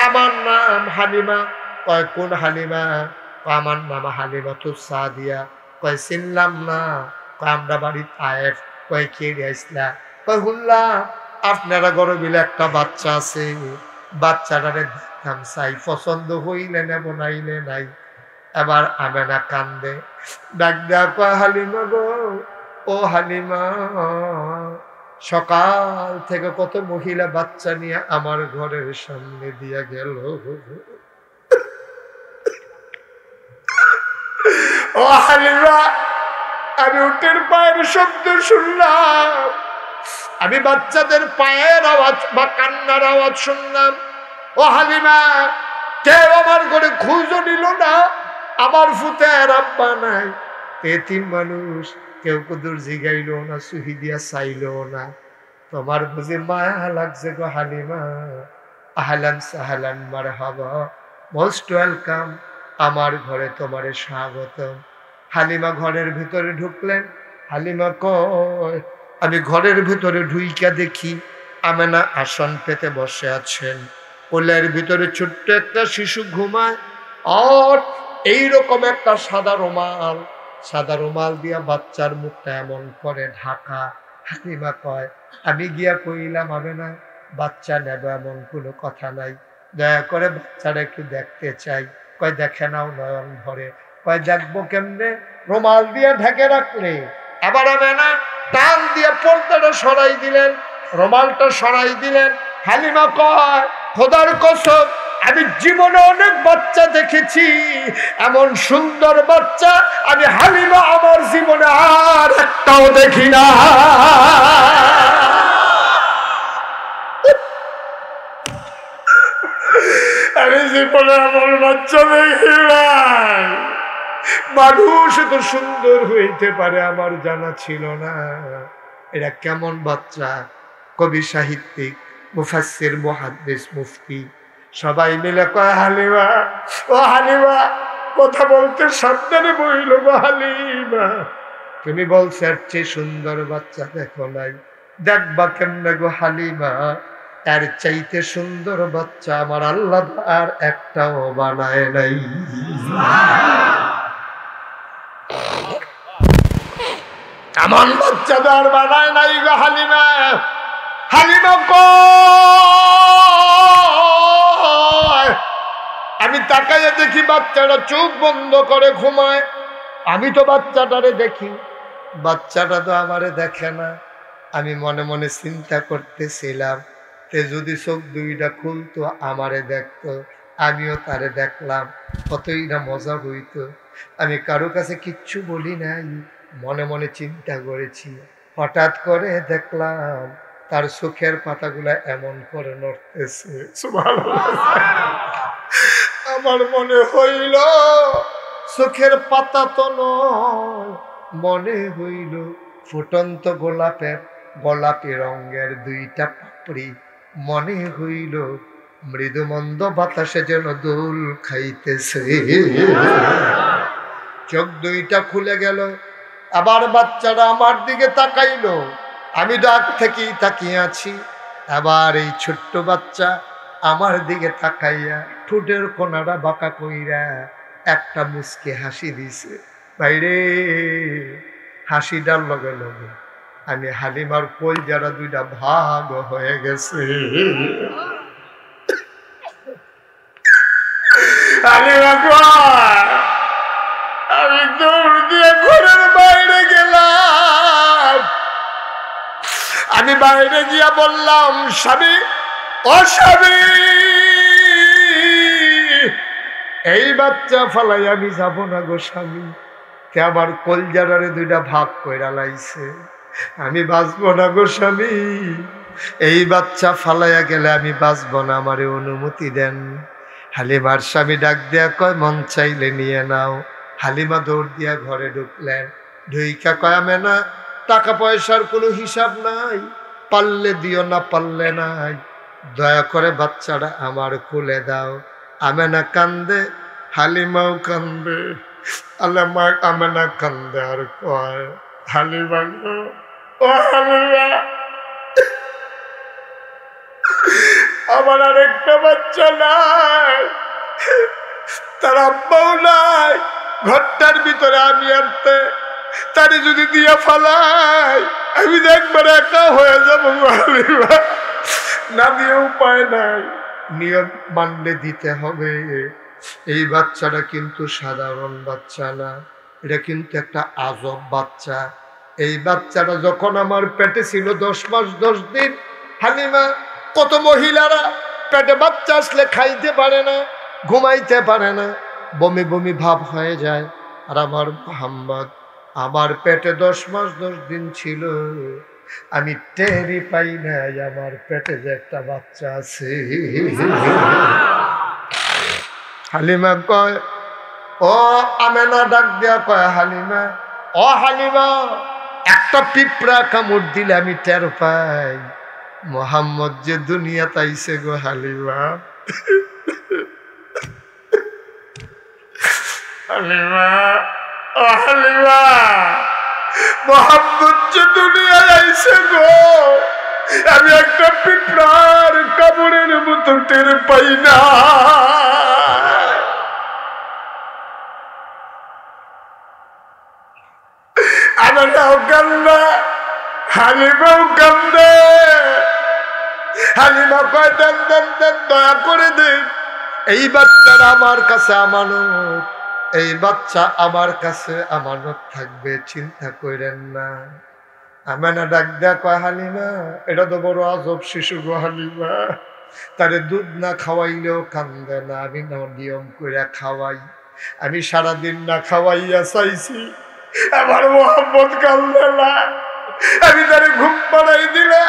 S1: আমার নাম হালিমা। কয় কোন হালিমা? আমার নাম হালিমা তু সাদিয়া। কয় চিনলাম না। কয় আমরা বাড়ি তায়েফ। কয় কে আসলা? কয় হুল্লা আপনারা ঘরে বিলে একটা বাচ্চা আছে, বাচ্চাটারে দেখতাম চাই, পছন্দ হইলে নেব নাইলে নাই। এবার আমেনা কান্দে, ডাক দেয়া কয় হালিমা গো, ও হালিমা, সকাল থেকে কত মহিলা বাচ্চা নিয়ে আমার ঘরের সামনে দিয়া গেল। ও হালিমা, আমি উটের পায়ের শব্দ শুনলাম, আমি বাচ্চাদের পায়ের আওয়াজ বা কান্নার আওয়াজ শুনলাম। ও হালিমা, কেউ আমার ঘরে খুঁজও নিল না, আমার ফুতের আব্বা নাই, এতিম মানুষ, কেউ কুদুর জিগাইল না, সুহি দিয়া চাইল না। তোমার বুঝি মায়া লাগছে গো হালিমা? আহলান সাহলান মারহাবা, মোস্ট ওয়েলকাম, আমার ঘরে তোমারে স্বাগতম। হালিমা ঘরের ভিতরে ঢুকলেন। হালিমা কয় আমি ঘরের ভিতরে ঢুইকা দেখি আমেনা আসন পেতে বসে আছেন, কোলের ভিতরে ছোট্ট একটা শিশু ঘুমায়, আর এইরকম একটা সাদা রুমাল দিয়া বাচ্চার মুখটা এমন করে ঢাকা। হালিমা কয় আমি গিয়া কইলাম আমেনা বাচ্চা নেব এমন কোনো কথা নাই, দয়া করে বাচ্চারা একটু দেখতে চাই। কয় দেখে নাও নয়ন ভরে। কয় দেখবো কেমনে? রুমাল দিয়ে ঢেকে রাখলে। আবার আমেনা টান দিয়ে পর্দাটা সরাই দিলেন, রুমালটা সরাই দিলেন। হালিমা কয় খোদার কসম, আমি জীবনে অনেক বাচ্চা দেখেছি, এমন সুন্দর বাচ্চা আমি হালিমা আমার জীবনে আর একটাও দেখি না। আমি জীবনে আমার বাচ্চা দেখি নাই। মানুষ এত সুন্দর হইতে পারে আমার জানা ছিল না। এরা কেমন বাচ্চা? কবি, সাহিত্যিক, মুফাসসির, মুহাদ্দিস, মুফতি সবাই মিলে কয় হালিমা, ও হালিমা, কথা বলতে সাবধানে বইল গো হালিমা, তুমি বলছো এর চেয়ে সুন্দর বাচ্চা দেখো নাই, দেখবা কেমনে গো হালিমা? এর চাইতে সুন্দর বাচ্চা আমার আল্লাহ আর একটাও বানায় নাই। এমন বাচ্চা তো আর বানায় নাই গো হালিমা। হালিমা কয় আমি তাকাইয়া দেখি বাচ্চাটা চোখ বন্ধ করে ঘুমায়। আমি তো বাচ্চাটারে দেখি, বাচ্চাটা তো আমারে দেখে না। আমি মনে মনে চিন্তা করতেছিলাম তে যদি চোখ দুইটা খুলতো আমারে দেখতো, আমিও তারে দেখলাম, কতই না মজা হইতো। আমি কারো কাছে কিচ্ছু বলি নাই, মনে মনে চিন্তা করেছি। হঠাৎ করে দেখলাম তার চোখের পাতাগুলা এমন করে নড়তেছে। সুবহানাল্লাহ। আমার মনে হইল চোখের পাতা তো নয়, মনে হইল ফুটন্ত গোলাপি রঙের দুইটা পাপড়ি। মনে হইল মৃদুমন্দ বাতাসে যেন দোল খাইতেছে। চোখ দুইটা খুলে গেল, আবার বাচ্চারা আমার দিকে তাকাইলো। আমি ডাক থেকেই তাকিয়ে আছি, আবার এই ছোট্ট বাচ্চা আমার দিকে তাকাইয়া ঠোঁটের কোনাটা বাঁকা কইরা একটা মুচকি হাসি দিছে। বাইরে হাসিটার লগে লগে আমি হালিমার কলজারা দুইটা ভাগ হয়ে গেছে। হালিমা কয় আমি দৌড় দিয়ে ঘরের বাইরে গেলাম। আমি বাইরে গিয়া বললাম স্বামী, ও স্বামী, এই বাচ্চা ফালাই আমি যাব না গো স্বামী। তে আমার কলজারারে দুইটা ভাগ কইরা লাইছে, আমি বাঁচবো না গো স্বামী। এই বাচ্চা ফালাইয়া গেলে আমি বাঁচবো না, আমারে অনুমতি দেন। হালিমার স্বামী ডাক দিয়া কয় মন চাইলে নিয়ে নাও। হালিমা দৌড় দিয়া ঘরে ঢুকলেন। ঢুইকা কয় আমেনা, টাকা পয়সার কোনো হিসাব নাই, পারলে দিও না পারলে নাই, দয়া করে বাচ্চাটা আমার কোলে দাও। আমেনা কান্দে, হালিমাও কান্দে। আল্লামা আমেনা কান্দে আর কয় হালিমা গো, ও হালিমা, আমার আর একটা বাচ্চা নাই, তার আব্বাও নাই, ঘরটার ভিতরে আমি আনতে, তারে যদি দিয়া ফালাই আমি একবার একা হয়ে যাবো হালিমা। না দিয়ে উপায় নাই, নিয়ম মানলে দিতে হবে। এই বাচ্চাটা কিন্তু সাধারণ বাচ্চা না, এটা কিন্তু একটা আজব বাচ্চা। এই বাচ্চাটা যখন আমার পেটে ছিল 10 মাস 10 দিন, হালিমা, কত মহিলারা পেটে বাচ্চা আসলে খাইতে পারে না, ঘুমাইতে পারে না, বমি বমি ভাব হয়ে যায়। আর আমার মোহাম্মদ আমার পেটে 10 মাস 10 দিন ছিল, আমি টেরই পাই নাই আমার পেটে যে একটা বাচ্চা আছে। হালিমা কয়, ও আমেনা ডাক দিয়া কয় হালিমা, ও হালিমা, একটা পিঁপড়া কামড় দিলে আমি টের পাই মোহাম্মদ যে দুনিয়া তাইছে গো হালিমা। হালিমা, ও হালিমা, মোহাম্মদ যে দুনিয়া আইছে গো, আমি একটা পিঁপড়ার কামড়ের মতো টের পাই না। আমারও কান্দে, হালিমাও কান্দে। হালিমা কয় দেন দেন দেন, দয়া করে দেন, এই বাচ্চারা আমার কাছে আমানত, এই বাচ্চা আমার কাছে আমানত থাকবে, চিন্তা করেন না। আমেনা ডাক দেয়া কয় হালিমা, এটা তো বড় আজব শিশু গো হালিমা, তারে দুধ না খাওয়াইলেও কান্দে না, আমি না নিয়ম করে খাওয়াই। আমি সারাদিন না খাওয়াইয়া চাইছি, আমার মোহাম্মদ কান্দে না, আমি তারে ঘুম পাড়াই দিলে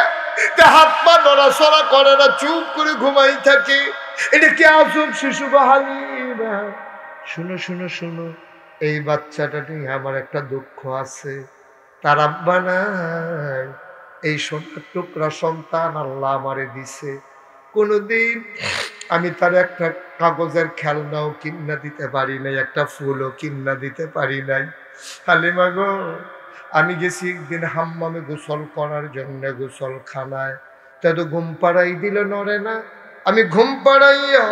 S1: তে হাত পা নড়াচড়া করে না, চুপ করে ঘুমাই থাকে। এটা কি আজব শিশু গো হালিমা। শুনো শুনো শুনো, এই বাচ্চাটা নিয়ে আমার একটা দুঃখ আছে, তার আব্বা নাই, এই সোনার টুকরা সন্তান আল্লাহ আমারে দিছে। কোনোদিন আমি তার একটা কাগজের খেলনাও কিনা দিতে পারি নাই, একটা ফুলও কিনা দিতে পারি নাই। হালিমা গো, আমি গেছি একদিন হাম্মামে গোসল করার জন্য গোসলখানায়, তা তো ঘুম পাড়াই দিলে নড়ে না। আমি ঘুম পাড়াইয়া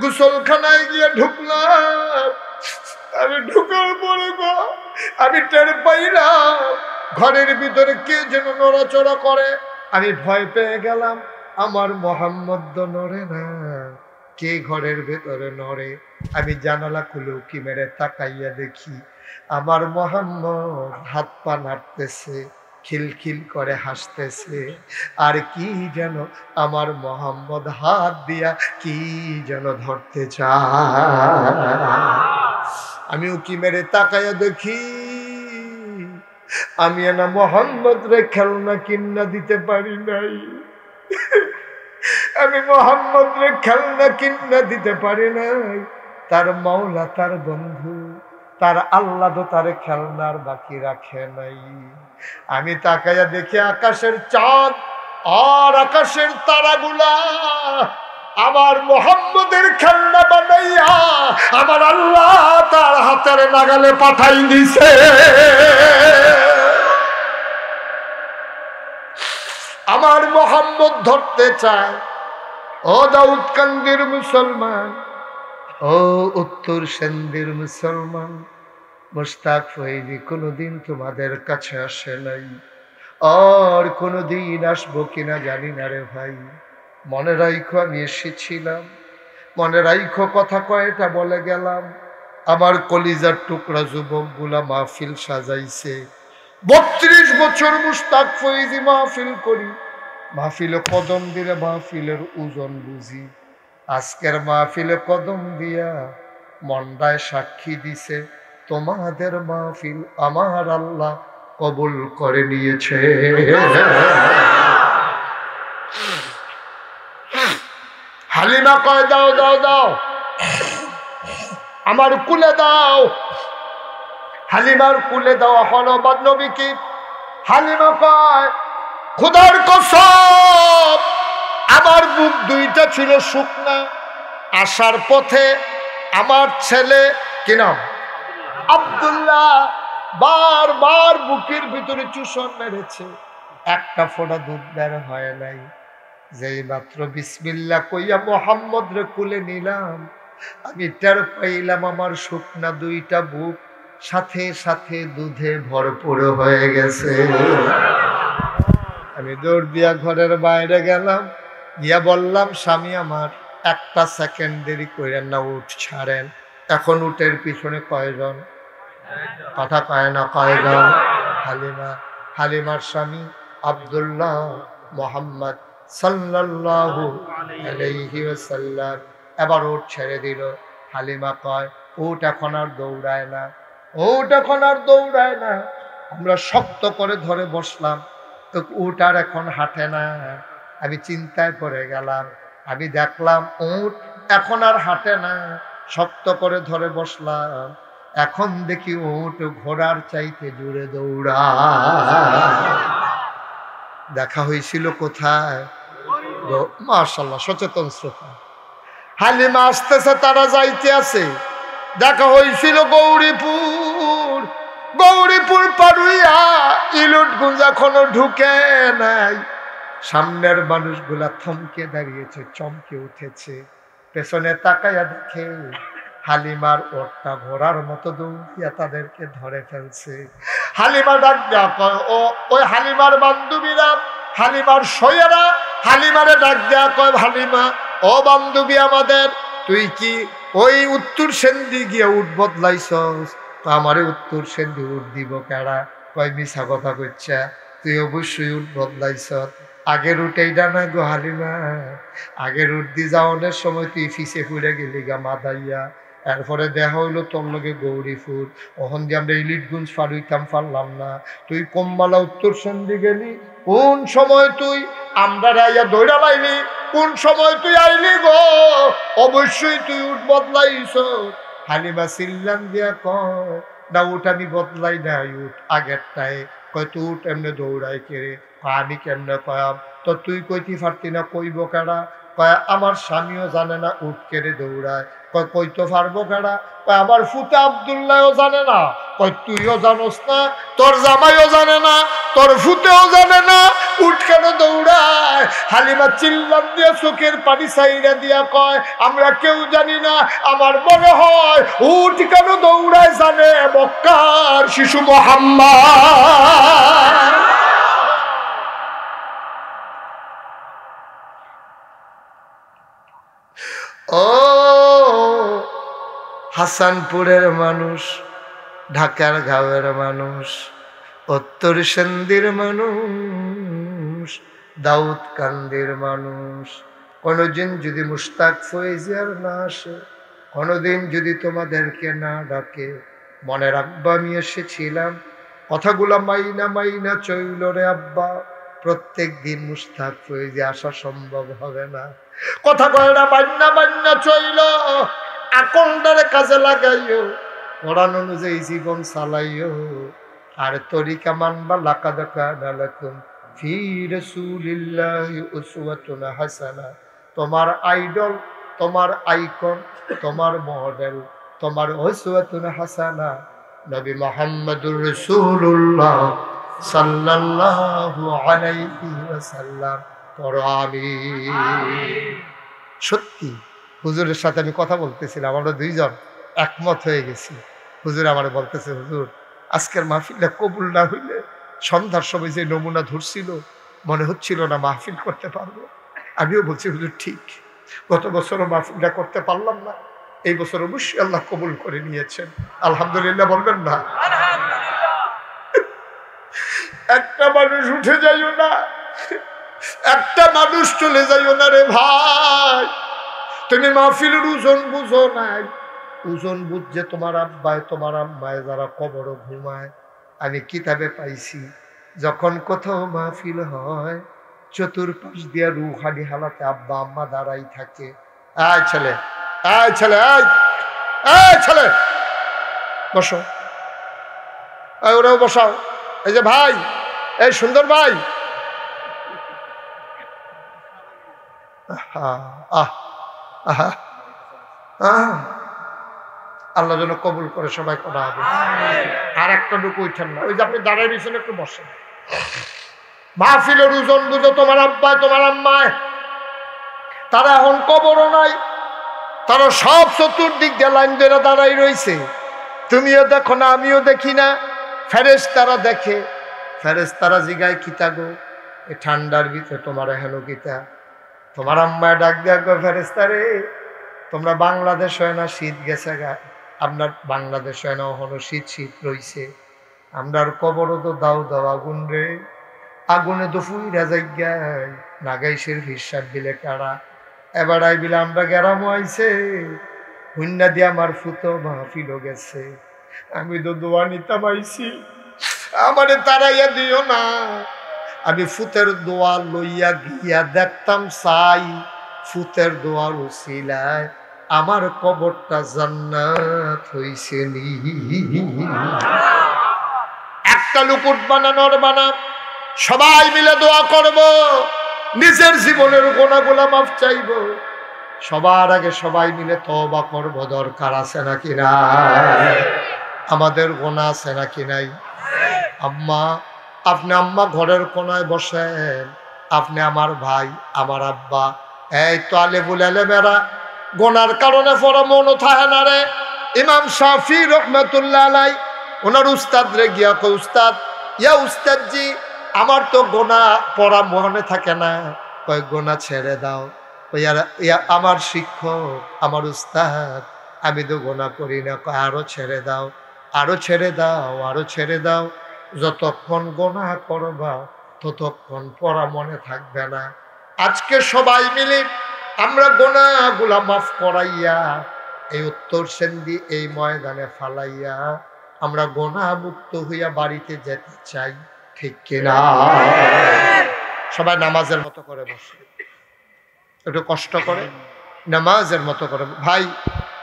S1: গোসলখানায় গিয়ে ঢুকলাম। আমি ঢুকার পরে গো আমি টের পাইলাম ঘরের ভিতরে কে যেন নড়াচড়া করে। আমি ভয় পেয়ে গেলাম, আমার মোহাম্মদ নড়ে না, কে ঘরের ভেতরে নড়ে? আমি জানালা খুলে উকি মেরে তাকাইয়া দেখি আমার মোহাম্মদ হাত পা নাড়তেছে, খিলখিল করে হাসতেছে, আর কি যেন আমার মোহাম্মদ হাত দিয়া কি যেন ধরতে চায়। আমি উকি মেরে তাকাইয়া দেখি আমি না মোহাম্মদ রে খেলনা কিনা দিতে পারি নাই। আমি মোহাম্মদ রে খেলনা কিনা দিতে পারি নাই। তার মাওলা, তার বন্ধু, তার আল্লাহ তো তার খেলনার বাকি রাখে নাই। আমি তাকাইয়া দেখি আকাশের চাঁদ আর আকাশের তারাগুলা আমার মোহাম্মদের খেলনা বানাইয়া আমার আল্লাহ তার হাতের নাগালে পাঠাই দিছে। আমার মোহাম্মদ ধরতে চায়। ও দাউদকান্দির মুসলমান, ও উত্তর সেন্দির মুসলমান, মুশতাক ফৈজি কোনোদিন তোমাদের কাছে আসে নাই, আর কোনোদিন আসবো কিনা জানি না রে ভাই। মনে রাইখো আমি এসেছিলাম, মনে রাইখো কথা কয়টা বলে গেলাম। আমার কলিজার টুকরা যুবকগুলা মাহফিল সাজাইছে। 32 বছর মুশতাক ফৈজি মাহফিল করি, মাহফিলে কদম দিলে মাহফিলের ওজন বুঝি। আজকের মাহফিলে কদম দিয়া মন্ডায় সাক্ষী দিছে তোমাদের মাহফিল আমার আল্লাহ কবুল করে নিয়েছে। হালিমা কয় দাও দাও দাও, আমার কুলে দাও। হালিমার কুলে দেওয়া হলো নবী কি? হালিমা কয় খোদার কসম আমার বুক দুইটা ছিল শুকনা। আসার পথে আমার ছেলে কি নাম আব্দুল্লাহ বারবার বুকের ভিতরে চুষণ মেরেছে, একটা ফোঁটা দুধ বের হয় নাই। যেই মাত্র বিসমিল্লাহ কইয়া মোহাম্মদ রে কুলে নিলাম, আমি টের পাইলাম আমার শুকনা দুইটা বুক সাথে সাথে দুধে ভরপুর হয়ে গেছে। আমি দৌড় দিয়া ঘরের বাইরে গেলাম, গিয়া বললাম স্বামী আমার একটা সেকেন্ড দেরি করেন না, উঠ ছাড়েন। এখন উটের পিছনে কয়জন? কথা কয় না, কয়জন? হালিমা, হালিমার স্বামী আব্দুল্লাহ মোহাম্মদ সাল্লাল্লাহু আলাইহি ওয়াসাল্লাম এবার উট ছেড়ে দিল। হালিমা কয় উট এখন আর দৌড়ায় না, উট এখন আর দৌড়ায় না। আমরা শক্ত করে ধরে বসলাম, তো উট আর এখন হাঁটে না। আমি চিন্তায় পড়ে গেলাম, আমি দেখলাম উট এখন আর হাঁটে না, শক্ত করে ধরে বসলাম। এখন দেখি উট ঘোড়ার চাইতে জুড়ে দৌড়া। দেখা হয়েছিল কোথায়? মাশাআল্লাহ, সচেতন শ্রোতা। হালিমা আসতেছে, তারা যাইতে আছে। দেখা হয়েছিল গৌরীপুর। গৌরীপুর পারুইয়া ইলুটগঞ্জ এখনো ঢুকে নাই। সামনের মানুষগুলা থমকে দাঁড়িয়েছে, চমকে উঠেছে। পেছনে তাকাইয়া দেখে হালিমার ওটটা ঘোড়ার মতো দৌড়িয়া তাদেরকে ধরে ফেলছে। হালিমা ডাক দেয়া কয়, ও ওই হালিমার বান্ধবীরা, হালিমার সৈয়ারা হালিমারে ডাক দেয়া কয়, হালিমা ও বান্ধবী আমাদের, তুই কি ওই উত্তর সেন্দি গিয়া উঠ বদলাইছস? আমারে উত্তর সেন্দি উঠ দিব কেডা? কয় মিছা কথা কইছা, তুই অবশ্যই উঠ বদলাইছ। আগের উঠ এইটা না গো হালিমা, আগের উঠ দি যাওয়ানোর সময় তুই ফিসে ফুড়ে গেলি গা মাদাইয়া। এরপরে দেখা হইলো তোর লগে গৌরীপুর, ওখান দিয়ে আমরা ইলিটগঞ্জ ফারুইতাম পারলাম না। তুই কম্বালা উত্তর সেন্দি গেলি, কোন সময় তুই আমরা রাইয়া দৌড়া লাইলি, কোন সময় তুই আইলি গো? অবশ্যই তুই উঠ বদলাইছ। হালিমা চিল্লান দিয়া কয়, না উঠ আমি বদলাই নাই, উঠ আগেরটায়। কয় তুই উঠ এমনি দৌড়াই কেড়ে? আমি কেমনে কয়াম? তো তুই কইতে পারতি না, কইব কেডা? কয় আমার স্বামীও জানে না উঠ কেড়ে দৌড়ায়। কয় কইতে পারবো কেডা? কয় আমার ফুতে আব্দুল্লাহও জানে না। কয় তুইও জানোস না, তোর জামাইও জানে না, তোর ফুতেও জানে না উঠ কেন দৌড়ায়। হালিমা চিল্লাম দিয়ে চোখের পানি সাইরা দিয়া কয় আমরা কেউ জানি না, আমার মনে হয় উঠ কেন দৌড়ায় জানে মক্কার শিশু মুহাম্মদ। ও হাসানপুরের মানুষ, ঢাকার গাঁয়ের মানুষ, উত্তর সেন্দির মানুষ, দাউদ কান্দির মানুষ, কোনোদিন যদি মুশতাক ফয়েজিয়ার না আসে, কোনোদিন যদি তোমাদেরকে না ডাকে, মনে রাখবা আমি এসেছিলাম। কথাগুলা মাইনা মাইনা চইল রে আব্বা, প্রত্যেক দিন মুশতাক ফয়েজি আসা সম্ভব হবে না। কথা কয়টা মাইনা মাইনা চইল, আকলটারে কাজে লাগাইও, কোরআন অনুযায়ী জীবন চালাইও, আর তরিকা মানবা। লাকাদ কানা লাকুম ফি রাসূলিল্লাহি উসওয়াতুন হাসানা। তোমার আইডল, তোমার আইকন, তোমার মডেল, তোমার উসওয়াতুন হাসানা নবী মুহাম্মদুর রাসূলুল্লাহ সাল্লাল্লাহু আলাইহি ওয়াসাল্লাম। পড়ো আমিন। সত্যি হুজুরের সাথে আমি কথা বলতেছিলাম, আমরা দুইজন একমত হয়ে গেছি। হুজুর আমার বলতেছে, হুজুর আজকের মাহফিলটা কবুল না হইলে সন্ধ্যার সময় যে নমুনা ধরছিল মনে হচ্ছিল না মাহফিল করতে পারবো। আমিও বলছি হুজুর ঠিক, গত বছরও মাহফিলটা করতে পারলাম না, এই বছর অবশ্যই আল্লাহ কবুল করে নিয়েছেন। আলহামদুলিল্লাহ বলবেন না? একটা মানুষ উঠে যাইও না, একটা মানুষ চলে যাইও না রে ভাই। তুমি মাহফিলের ওজন বুঝো নাই, ওজন বুঝছে তোমার আব্বায় তোমার আম্মায় যারা কবর ঘুমায়। আমি কিতাবে পাইছি, যখন কোথাও মাহফিল হয় চতুর্পাশ দিয়া রুহানি হালাতে আব্বা আম্মা দাঁড়াই থাকে। আয় ছেলে, আয় ছেলে, আয় আয় ছেলে, বসো, ওরাও বসাও। এই যে ভাই, এই সুন্দর ভাই, আল্লাহ যেন কবুল করে সবাই করা হবে। আর একটা ঢুকু উঠেন না, ওই যে আপনি দাঁড়ায় রয়েছেন একটু বসেন। মাহফিলের ওজন বুঝো তোমার আব্বায় তোমার আম্মায়, তারা এখন কবরও নাই, তারা সব চতুর্দিক দিয়ে লাইন ধরে দাঁড়াই রয়েছে। তুমিও দেখো না, আমিও দেখি না, ফেরেশতারা দেখে। ফেরেশতারা জিগায় কিতা গো এই ঠান্ডার ভিতরে তোমার হেন কিতা? তোমার আম্মায় ডাক দেয়া গো ফেরেশতারে, তোমরা বাংলাদেশ হয় না শীত গেছে গা, আপনার বাংলাদেশ হয় না ওখানে শীত শীত রইছে, আমরার কবরও তো দাও দাও আগুন রে, আগুনে তো ফুইরা যাই নাগাইশের হিসাব দিলে কারা এবার আই বিলে আমরা গেরামো আইছে হুন্না দিয়ে আমার ফুতো মাহফিলও গেছে, আমি তো দোয়া নিতাম আইছি, আমারে তারাইয়া দিও না। আমি ফুতের দোয়া লইয়া গিয়া দেখতাম চাই ফুতের দোয়ার উসিলায় আমার কবরটা জান্নাত হইছে নি। একটা লোক উঠবা না নড়বা না, সবাই মিলে দোয়া করব, নিজের জীবনের গুনাহগুলো মাফ চাইব, সবার আগে সবাই মিলে তওবা করব। দরকার আছে নাকি নাই? আমাদের গুনাহ আছে নাকি নাই? আম্মা, আপনি আম্মা ঘরের কোনায় বসেন, আপনি আমার ভাই আমার আব্বা, এই তো আলেবুল আলেমেরা গোনার কারণে পড়া মনও থাকে না রে। ইমাম শাফি রহমাতুল্লাহ আলাই ওনার উস্তাদ রে গিয়া কই, উস্তাদ ইয়া উস্তাদ জি আমার তো গোনা পড়া মনে থাকে না, কয় গোনা ছেড়ে দাও। ইয়া আমার শিক্ষক আমার উস্তাদ আমি তো গোনা করি না, কয় আরো ছেড়ে দাও, আরো ছেড়ে দাও, আরো ছেড়ে দাও, যতক্ষণ গোনা করবা ততক্ষণ পড়া মনে থাকবে না। আজকে সবাই মিলে আমরা গোনাগুলা মাফ করাইয়া এই উত্তর সেন্দি এই ময়দানে ফালাইয়া আমরা গোনা মুক্ত হইয়া বাড়িতে যেতে চাই, ঠিক কিনা? সবাই নামাজের মতো করে বসে, একটু কষ্ট করে নামাজের মতো করে। ভাই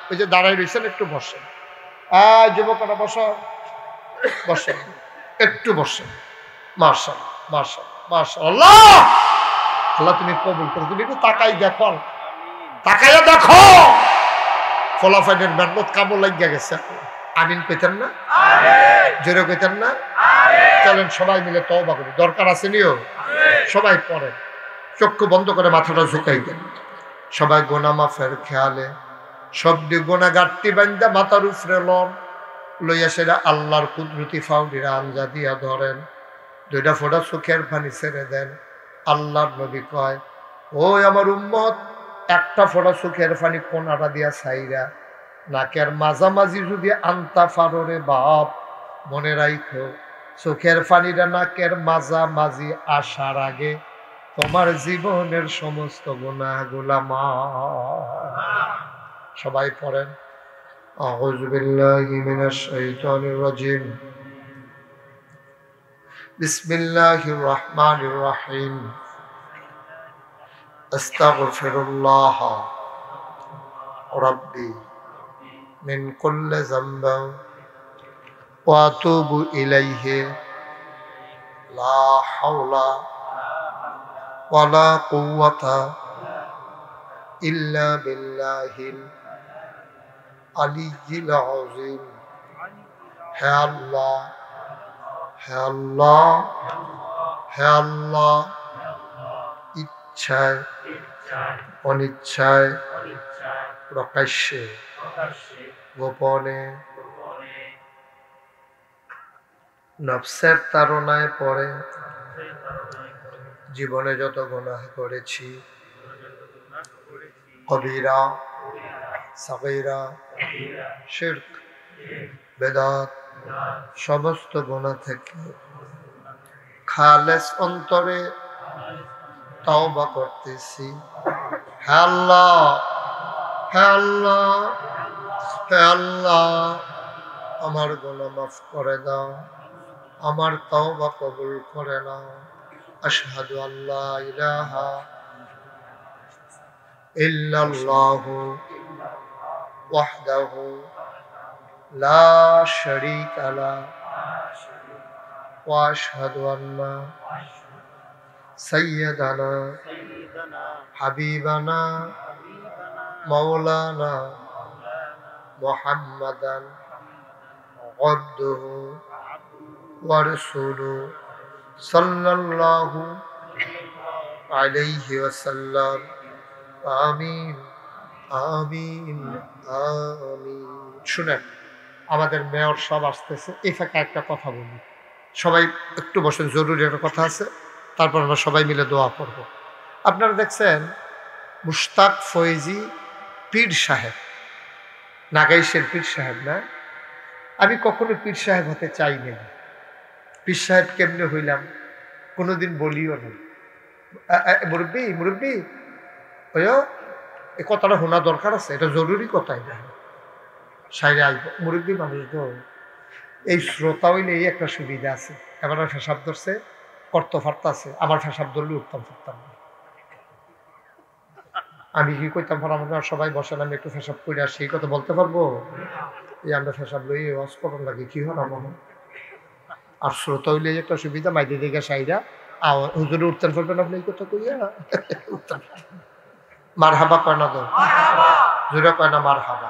S1: ওই যে দাঁড়াই রয়েছেন একটু বসেন, যুবকরা বসো, বসে একটু বসে। মাশাআল্লাহ মাশাআল্লাহ মাশাআল্লাহ, আল্লাহ তুমি কবুল করো। তুমি একটু তাকাই দেখো, তাকাইয়া দেখো ফলাফাইনের মেহনত কামড় লাগিয়া গেছে। আমিন কইতেন না? জোরে কইতেন না? চলেন সবাই মিলে তওবা করি, দরকার আছে নিও। সবাই পড়েন, চক্ষু বন্ধ করে মাথাটা ঝুঁকাই দেন। সবাই গোনা মাফের খেয়ালে সবদি গোনা গাঁটটি বান্ধা মাথার উপরে লন, লইয়া সেটা আল্লাহর কুদরতি ফাউন্ডিরা আঞ্জা দিয়া ধরেন। দুইটা ফোঁটা চোখের পানি ছেড়ে দেন। আল্লাহর নবী কয়, ওই আমার উম্মত, একটা ফোঁটা চোখের পানি কোনাটা দিয়া ছাইরা নাকের মাঝামাঝি যদি আনতা পারো রে বাপ, মনে রাখো চোখের পানিটা নাকের মাঝামাঝি আসার আগে তোমার জীবনের সমস্ত গুনাহগুলা মাফ। সবাই পড়েন, আউযু বিল্লাহি মিনাশ শাইতানির রাজিম, বিসমিল্লাহির রহমানির রহিম, আস্তাগফিরুল্লাহ রাব্বি মিন কুল্লি যামবিন ওয়া আতুবু ইলাইহি লা হাওলা ওয়ালা কুওয়াতা ইল্লা বিল্লাহিল আলিয়্যিল আযীম। হে আল্লাহ, হে আল্লাহ, হে আল্লাহ, ইচ্ছায় অনিচ্ছায় প্রকাশ্যে গোপনে নফসের তাড়নায় পড়ে জীবনে যত গুনাহ করেছি, কবিরা সাগীরা শিরক বেদাত সমস্ত গুনাহ থেকে খালেস অন্তরে তওবা করতেছি। হে আল্লাহ, হে আল্লাহ, হে আল্লাহ, আমার গুনাহ মাফ করে দাও, আমার তওবা কবুল করে নাও। আশহাদু আল্লা ইলাহা ইল্লাল্লাহু ওয়াহদাহু লা শারীকা লাহু ওয়া আশহাদু আন্না সাইয়্যিদানা হাবিবানা মাওলানা মুহাম্মাদান আবদুহু ওয়া রাসূলুহু সাল্লাল্লাহু আলাইহি ওয়াসাল্লাম। আমিন, আমিন, আমিন। শুনেন, আমাদের মেয়র সব আসতেছে, এই ফাঁকে একটা কথা বলি, সবাই একটু বসেন, জরুরি একটা কথা আছে, তারপর আমরা সবাই মিলে দোয়া করব। আপনারা দেখছেন মুশতাক ফয়েজি পীর সাহেব, নাগাইশের পীর সাহেব না? আমি কখনো পীর সাহেব হতে চাই না। পীর সাহেব কেমনে হইলাম কোনোদিন বলিও না। মুরব্বী, মুরব্বী, ওই এই কথাটা শোনা দরকার আছে, এটা জরুরি কথা। এটা সাইরে আসব, মুরব্বী মানুষ তো এই শ্রোতা হইলে এই একটা সুবিধা আছে। এবার ফেসাব ধরছে, কর্ত ফার্তা আছে, আমার ফেসাব ধরলে উঠতাম ফারতাম না। আমি কি কইতাম, আমরা সবাই বসেন, আমি একটু ফেসাব করে আসি, এই কথা বলতে পারবো? এই আমরা ফেসাব লই ওয়াজ করুন লাগে, কি হয় আমার। আর শ্রোতা হইলে একটা সুবিধা, মাইদি দিকে সাইরা হুজুরে উঠতেন ফেলবেন আপনি, এই কথা কইয়া মার হাবা কয় না তো, জোরে কয় না মার হাবা?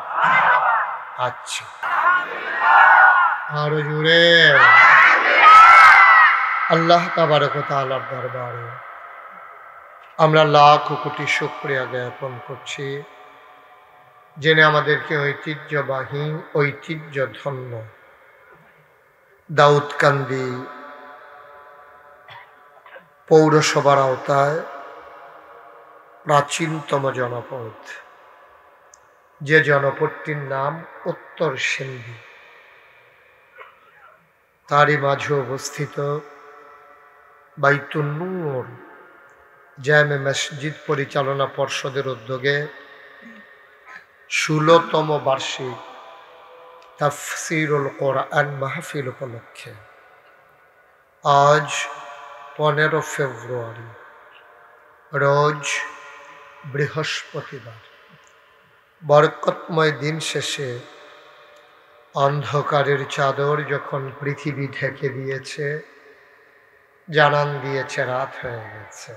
S1: আচ্ছা, আরো জোরে। আল্লাহ তাবারক ওয়া তাআলার দরবারে আমরা লাখ কোটি শুকরিয়া জ্ঞাপন করছি, জেনে আমাদেরকে ঐতিহ্যবাহী, ঐতিহ্য ধন্য দাউদকান্দি পৌরসভার আওতায় প্রাচীনতম জনপদ, যে জনপদটির নাম উত্তর সিন্ধি, তারই মাঝে অবস্থিত বাইতুন নূর জামে মসজিদ পরিচালনা পর্ষদের উদ্যোগে 16তম বার্ষিক তাফসীরুল কোরআন মাহফিল উপলক্ষে আজ 15 ফেব্রুয়ারি রোজ বৃহস্পতিবার বরকতময় দিন শেষে অন্ধকারের চাদর যখন পৃথিবী ঢেকে দিয়েছে, জানান দিয়েছে রাত হয়ে গেছে,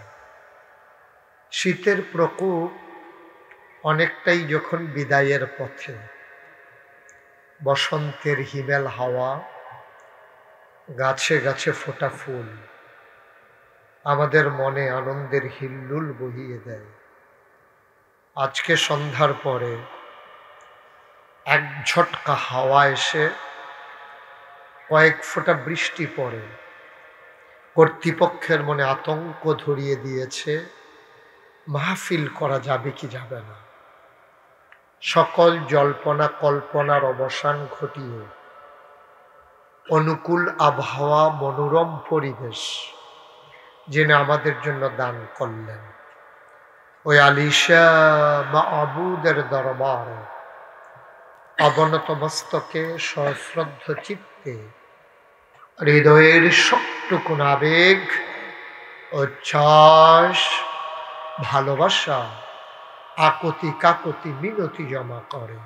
S1: শীতের প্রকোপ অনেকটাই যখন বিদায়ের পথে, বসন্তের হিমেল হাওয়া, গাছে গাছে ফোটা ফুল আমাদের মনে আনন্দের হিল্লুল বহিয়ে দেয়। আজকে সন্ধ্যার পরে এক ঝটকা হাওয়া এসে কয়েক ফোঁটা বৃষ্টি পড়ে কর্তৃপক্ষের মনে আতঙ্ক ধরিয়ে দিয়েছে, মাহফিল করা যাবে কি যাবে না। সকল জল্পনা কল্পনার অবসান ঘটিয়ে অনুকূল আবহাওয়া, মনোরম পরিবেশ যিনি আমাদের জন্য দান করলেন, ওই আলিশা মাবুদের দরবারে অবনত মস্তকে সশ্রদ্ধ চিত্তে হৃদয়ের সবটুকুন আবেগ, উচ্ছ্বাস, ভালোবাসা, আকতি কাকতি মিনতি জমা করে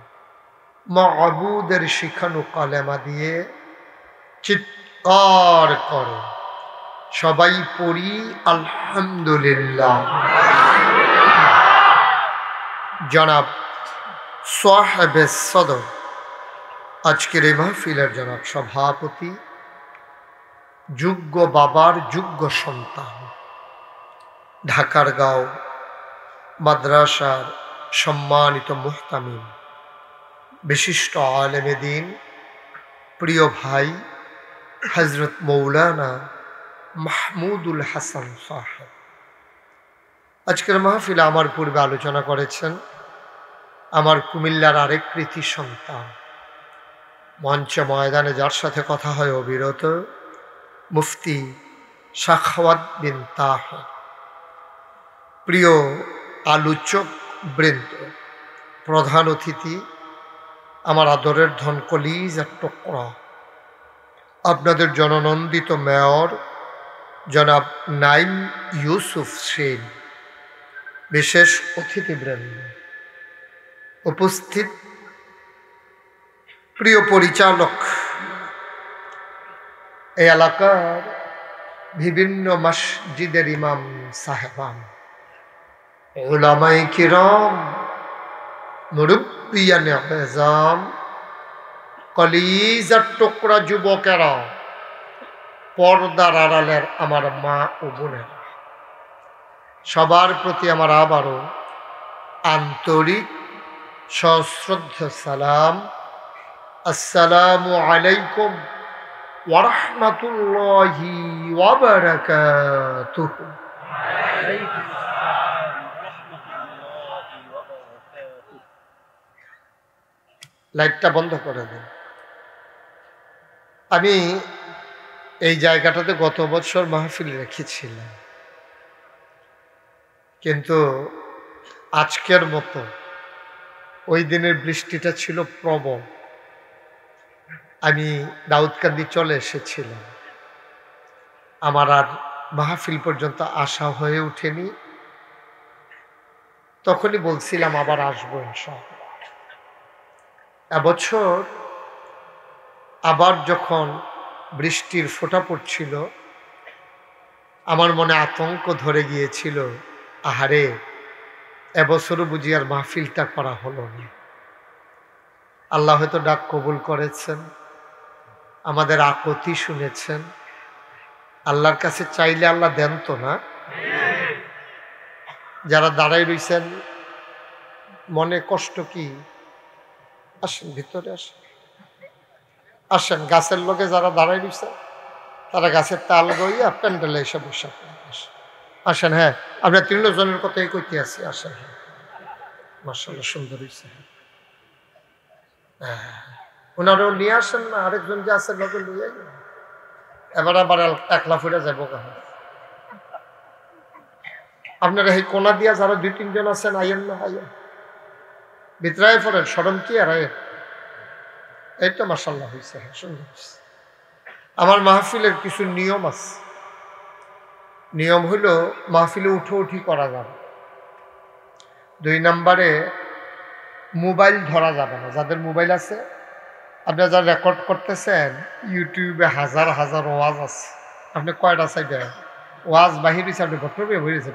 S1: মাবুদের শিখানো কালেমা দিয়ে চিৎকার করে, সবাই পড়ি আলহামদুলিল্লাহ। জনাব সাহেবে সদর, আজকের এই মাহফিলের জনাব সভাপতি, যোগ্য বাবার যোগ্য সন্তান, ঢাকার গাঁও মাদ্রাসার সম্মানিত মুহতামিম, বিশিষ্ট আলেমে দ্বীন, প্রিয় ভাই হযরত মৌলানা মাহমুদুল হাসান সাহেব। আজকের মাহফিলে আমার পূর্বে আলোচনা করেছেন আমার কুমিল্লার আরেক কৃতি সন্তান, মঞ্চে ময়দানে যার সাথে কথা হয় অবিরত, মুফতি সাখাওয়াত বিন তাহের। প্রিয় আলোচক বৃন্দ, প্রধান অতিথি, আমার আদরের ধন কলিজার টুকরা, আপনাদের জননন্দিত মেয়র জনাব নাইম ইউসুফ সেন, বিশেষ অতিথিবৃন্দ, উপস্থিত প্রিয় পরিচালক, এই এলাকার বিভিন্ন মসজিদের ইমাম সাহেবান, উলামায়ে কিরাম, মুরব্বিয়ানে আযম, কলিজার টুকরা যুবকেরা, পর্দার আড়ালের আমার মা ও বোনেরা, সবার প্রতি আমার আবারও আন্তরিক সশ্রদ্ধ সালাম। আসসালামু আলাইকুম ওয়া রাহমাতুল্লাহি ওয়া বারাকাতুহু। লাইটটা বন্ধ করে দিন। আমি এই জায়গাটাতে গত বছর মাহফিল রেখেছিলাম, কিন্তু আজকের মতো ওই দিনের বৃষ্টিটা ছিল প্রবল। আমি দাউদকান্দি চলে এসেছিলাম, আমার আর মাহফিল পর্যন্ত আসা হয়ে ওঠেনি। তখনই বলছিলাম আবার আসবো ইনশাআল্লাহ। এবছর আবার যখন বৃষ্টির ফোঁটা পড়ছিল, আমার মনে আতঙ্ক ধরে গিয়েছিল, আহারে এবছরও বুঝি আর মাহফিলটা করা হলো না। আল্লাহ হয়তো ডাক কবুল করেছেন, আমাদের আকতি শুনেছেন। আল্লাহর কাছে চাইলে আল্লাহ দেন তো না? যারা দাঁড়াই রইছেন মনে কষ্ট কি, আসেন ভিতরে আসেন, আসেন। গাছের লোকে যারা দাঁড়াই রইছেন তারা গাছের তাল গইয়া প্যান্ডেলে এসে বসে আসেন। হ্যাঁ, আমরা 3 জনের কথাই কইতে আছি, আসেন। হ্যাঁ, মাশাআল্লাহ সুন্দর হয়েছে। ওনারাও নিয়ে আসেন না, আরেকজন যে আছে লোকে নিয়ে এবার আবার একলা ফুটে যাবো কাহা। আপনারা এই কোনা দিয়া যারা 2-3 জন আছেন, আইয়েন না, আইয়েন ভিতরায় পড়েন, সরম কি আর আইয়েন। এই তো মাশাআল্লাহ হয়েছে, হ্যাঁ সুন্দর হয়েছে। আমার মাহফিলের কিছু নিয়ম আছে। নিয়ম হইল মাহফিলে উঠি করা যাবে। 2 নম্বরে মোবাইল ধরা যাবে না। যাদের মোবাইল আছে, আপনারা যারা রেকর্ড করতেছেন, ইউটিউবে হাজার হাজার ওয়াজ আছে, আপনি কয়টা চাইবেন? ওয়াজ বাহির হয়েছে, আপনি ঘটবে হয়েছে।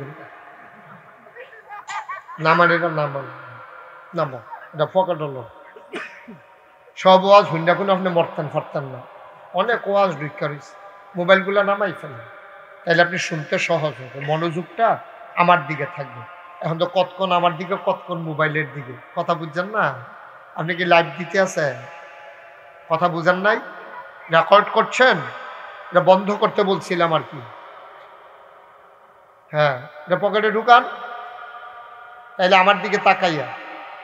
S1: নামান এটা নামান নামা, এটা পকেট হলো সব ওয়াজ হুন্ডা কোনো আপনি মরতেন ফারতেন না। অনেক ওয়াজ ঢুকা রয়েছে, মোবাইলগুলো নামাই ফেলেন, তাইলে আপনি শুনতে সহজ হবে, মনোযোগটা আমার দিকে থাকবে। এখন তো কতক্ষণ আমার দিকে, কতক্ষণ মোবাইলের দিকে। কথা বুঝছেন না? আপনি কি লাইভ দিতে আছেন? কথা বুঝেন নাই? রেকর্ড করছেন? এটা বন্ধ করতে বলছিলাম আর কি। হ্যাঁ, এটা পকেটে ঢুকান, তাইলে আমার দিকে তাকাইয়া।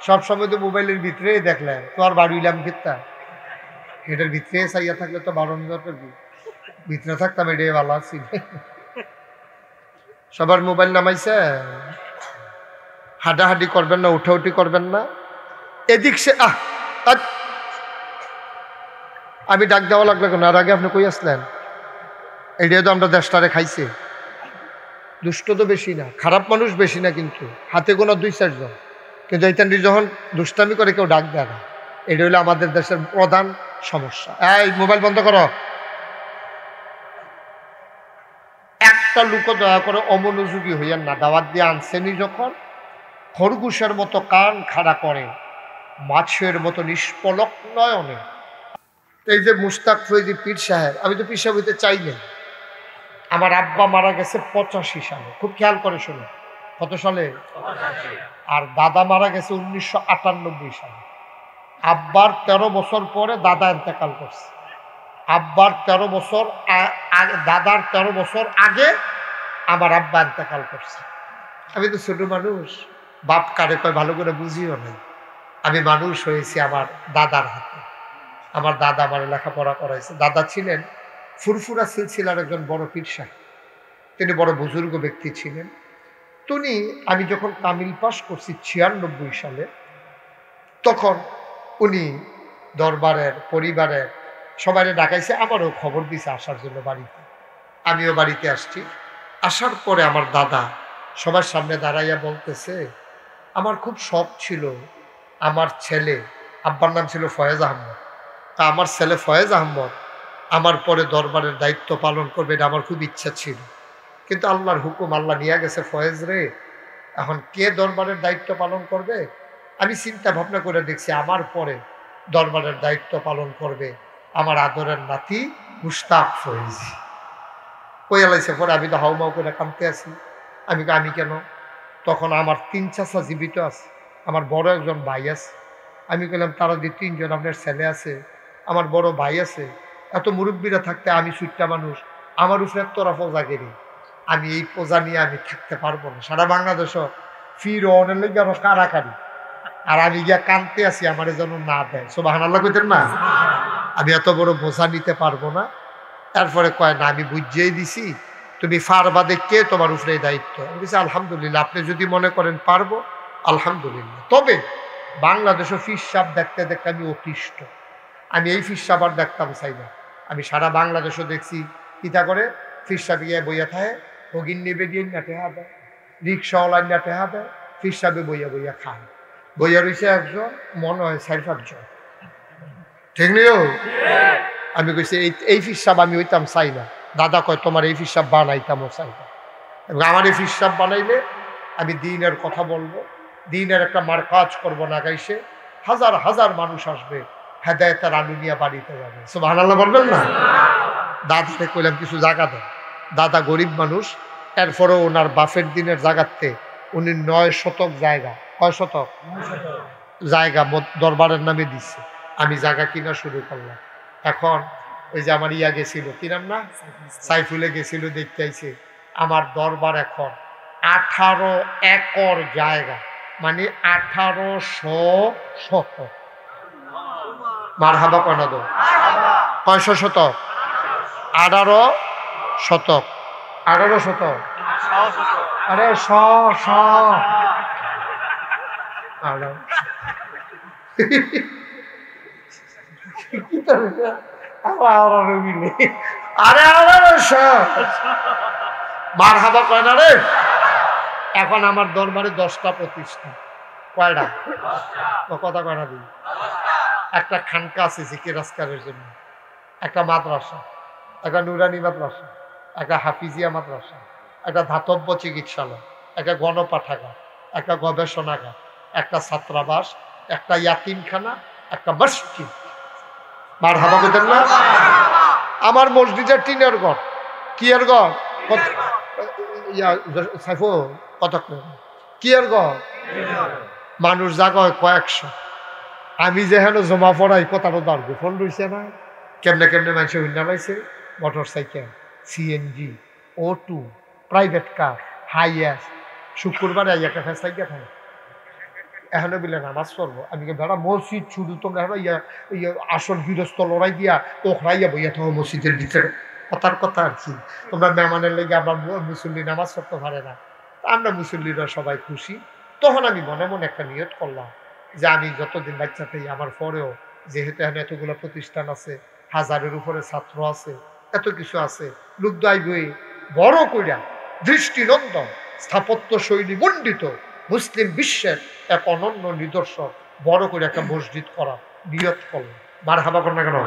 S1: সবসময় তো মোবাইলের ভিতরেই দেখলেন, তো আর বাড়িলাম কিত্তা এটার ভিতরে চাইয়া থাকলে তো বারণ দরকার কি, ভিতরে থাকতাম, এটাই ভালো আছি। সবার মোবাইল নামাইছে, হাঁটাহাঁটি করবেন না, উঠাউঠি করবেন না, এদিক সে আমি ডাক দেওয়া লাগলো কেন? আর আগে আপনি কই আসলেন? এটাই তো আমরা দেশটারে খাইছে। দুষ্ট তো বেশি না, খারাপ মানুষ বেশি না, কিন্তু হাতে গোনা 2-4 জন, কিন্তু এইখান যখন দুষ্টামি করে কেউ ডাক দেয় না। এটা হলো আমাদের দেশের প্রধান সমস্যা। এই মোবাইল বন্ধ করো। একটা লোক দয়া করে অমনোযোগী হইয়ান না। দাওয়াত দিয়ে আনছেনি যখন, খরগোশের মতো কান খাড়া করে, মাছের মতো নিষ্পলক নয়নে। এই যে মুস্তাক ফৈজি পীর সাহেব, আমি তো পীর সাহেব হইতে চাই না। আমার আব্বা মারা গেছে 85 সালে, খুব খেয়াল করে শুনো। কত সালে? আর দাদা মারা গেছে 1998 সালে। আব্বার 13 বছর পরে দাদা ইন্তেকাল করছে। আব্বার 13 বছর দাদার 13 বছর আগে আমার আব্বা ইন্তেকাল করছে। আমি তো ছোট মানুষ, বাপ কারে কয় ভালো করে বুঝিও নাই। আমি মানুষ হয়েছি আমার দাদার হাতে। আমার দাদা আমার লেখাপড়া করাইছে। দাদা ছিলেন ফুরফুরা সিলসিলার একজন বড় পীর সাহেব, তিনি বড় বুজুর্গ ব্যক্তি ছিলেন। তিনি, আমি যখন কামিল পাস করছি 96 সালে, তখন উনি দরবারের পরিবারের সবাই ডাকাইছে, আমারও খবর দিছে আসার জন্য বাড়িতে। আমিও বাড়িতে আসছি। আসার পরে আমার দাদা সবার সামনে দাঁড়াইয়া বলতেছে, আমার খুব শখ ছিল আমার ছেলে, আব্বার নাম ছিল ফয়েজ আহমদ, তা আমার ছেলে ফয়েজ আহমদ আমার পরে দরবারের দায়িত্ব পালন করবে, এটা আমার খুব ইচ্ছা ছিল। কিন্তু আল্লাহর হুকুম, আল্লাহ নিয়ে গেছে ফয়েজ রে, এখন কে দরবারের দায়িত্ব পালন করবে? আমি চিন্তা ভাবনা করে দেখছি আমার পরে দরবারের দায়িত্ব পালন করবে আমার আদরের নাতি মুশতাক ফয়েজ। কই আলাইছে পরে আমি তো হাউমাউ করে কাঁদতে আছি। আমি কেন? তখন আমার 3 চাচা জীবিত আছে, আমার বড় একজন ভাই আছে। আমি বললাম, তারা দিয়ে 3 জন, আপনার ছেলে আছে, আমার বড় ভাই আছে, এত মুরব্বীরা থাকতে আমি সুইটটা মানুষ, আমার উপরে তোরা পোজা গেলি, আমি এই পোজা নিয়ে আমি থাকতে পারবো না। সারা বাংলাদেশও ফির অনেক লেগে আরো কারাকারি, আর আমি গিয়া কানতে আছি আমার যেন না দেয়। সুবহানাল্লাহ কইতেন না? আমি এত বড় বোঝা নিতে পারবো না। তারপরে কয় না, আমি বুঝিয়েই দিছি, তুমি ফারবা দেখে তোমার উপরে দায়িত্ব। আমি বলছি আলহামদুলিল্লাহ, আপনি যদি মনে করেন পারবো, আলহামদুলিল্লাহ। তবে বাংলাদেশও ফির সাপ দেখতে দেখতে আমি অতিষ্ঠ। আমি এই ফির সাপ আর দেখতাম চাই না। আমি সারা বাংলাদেশও দেখছি কিতা করে ফির সাপ গিয়ে বইয়া থাকে, ভগিন নেবে দিয়ে নাটে হবে, রিক্সাওয়ালার নাটে হবে, ফির সাপে বইয়া বইয়া খায়। বইয়া রয়েছে একজন, মনে হয় 4-5 জন, ঠিক নিও। আমি কইছি এই ফিসাব আমি হইতাম চাই না। দাদা কয় তোমার এই ফিসাব বানাইতামও চাই না, এবং আমার এই ফিসাব বানাইলে আমি দিনের কথা বলবো, দিনের একটা মার কাজ করবো না, গাইছে হাজার হাজার মানুষ আসবে, হেদায়েতের আলু নিয়ে বাড়িতে যাবে। সুবহানাল্লাহ বলবেন না? দাদাকে কইলাম কিছু জায়গা দেন। দাদা গরিব মানুষ, এরপরেও ওনার বাফের দিনের জায়গাতে উনি 9 শতক জায়গা, কয় শতক জায়গা দরবারের নামে দিচ্ছে। আমি জায়গা কিনা শুরু করলাম। এখন ওই যে আমার ইয়া গেছিল, কি নাম না, সাইফুলে গেছিল, দেখতে আইছে আমার দরবার এখন 18 একর জায়গা, মানে 1800 শতক। মারহাবা কয় না দো, কয়শো শতক? 18 শতক। 18 শতক, আরে মারহাবা কয় না রে। এখন আমার দরবারে 10টা প্রতিষ্ঠান। কয়টা? কথা কয় না দিই। একটা খানকা আছে জিকির আজকারের জন্য, একটা মাদ্রাসা, একটা নুরানি মাদ্রাসা, একটা হাফিজিয়া মাদ্রাসা, একটা ধাতব্য চিকিৎসালয়, একটা গণপাঠাগার, একটা গবেষণাগার, একটা ছাত্রাবাস, একটা ইয়াতিমখানা, একটা মসজিদ। মারহাবা কইতেন না? আমার মসজিদের টিনের ঘর। কি এর ঘর? কত কি এর ঘর? মানুষ জায়গায় কয়েকশো। আমি যেখানে জমা পড়াই কথাটা দাঁড়বে ফোন রয়েছে না? কেমনে কেমনে মানুষের উন্নয়ন পাইছে? Motor cycle, CNG, O2, private car, Hiace. শুক্রবারে একটা ফেসলাই দেখায় এখনো বিলে নামাজ পড়বো। আমি বেড়া মসজিদ শুধু তোমরা আসল গৃহস্থ লড়াই দিয়া ওখরাইয়া বইয়া থাকো মসজিদের ভিতরে। কথার কথা আর কি, তোমরা মেহমানের লেগে আমার মুসল্লি নামাজ পড়তে পারে না, আমরা মুসল্লিরা সবাই খুশি। তখন আমি মনে মনে একটা নিয়ত করলাম যে আমি যতদিন বাচ্চা থাকি আমার পরেও, যেহেতু এখানে এতগুলো প্রতিষ্ঠান আছে, হাজারের উপরে ছাত্র আছে, এত কিছু আছে, লোকদায় বই বড় কইরা দৃষ্টিনন্দন স্থাপত্য শৈলী মণ্ডিত মুসলিম বিশ্বের এক অনন্য নিদর্শন বড় করে একটা মসজিদ করা নিয়ত করল। মারহাবা কর না কেন?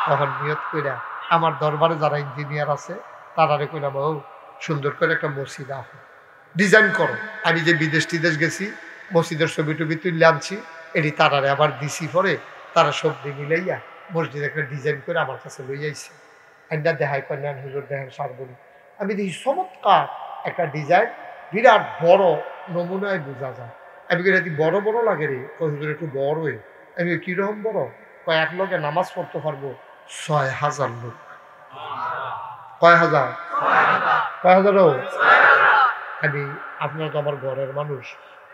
S1: তখন নিয়ত কইরা আমার দরবারে যারা ইঞ্জিনিয়ার আছে তারারে কইলাম, ও সুন্দর করে একটা মসজিদ আহ ডিজাইন করো। আমি যে বিদেশ টিদেশ গেছি মসজিদের ছবি টবি তুলে আনছি, এটি তারারে আবার দিছি পরে তারা সবজি মিলাইয়া মসজিদ একটা ডিজাইন করে আমার কাছে লই আইছে। আইনা দেখাই কন্যান হুজুর দেখেন সারবনি। আমি দেখি চমৎকার একটা ডিজাইন, বিরাট বড় নমুনায় বোঝা যায়। আমি কি বড় বড় লাগে রে? হুজুর একটু বড়ই। আমি কিরকম বড়? কয়েক লোকে নামাজ পড়তে পারবো ৬,০০০ লোক। কয় হাজার? কয় হাজারও? আমি আপনারা তো আমার ঘরের মানুষ,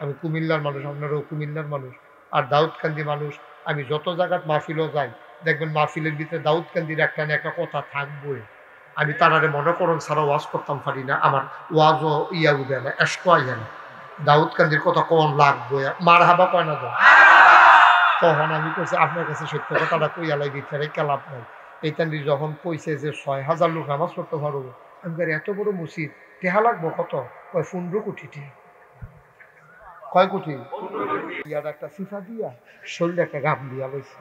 S1: আমি কুমিল্লার মানুষ, আপনারাও কুমিল্লার মানুষ, আর দাউদকান্দি মানুষ। আমি যত জায়গাত মাহফিলও যাই দেখবেন মাহফিলের ভিতরে দাউদকান্দির একটা না একটা কথা থাকবই। আমি তারারে মনে করুন সারা ওয়াজ করতাম পারি না, আমার ওয়াজও ইয়া উঠে না, এসকো আইয়া না, দাউদকান্দির কথা কোন লাগবো, মার হাবা কয় না তো। তখন আমি কইছি আপনার কাছে সত্য কথাটা কইয়া লাগে ভিতরে কেলাপ নাই। এইখানে যখন কইছে যে ৬,০০০ লোক নামাজ পড়তে পারবো, আমি এত বড় মসজিদ টেহা লাগবো কত? কয় ১৫ কোটি টি। কয় কোটি? ইয়ার একটা ফিফা দিয়া শরীরে একটা গাম দিয়া লইছে।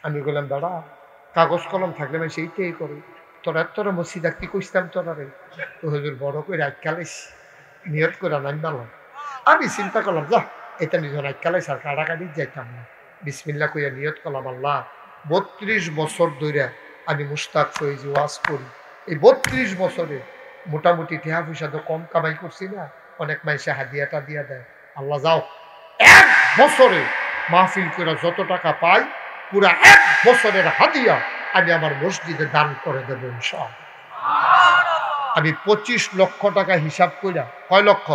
S1: আমি বললাম দাদা কাগজ কলম থাকলে আমি সেইটাই করি, তোরা তোরা মসজিদ কি কইতাম তোরা রে? তো হুজুর বড় করে আটকালাইছি, নিয়ত করে নাম বালাম। আমি চিন্তা করলাম যা এটা নিজের আটকালাইছে আর কাটাকাটি যাইতাম না। বিসমিল্লাহ কইয়া নিয়ত করলাম, আল্লাহ ৩২ বছর ধরে আমি মুশতাক ফয়েজি ওয়াজ করি, এই ৩২ বছরে মোটামুটি টেহা পয়সা তো কম কামাই করছি না, অনেক মাইসে হাদিয়াটা দিয়া দেয়। আল্লাহ যাও ১ বছরে মাহফিল করে যত টাকা পাই পুরা ১ বছরের হাদিয়া আমি আমার মসজিদে দান করে দেব ইনশাআল্লাহ। আমি ২৫ লক্ষ টাকা হিসাব কইরা, কয় লক্ষ?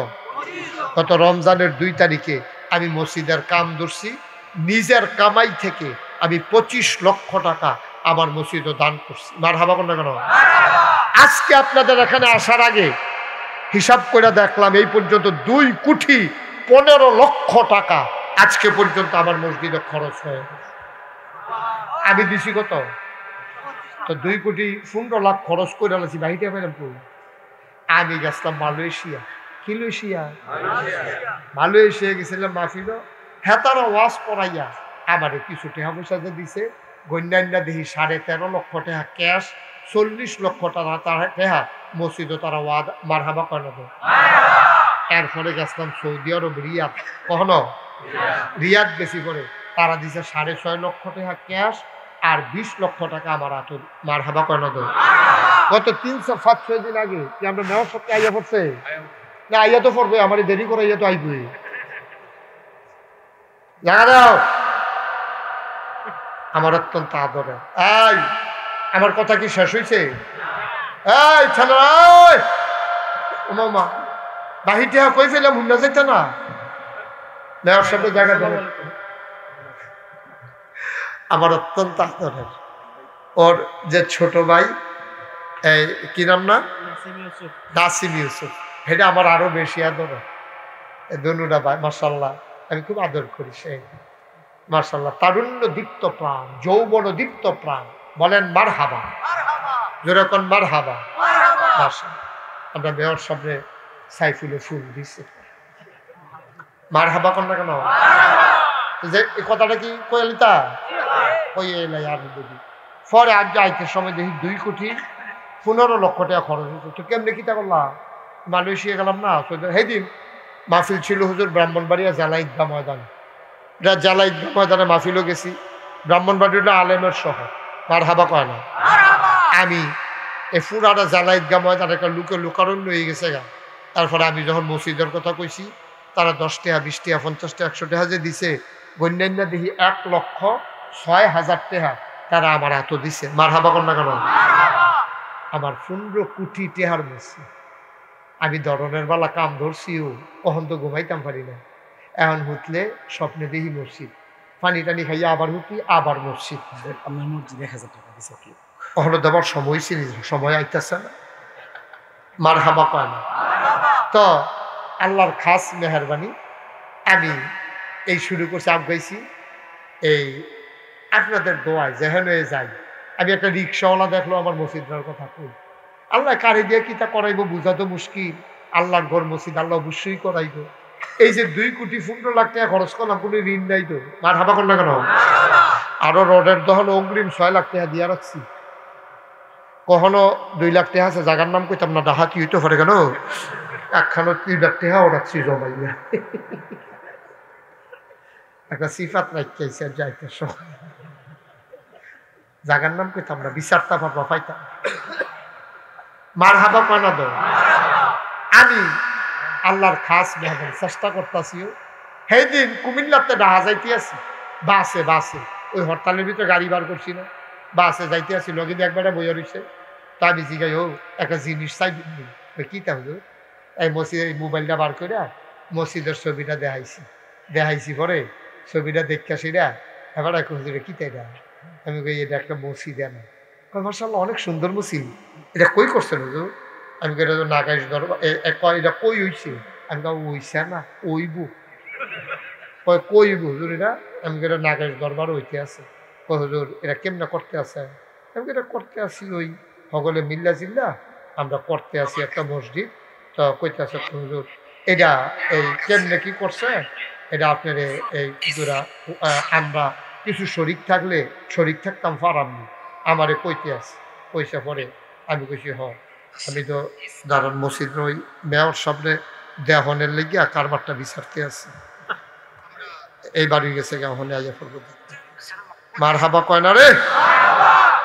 S1: গত রমজানের ২ তারিখে আমি মসজিদের কাম ধরছি, নিজের কামাই থেকে আমি ২৫ লক্ষ টাকা আমার মসজিদে দান করছি। মারহাবা কোন না কেন? আজকে আপনাদের এখানে আসার আগে হিসাব করে দেখলাম এই পর্যন্ত ২ কোটি ১৫ লক্ষ টাকা আজকে পর্যন্ত আমার মসজিদে খরচ হয়ে গেছে। আমি দিছি কত? তো ২ কোটি ১৫ লাখ খরচ করে আছি বাহিরে পেলাম কই? আমি গেছিলাম মালয়েশিয়া। কি লইশিয়া? মালয়েশিয়া গেছিলাম মাহফিল, হেতারা ওয়াজ পড়াইয়া আমারে কিছু টাকা পয়সা যে দিছে, গন্যান্যা দেখি ১৩.৫ লক্ষ টাকা ক্যাশ, ৪০ লক্ষ টাকা টাকা মসজিদে তারা ওয়াদ মারহাবা করে না। এরপরে গেছিলাম সৌদি আরব রিয়াদ, কখনো রিয়াদ গেছি করে তারা দিছে ৬.৫ লক্ষ টাকা ক্যাশ আর ২০ লক্ষ টাকা আমার আতর। মারহাবা করে না। গত ৩০০-৫০০ দিন আগে কি আমরা নেওয়ার সপ্তাহে আইয়া পড়ছে না? আইয়া তো পড়বে, আমার দেরি করে আইয়া তো আইবে। জায়গা দাও, আমার অত্যন্ত আদরে। এই আমার কথা কি শেষ হয়েছে? এই ছেলেরা ওমা বাহিরটা কই ফেলাম, হুন্না যেতে না নেওয়ার সাথে জায়গা দেবে। আমার অত্যন্ত আদরের ওর যে ছোট ভাই, এই কি নাম না, নাসিম ইউসুফ, এটা আমার আরো বেশি আদর। দনুরা ভাই মাশাআল্লাহ আমি খুব আদর করি। সে মাশাআল্লাহ তারুণ্য দীপ্ত প্রাণ, যৌবন দীপ্ত প্রাণ। বলেন মারহাবা, যেরকম মারহাবা। মাশাআল্লাহ আমরা মেয়র সামনে সাইফুলে ফুল দিছি, মারহাবা কর না কেন? যে এই কথাটা কি কইলিতা কইয়ে এলাই আর দিদি পরে আজ যাইতে সময় দেখি ২ কোটি ১৫ লক্ষ টাকা খরচ হয়েছে। তো কেমনে কিতা করলাম? মালয়েশিয়া গেলাম না সেদিন মাহফিল ছিল হুজুর ব্রাহ্মণবাড়িয়া জেলা ঈদগাহ ময়দান, এটা জেলা ঈদগাহ ময়দানে মাহফিলও গেছি। ব্রাহ্মণবাড়িটা আলেমের শহর, মার হাবা কয় না। আমি এই ফুরাটা জেলা ঈদগাহ ময়দান একটা লোকারণ লয়ে গেছে গা। তারপরে আমি যখন মসজিদের কথা কইছি, তারা 10 টাকা 20 টাকা 50 টাকা 100 টাকা যে দিছে, গণ্যান্য দেখি 1,06,000 টাকা তারা আমার হাতও দিছে। মার হাবা কর না কেন? আমার 15 কোটি টাকার মসজিদ। আমি ধরনের বেলা কাম ধরছিও, কখন তো ঘুমাইতাম পারি না। এখন হুতলে স্বপ্নে দেখি মসজিদ, পানি টানি খাইয়া আবার হুতি, আবার মসজিদ।
S2: আপনার মসজিদ 1,000 টাকা দিছে কি?
S1: কখনো দেবার সময় ছিল, সময় আইতেছে না। মার হাবা কয় না। তো আল্লাহর খাস মেহরবানি আমি এই শুরু করছি, আগাইছি এই আপনাদের দোয়ায় যেহেন যাই। আমি একটা রিক্সাওয়ালা দেখলো আমার মসজিদের কথা কই, আল্লাহ কারি দিয়ে কিতা করাইবো বুঝা তো মুশকিল। আল্লাহর ঘর মসজিদ আল্লাহ অবশ্যই করাইবো। এই যে 2 কোটি 15 লাখ টাকা খরচ করলাম, কোনো ঋণ নাই তো। মার হাবা কর না কেন? আরো রডের দহন অগ্রিম 6 লাখ টাকা দিয়া রাখছি। কখনো 2 লাখ টাকা আছে, জায়গার নাম কইতাম না, ডাহাতি হইতে পারে কেন, একখানো 3 লাখ টাকাও রাখছি জমাইয়া। একটা সিফাত রাখিয়েছে যাইতে জায়গার নাম কইতাম না, বিচারটা পারবা পাইতাম। মার হাবা কয় না দো। আমি আল্লাহর খাস মেহমান চেষ্টা করতেছিও। সেই দিন কুমিল্লাতে ডাহা যাইতে আছি বাসে, ওই হরতালের ভিতরে গাড়ি বার করছি না, বাসে যাইতে আছি, লগে একবারে বইয়া রয়েছে। তা আমি জিগাই হোক একটা জিনিস চাই কি তা হলো, এই মসজিদের মোবাইলটা বার করে মসজিদের ছবিটা দেখাইছি পরে ছবিটা দেখে আসিরা এবার এক হুজুরে কি তাই না, আমি কই এটা একটা মসজিদ। না মাশাআল্লাহ অনেক সুন্দর মসজিদ, এটা কই করছেন হুজুর? আমি কই এটা তো নাগাইশ দরবার। এটা কই হইছে? আমি কই হইছে না, ওইব। কইব হুজুর এটা? আমি কই এটা নাগাইশ দরবার হইতে আছে। কই হুজুর এটা কেমনে করতে আছে? আমি এটা করতে আসি ওই সকলে মিল্লা জিল্লা আমরা করতে আসি একটা মসজিদ। তো কইতে আছে হুজুর এটা এই কেমনে কি করছে এটা আপনার এই হুজুরা আমরা কিছু শরিক থাকলে শরিক থাকতাম পারামনি, আমারে কইতে আছে। কইসা পরে আমি কইছি আমি তো দারুন মসজিদ ওই মেয়র সামনে দেহনের লেগিয়া কারবারটা বিচারতে আছে, এই বাড়ি গেছে হনে আইয়া পড়বো। মার হাবা কয় না রে,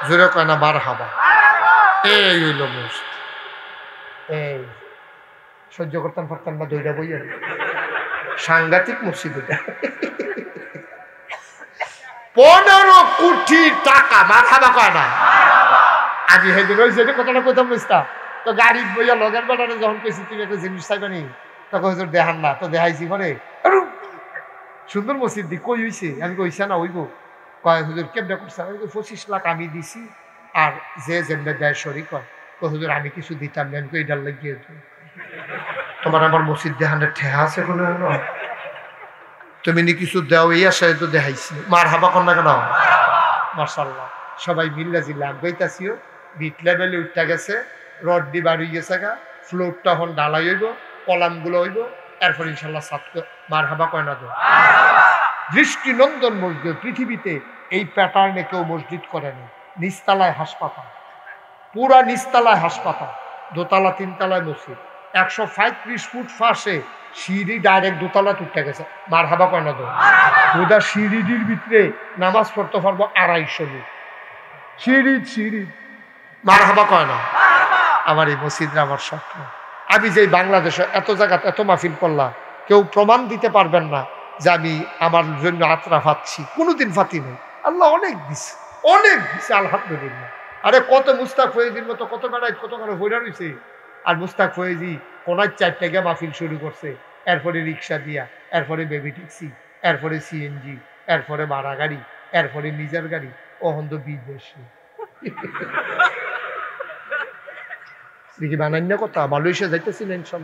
S1: জোরে কয় না মার হাবা। এই হইল মসজিদ, এই সহ্য করতাম পারতাম না, দইটা বইয়া সাংঘাতিক মসজিদ এটা। 15 কোটি টাকা। মার হাবা কয় না। আমি সেদিন ওই যে কথাটা কইতাম বুঝতাম, তো গাড়ি বইয়া লগের বেটারে যখন কইছি তুমি একটা জিনিস চাইবানি, তখন হুজুর দেখান না, তো দেখাইছি পরে সুন্দর মসজিদ দি কই হইছে? আমি কইছে না হইব। কয় হুজুর কেমনে করছে? আমি 25 লাখ আমি দিছি, আর যে যেমনে দেয় শরিক হয়। তো হুজুর আমি কিছু দিতাম না, আমি এটার লাগিয়ে তোমার আমার মসজিদ দেখানোর ঠেহা আছে কোনো? তুমি নি কিছু দেও, এই আশায় তো দেখাইছি। মার হাবা কর না কেন? মাশাআল্লাহ সবাই মিল্লা জিল্লা আগাইতাছিও। বিট লেভেলে উঠতে গেছে, রড দি বাড়ি গেছে গা, ফ্লোরটা এখন ঢালাই হইব, কলামগুলো হইব, এরপর ইনশাল্লাহ ছাত্র। মার হাবা কয় না তো? দৃষ্টিনন্দন মসজিদ। পৃথিবীতে এই প্যাটার্নে কেউ মসজিদ করেনি। নিচতলায় হাসপাতাল, পুরা নিচতলায় হাসপাতাল, দোতলা 3তলায় মসজিদ, 135 ফুট ফাঁসে সিঁড়ি ডাইরেক্ট দোতলা উঠতে গেছে। মার হাবা কয় না তো? ওটা সিঁড়িটির ভিতরে নামাজ পড়তে পারবো 250 লোক। সিঁড়ি মার হাবা কয় না? আমার এই মসজিদরা আমার স্বপ্ন। আমি যে বাংলাদেশে এত জায়গাতে এত মাহফিল করলাম, কেউ প্রমাণ দিতে পারবেন না যে আমি আমার জন্য আত্রা ফাচ্ছি, কোনোদিন ফাতি নেই। আল্লাহ অনেক দিছে, আলহামদুলিল্লাহ। আরে কত মুস্তাক ফয়েজির মতো কত বেড়াই কত কারো হইরা রয়েছে। আর মুস্তাক ফয়েজি কোনায় 4 টাকা মাহফিল শুরু করছে, এরপরে রিক্সা দিয়া, এরপরে বেবি ট্যাক্সি, এরপরে সিএনজি, এরপরে ভাড়া গাড়ি, এরপরে নিজের গাড়ি, অহন্দ বিদেশি। দেখি বানান্য কথা মালয়েশিয়া যাইতেছিলেন সব।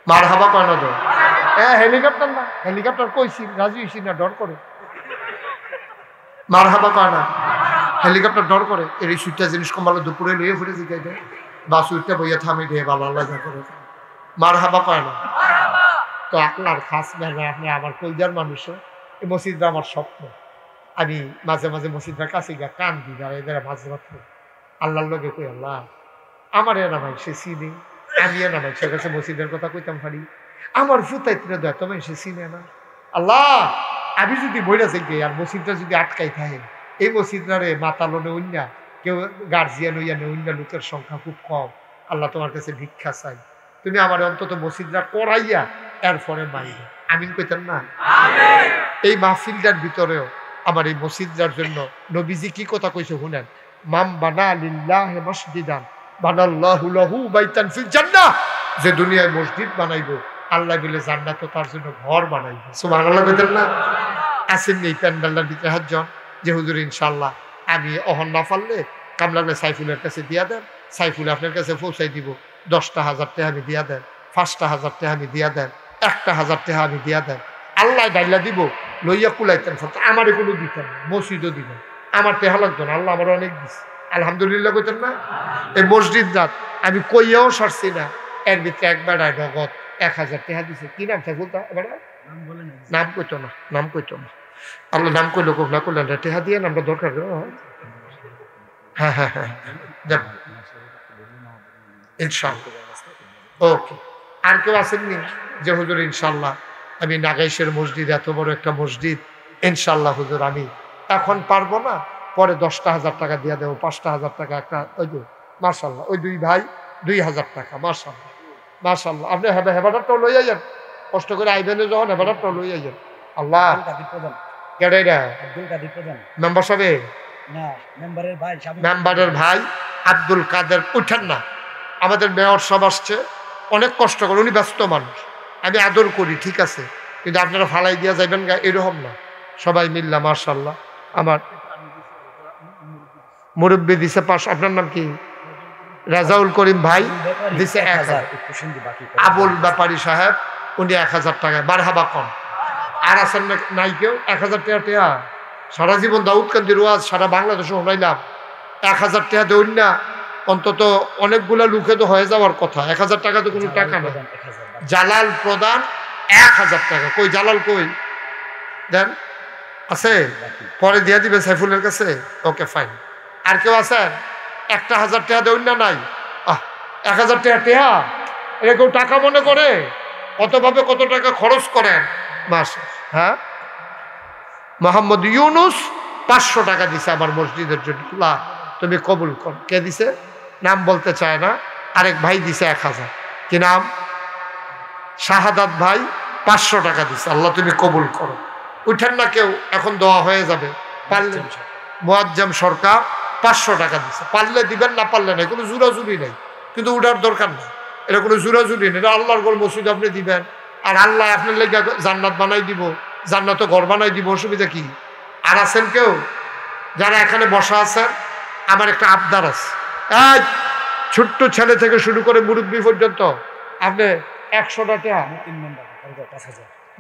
S1: মার হাবা কয় না তো? হ্যাঁ হেলিকপ্টার না, হেলিকপ্টার কইছি রাজি হইছি না, ডর করে। মার হাবা কয় না? হেলিকপ্টার ডর করে। এই সুইটটা জিনিস কম ভালো দুপুরে লইয়ে ফুটে জিগাই দেয়, বা সুইটটা বইয়া থামি দিয়ে ভালো আল্লাহ করে। মার হাবা কয় না? তো আপনার খাস মেহমান, আপনি আমার কলজার মানুষও। এই মসজিদটা আমার স্বপ্ন। আমি মাঝে মাঝে মসজিদটার কাছে গিয়া কান দিই, আর এদের মাঝে মাত্র আল্লাহর লোকে কই আল্লাহ আমার এরা ভাই সে চিনি, আমিও না মানুষের কাছে মসজিদের কথা কইতাম পারি আমার ফুতাইতে এত মানুষ চিনে না আল্লাহ আমি যদি বইরা যাই আর মসজিদটা যদি আটকাই থাকে এই মসজিদটারে মাতালনে অন্যা কেউ গার্জিয়ান হইয়া অন্য লোকের সংখ্যা খুব কম আল্লাহ তোমার কাছে ভিক্ষা চাই তুমি আমার অন্তত মসজিদটা করাইয়া এরপরে মাইবে আমিন কইতেন না এই মাহফিলটার ভিতরেও আমার এই মসজিদটার জন্য নবীজি কি কথা কইছে শুনেন মাম বানা লিল্লাহি মসজিদান বানাল্লাহু লাহু বাইতান ফিল জান্নাহ যে দুনিয়ায় মসজিদ বানাইবো আল্লাহ বলে জান্নাত তার জন্য ঘর বানাইবো সুবহানাল্লাহ কইতেন না আসেন এই প্যান্ডেলটার ভিতরে হাতজন যে হুজুর ইনশাআল্লাহ আমি অহন না পারলে কামলাগলে সাইফুলের কাছে দিয়া দেন সাইফুল আপনার কাছে পৌঁছাই দিব 10,000 টাকা আমি দিয়া দেন 5,000 টাকা আমি দিয়া দেন 1,000 টাকা আমি দিয়া দেন আল্লাহ ডাইলা দিব লইয়া কুলাইতেন আমারে কোনো দিতেন না মসজিদও দিবেন আমার টেহা লাগতো না আল্লাহ আমার অনেক দিচ্ছে আলহামদুলিল্লাহ কইতেন না এই মসজিদ রাত আমি কইয়াও সারছি না এর ভিতরে একবার নগদ 1,000 টাকা দিছে কি নাম সাইফুল নাম কইতো না নাম কইতো না আল্লাহ নাম কইলো কোক না করলেন টেহা দিয়ে আমরা দরকার হ্যাঁ হ্যাঁ হ্যাঁ ইনশাআল্লাহ ওকে আর কেউ আসেননি যে হুজুর ইনশাআল্লাহ আমি নাগাইশের মসজিদ এত বড় একটা মসজিদ ইনশাআল্লাহ হুজুর আমি এখন পারবো না পরে 10,000 টাকা দিয়ে দেবো 5,000 টাকা একটা ওই যে মাশাআল্লাহ ওই দুই ভাই 2,000 টাকা মাশাআল্লাহ মাশাআল্লাহ আপনি হেবাটারটাও লই আইয়েন কষ্ট করে আইবেন যখন হেবাটারটাও লই আইয়েন আল্লাহ কেডাইরা
S2: আব্দুল কাদের প্রধান
S1: মেম্বার সাহেব
S2: না
S1: মেম্বারের ভাই আব্দুল কাদের উঠেন না আমাদের মেয়র সব আসছে অনেক কষ্ট করে উনি ব্যস্ত মানুষ আমি আদর করি ঠিক আছে কিন্তু আপনারা ফালাই দিয়া যাইবেন গা এরকম না সবাই মিল্লা মাশাআল্লাহ আমার মুরব্বী দিছে 5 আপনার নাম কি রাজাউল করিম ভাই দিছে 1000 আবুল ব্যাপারী সাহেব উনি 1000 টাকা মারহাবা কম আর আছেন নাই কেউ 1000 টাকা সারা জীবন দাউদ কান্দির ওয়াজ সারা বাংলাদেশে শোনাইলাম 1000 টাকা দেউন না অন্তত অনেকগুলা লুকে তো হয়ে যাওয়ার কথা 1000 টাকা তো কোনো টাকা না জালাল প্রদান 1000 টাকা কই জালাল কই দেন আছে পরে দিয়ে দিবে সাইফুলের কাছে ওকে ফাইন আর কেউ আছেন 1,000 টাকা দেউন না নাই 1000 টাকা টেহা এটা কেউ টাকা মনে করে কতভাবে কত টাকা খরচ করেন মাস হ্যাঁ মোহাম্মদ ইউনুস 500 টাকা দিছে আমার মসজিদের জন্য আল্লাহ তুমি কবুল কর কে দিছে নাম বলতে চায় না আরেক ভাই দিছে 1000 কি নাম শাহাদাত ভাই 500 টাকা দিছে আল্লাহ তুমি কবুল করো উঠেন না কেউ এখন দোয়া হয়ে যাবে পারলে মুয়াজ্জম সরকার 500 টাকা দিছে পারলে দিবেন না পারলে নাই কোনো জুরাজুরি নেই কিন্তু উঠার দরকার নেই এটা কোনো জুরাজুরি নেই এটা আল্লাহর ঘর মসজিদ আপনি দিবেন আর আল্লাহ আপনার লেগে জান্নাত বানাই দিব জান্নাত ঘর বানাই দিব অসুবিধা কি আর আছেন কেউ যারা এখানে বসা আছেন আমার একটা আবদার আছে এই ছোট্ট ছেলে থেকে শুরু করে মুরব্বী পর্যন্ত আপনি 100 টাকা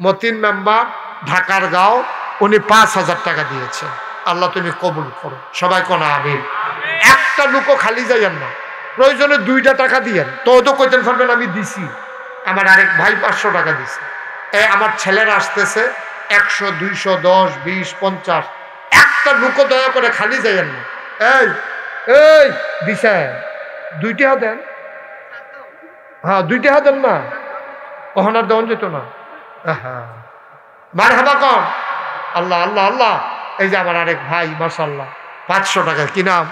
S1: মতিন মেম্বার ঢাকার গাঁও উনি 5,000 টাকা দিয়েছেন আল্লাহ তুমি কবুল করো সবাই কোন আমিন একটা লোকও খালি যাইয়েন না প্রয়োজনে 2টা টাকা দিয়েন তো কইতেন পারবেন আমি দিছি আমার আরেক ভাই 500 টাকা দিছে আমার ছেলেরা আসতেছে 100 200 10 20 50 একটা লোকও দয়া করে খালি যাইয়েন না এই এই দিছে 2 টাকা দেন হ্যাঁ 2 টাকা দেন না কখনার দেওয়া যেত না মারহাবা কর আল্লাহ আল্লাহ আল্লাহ এই যে আমার আরেক ভাই মাশাআল্লাহ 500 টাকা কি নাম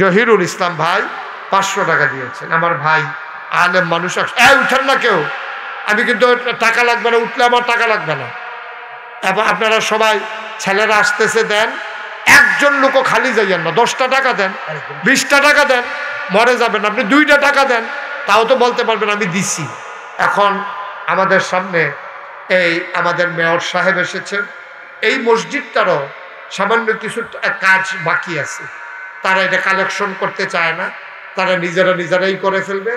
S1: জহিরুল ইসলাম ভাই 500 টাকা দিয়েছেন আমার ভাই আলেম মানুষ উঠেন না কেউ আমি কিন্তু টাকা লাগবে না উঠলে আমার টাকা লাগবে না এবার আপনারা সবাই ছেলেরা আসতেছে দেন একজন লোকও খালি যাইয়েন না 10টা টাকা দেন 20টা টাকা দেন মরে যাবেন আপনি 2টা টাকা দেন তাও তো বলতে পারবেন আমি দিছি এখন আমাদের সামনে এই আমাদের মেয়র সাহেব এসেছেন এই মসজিদটারও সামান্য কিছু কাজ বাকি আছে তারা এটা কালেকশন করতে চায় না তারা নিজেরাই করে ফেলবে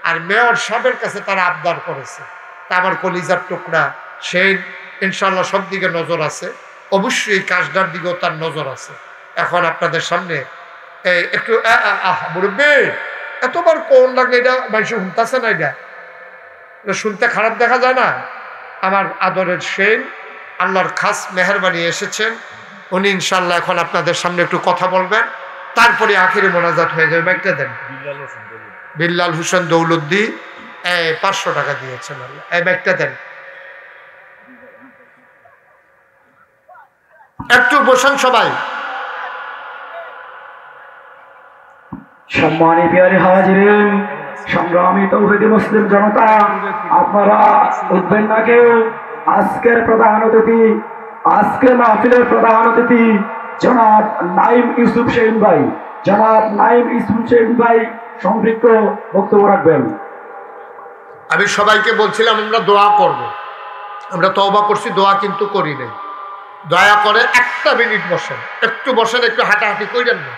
S1: আর মেয়র সাহেবের কাছে তারা আবদার করেছে তা আমার কলিজার টুকরা সেই ইনশাল্লাহ সব দিকে নজর আছে অবশ্যই এই কাজটার দিকেও তার নজর আছে এখন আপনাদের সামনে এই একটু মুরব্বী এতবার কোন লাগলে এটা মানুষ শুনতেছে না এটা শুনতে খারাপ দেখা যায় না আমার আদরের সেন আল্লাহর খাস মেহরবানি এসেছেন উনি ইনশাল্লাহ এখন আপনাদের সামনে একটু কথা বলবেন তারপরে আখিরি মোনাজাত হয়ে যাবে মাইকটা দেন বিল্লাল হোসেন দৌলতদি 500 টাকা দিয়েছেন। আল্লাহ এই ব্যাগটা দেন। একটু বসেন সবাই।
S3: সম্মানিত প্রিয় হাজিরিন, সংগ্রামী তৌহিদি মুসলিম জনতা, আপনারা উঠবেন না কেউ। আজকের প্রধান অতিথি, আজকে মাহফিলের প্রধান অতিথি জনাব নাইম ইউসুফ সেলিম ভাই, জনাব নাইম ইউসুফ সেলিম ভাই সংক্ষিপ্ত বক্তব্য রাখবেন।
S1: আমি সবাইকে বলছিলাম আমরা দোয়া করব, আমরা তওবা করছি, দোয়া কিন্তু করি নাই। দয়া করে একটা মিনিট বসেন, একটু বসেন, একটু হাঁটাহাঁটি করেন না।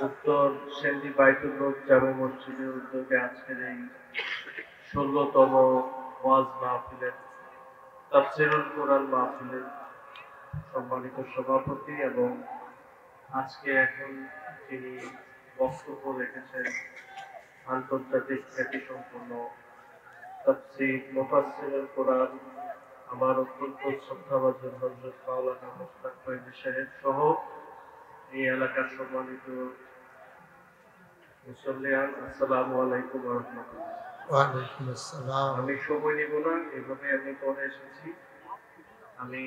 S4: উত্তর সেন্দি বাইতুল নূর জামে মসজিদের উদ্যোগে আজকের এই 16তম ওয়াজ মাহফিলের তাফসীরুল কোরআন মাহফিলের সম্মানিত সভাপতি এবং আজকে এখন যিনি বক্তব্য রেখেছেন আন্তর্জাতিক খ্যাতিসম্পন্ন তাফসীর মুফাসসিরুল কোরআন আমার অত্যন্ত শ্রদ্ধাভাজন হযরত মাওলানা মুশতাক ফয়জী সাহেব সহ এই এলাকার সম্মানিত মুসল্লিয়ান, আসসালামু আলাইকুম ওয়া রাহমাতুল্লাহ।
S1: ওয়া আলাইকুম আসসালাম।
S4: আমি সময় নিব না, এভাবে আমি পরে এসেছি। আমি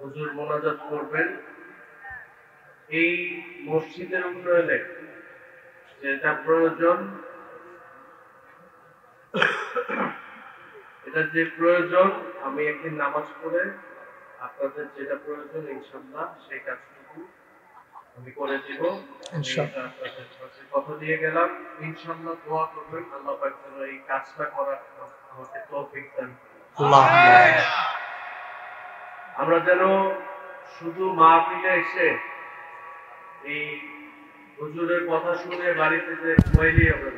S4: হুজুর মোনাজাত করবেন। এই মসজিদের উন্নয়নে যেটা প্রয়োজন, এটা যে প্রয়োজন, আমি একদিন নামাজ পড়ে আপনাদের যেটা প্রয়োজন ইনশাআল্লাহ সেই কাজটুকু আমি করে দিব। ইনশাআল্লাহ আপনাদের কাছে কথা দিয়ে গেলাম, ইনশাআল্লাহ দোয়া করবেন আল্লাহ পাক যেন এই কাজটা করার আমাকে তৌফিক দান করেন। আল্লাহ আমরা যেন শুধু মাহফিলে এসে এই হুজুরের কথা শুনে বাড়িতে যে ঘুমাইলেই আমরা